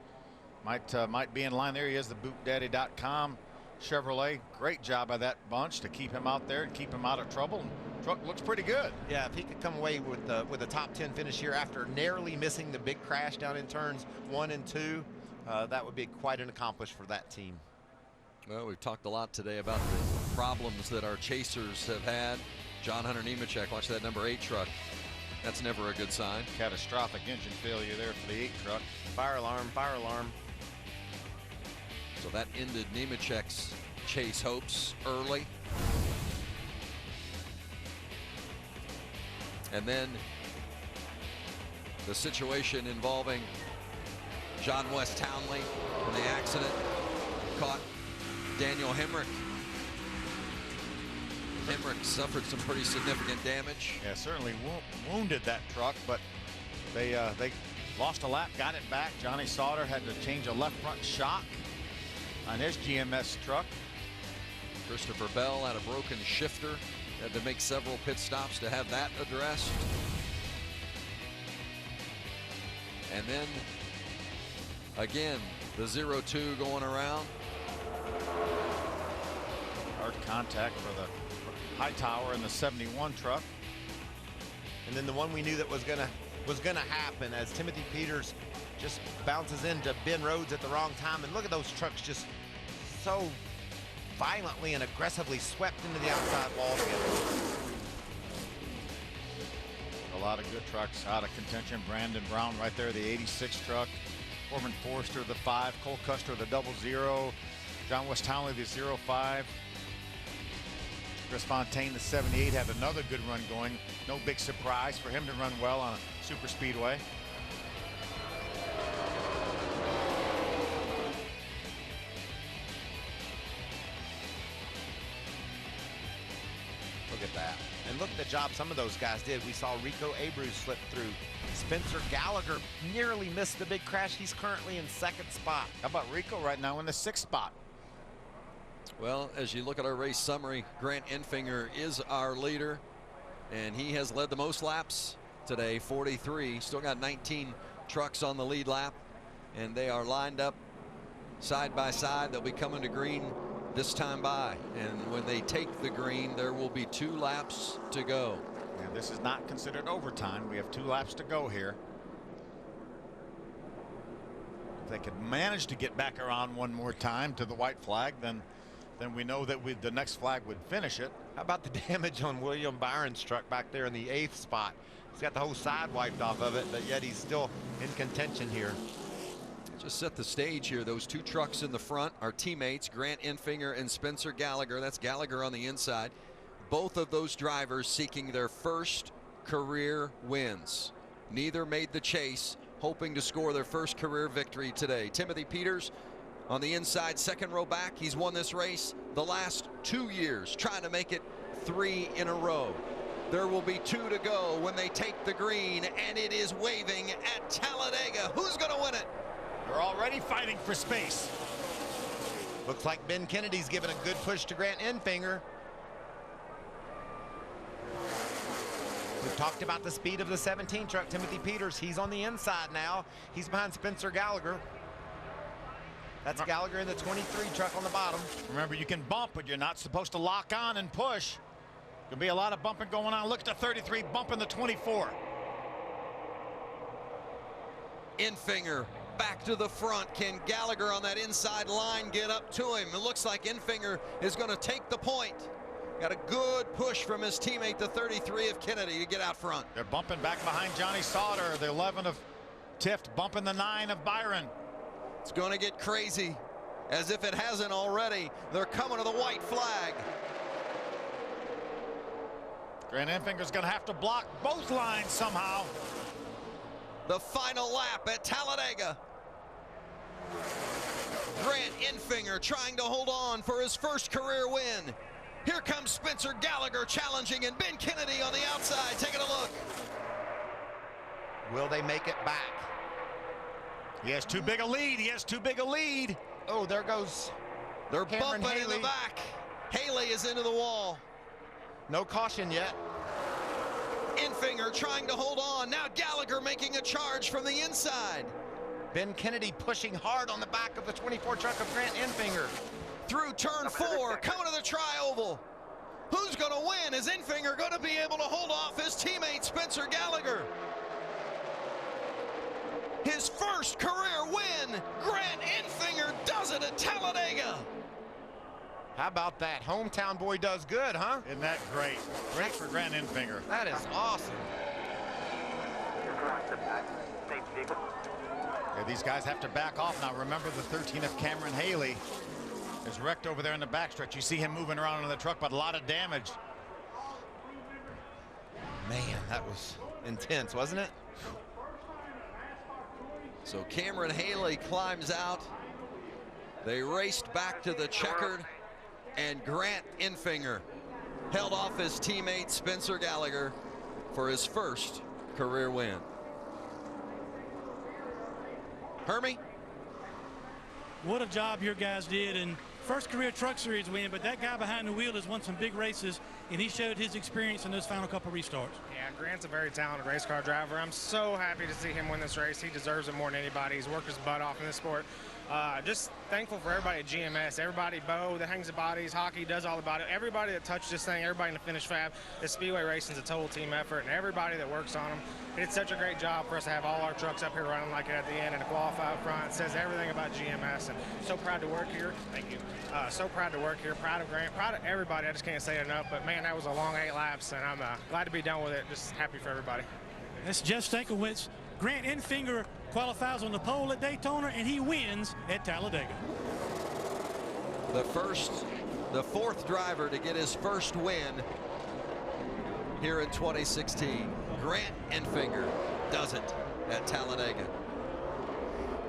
Might be in line there. He has the BootDaddy.com Chevrolet. Great job by that bunch to keep him out there and keep him out of trouble. And truck looks pretty good. Yeah, if he could come away with a top 10 finish here after narrowly missing the big crash down in turns 1 and 2, that would be quite an accomplishment for that team. Well, we've talked a lot today about the problems that our chasers have had. John Hunter Nemechek, watch that number 8 truck. That's never a good sign. Catastrophic engine failure there for the 8 truck. Fire alarm, fire alarm. So that ended Nemechek's chase hopes early. And then the situation involving John West Townley in the accident caught Daniel Hemrick. Hemrick suffered some pretty significant damage. Yeah, certainly wounded that truck, but they lost a lap, got it back. Johnny Sauter had to change a left front shock on his GMS truck. Christopher Bell had a broken shifter. Had to make several pit stops to have that addressed. And then again, the 0-2 going around. Hard contact for the Hightower in the 71 truck. And then the one we knew that was gonna happen as Timothy Peters just bounces into Ben Rhodes at the wrong time. And look at those trucks just so violently and aggressively swept into the outside wall together. A lot of good trucks out of contention. Brandon Brown right there, the 86 truck. Corbin Forrester, the 5. Cole Custer, the 00. John West Townley, the 05. Chris Fontaine, the 78, had another good run going. No big surprise for him to run well on a super speedway. Look at that. And look at the job some of those guys did. We saw Rico Abreu slip through. Spencer Gallagher nearly missed the big crash. He's currently in 2nd spot. How about Rico right now in the 6th spot? Well, as you look at our race summary, Grant Enfinger is our leader, and he has led the most laps today, 43. Still got 19 trucks on the lead lap, and they are lined up side by side. They'll be coming to green this time by, and when they take the green, there will be 2 laps to go. Yeah, this is not considered overtime. We have 2 laps to go here. If they could manage to get back around one more time to the white flag, then we know that the next flag would finish it. How about the damage on William Byron's truck back there in the 8th spot? He's got the whole side wiped off of it, but yet he's still in contention here. Just set the stage here. Those 2 trucks in the front are teammates, Grant Enfinger and Spencer Gallagher. That's Gallagher on the inside. Both of those drivers seeking their first career wins. Neither made the chase, hoping to score their first career victory today. Timothy Peters on the inside, 2nd row back. He's won this race the last 2 years, trying to make it 3 in a row. There will be 2 to go when they take the green, and it is waving at Talladega. Who's going to win it? They're already fighting for space. Looks like Ben Kennedy's giving a good push to Grant Enfinger. We've talked about the speed of the 17 truck, Timothy Peters. He's on the inside now. He's behind Spencer Gallagher. That's Gallagher in the 23 truck on the bottom. Remember, you can bump, but you're not supposed to lock on and push. There'll be a lot of bumping going on. Look at the 33 bumping the 24. Enfinger back to the front. Can Gallagher on that inside line get up to him? It looks like Enfinger is going to take the point. Got a good push from his teammate, the 33 of Kennedy, to get out front. They're bumping back behind Johnny Sauter, the 11 of Tift, bumping the 9 of Byron. It's going to get crazy, as if it hasn't already. They're coming to the white flag. Grant Enfinger's going to have to block both lines somehow. The final lap at Talladega. Grant Enfinger trying to hold on for his first career win. Here comes Spencer Gallagher challenging, and Ben Kennedy on the outside taking a look. Will they make it back? He has too big a lead. He has too big a lead. Oh, there goes. They're bumping in the back. Haley is into the wall. No caution yet. Enfinger trying to hold on. Now Gallagher making a charge from the inside. Ben Kennedy pushing hard on the back of the 24 truck of Grant Enfinger. Through turn 4, coming to the tri-oval. Who's going to win? Is Enfinger going to be able to hold off his teammate Spencer Gallagher? His first career win. Grant Enfinger does it at Talladega. How about that? Hometown boy does good, huh? Isn't that great? Great for Grant Enfinger. That is awesome. Yeah, these guys have to back off now. Remember, the 13 of Cameron Haley is wrecked over there in the backstretch. You see him moving around in the truck, but a lot of damage. Man, that was intense, wasn't it? So Cameron Haley climbs out. They raced back to the checkered, and Grant Enfinger held off his teammate Spencer Gallagher for his first career win. Hermie? What a job your guys did, and first career Truck Series win, but that guy behind the wheel has won some big races, and he showed his experience in those final couple restarts. Yeah, Grant's a very talented race car driver. I'm so happy to see him win this race. He deserves it more than anybody. He's worked his butt off in this sport. Just thankful for everybody at GMS, everybody, Bo that hangs the bodies, hockey does all about it, everybody that touched this thing, everybody in the finish fab. This Speedway racing is a total team effort, and everybody that works on them. It's such a great job for us to have all our trucks up here running like it at the end and to qualify up front. It says everything about GMS, and so proud to work here. Thank you. So proud to work here, proud of Grant, proud of everybody. I just can't say it enough, but man, that was a long 8 laps, and I'm glad to be done with it. Just happy for everybody. That's Jeff Stankiewicz. Grant Enfinger qualifies on the pole at Daytona, and he wins at Talladega. The fourth driver to get his first win here in 2016. Grant Enfinger does it at Talladega.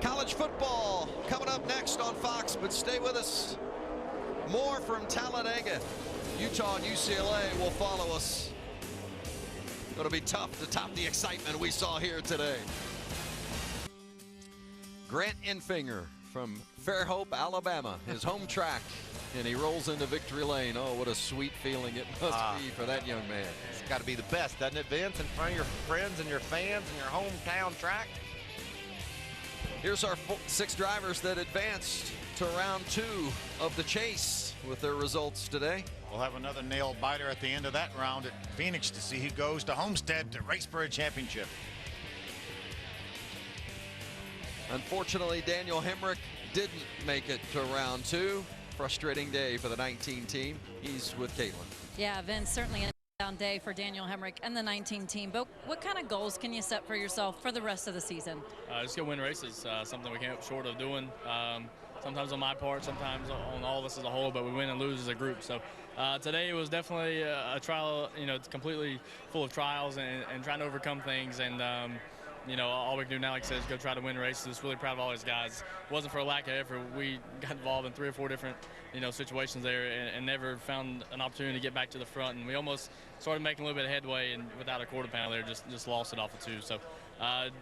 College football coming up next on Fox, but stay with us. More from Talladega. Utah and UCLA will follow us. It'll be tough to top the excitement we saw here today. Grant Enfinger from Fairhope, Alabama, his home track, and he rolls into victory lane. Oh, what a sweet feeling it must be for that young man. It's got to be the best, doesn't it, Vince? In front of your friends and your fans and your hometown track. Here's our 6 drivers that advanced to round 2 of the chase with their results today. We'll have another nail biter at the end of that round at Phoenix to see who goes to Homestead to race for a championship. Unfortunately, Daniel Hemrick didn't make it to round 2. Frustrating day for the 19 team. He's with Caitlin. Yeah, Vince, certainly a down day for Daniel Hemrick and the 19 team. But what kind of goals can you set for yourself for the rest of the season? Just go win races, something we can't short of doing. Sometimes on my part, sometimes on all of us as a whole, but we win and lose as a group. So today was definitely a trial, it's completely full of trials and trying to overcome things. And you know, all we can do now, like I said, is go try to win races. Just really proud of all these guys. It wasn't for a lack of effort. We got involved in 3 or 4 different, you know, situations there and never found an opportunity to get back to the front. And we almost started making a little bit of headway, and without a quarter panel there, just lost it off of 2. So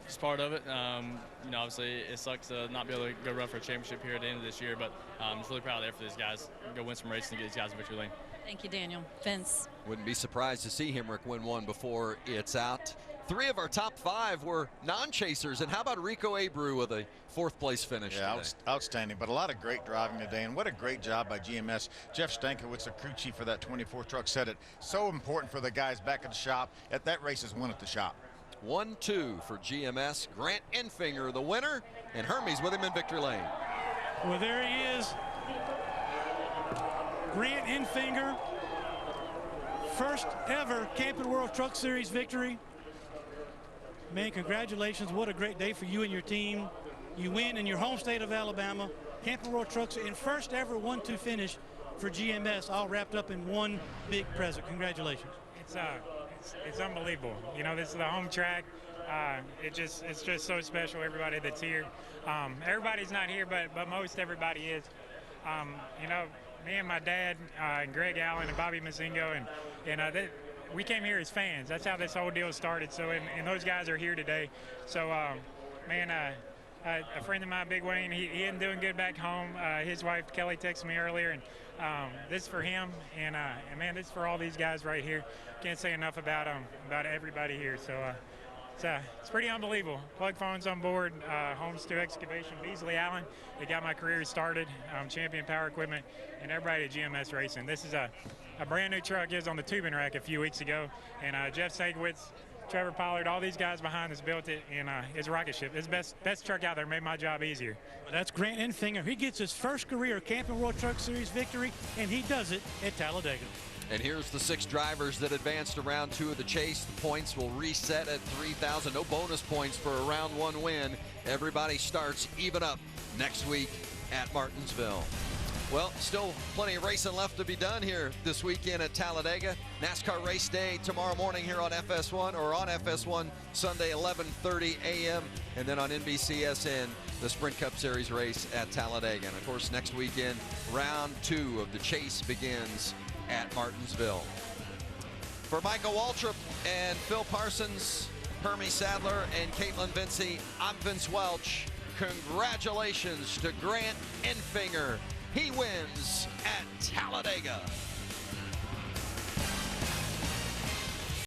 just part of it. You know, obviously it sucks to not be able to go run for a championship here at the end of this year, but I'm just really proud of the effort for these guys. Go win some races and get these guys a victory lane. Thank you, Daniel. Vince. Wouldn't be surprised to see Hemrick win one before it's out. 3 of our top 5 were non-chasers, and how about Rico Abreu with a 4th place finish? Yeah, outstanding, but a lot of great driving today, and what a great job by GMS. Jeff Stankiewicz, the crew chief for that 24 truck, said it so important for the guys back at the shop. That race is won at the shop. 1-2 for GMS. Grant Enfinger, the winner, and Hermes with him in victory lane. Well, there he is. Grant Enfinger, first ever Camping World Truck Series victory. Man, congratulations. What a great day for you and your team. You win in your home state of Alabama. Camping World Trucks in first ever 1-2 finish for GMS, all wrapped up in one big present. Congratulations. It's unbelievable. You know, this is the home track. It's just so special, everybody that's here. Everybody's not here, but most everybody is. You know, me and my dad, and Greg Allen and Bobby Mazingo, and we came here as fans. That's how this whole deal started. So, and those guys are here today. So, man, a friend of mine, Big Wayne, he isn't doing good back home. His wife, Kelly, texted me earlier, and this is for him. And man, this is for all these guys right here. Can't say enough about them, about everybody here. So, it's pretty unbelievable. Plug phones on board, Homes to Excavation, Beasley Allen. They got my career started, Champion Power Equipment, and everybody at GMS Racing. This is a brand new truck. Is on the tubing rack a few weeks ago, and Jeff Stankiewicz, Trevor Pollard, all these guys behind us built it, and it's a rocket ship. It's the best truck out there. Made my job easier. Well, that's Grant Enfinger. He gets his first career Camping World Truck Series victory, and he does it at Talladega. And here's the 6 drivers that advanced to round 2 of the chase. The points will reset at 3,000. No bonus points for a round 1 win. Everybody starts even up next week at Martinsville. Well, still plenty of racing left to be done here this weekend at Talladega. NASCAR race day tomorrow morning here on FS1, or on FS1 Sunday 11:30 a.m. And then on NBCSN, the Sprint Cup Series race at Talladega. And of course, next weekend, round 2 of the chase begins at Martinsville. For Michael Waltrip and Phil Parsons, Hermie Sadler, and Caitlin Vincey, I'm Vince Welch. Congratulations to Grant Enfinger. He wins at Talladega.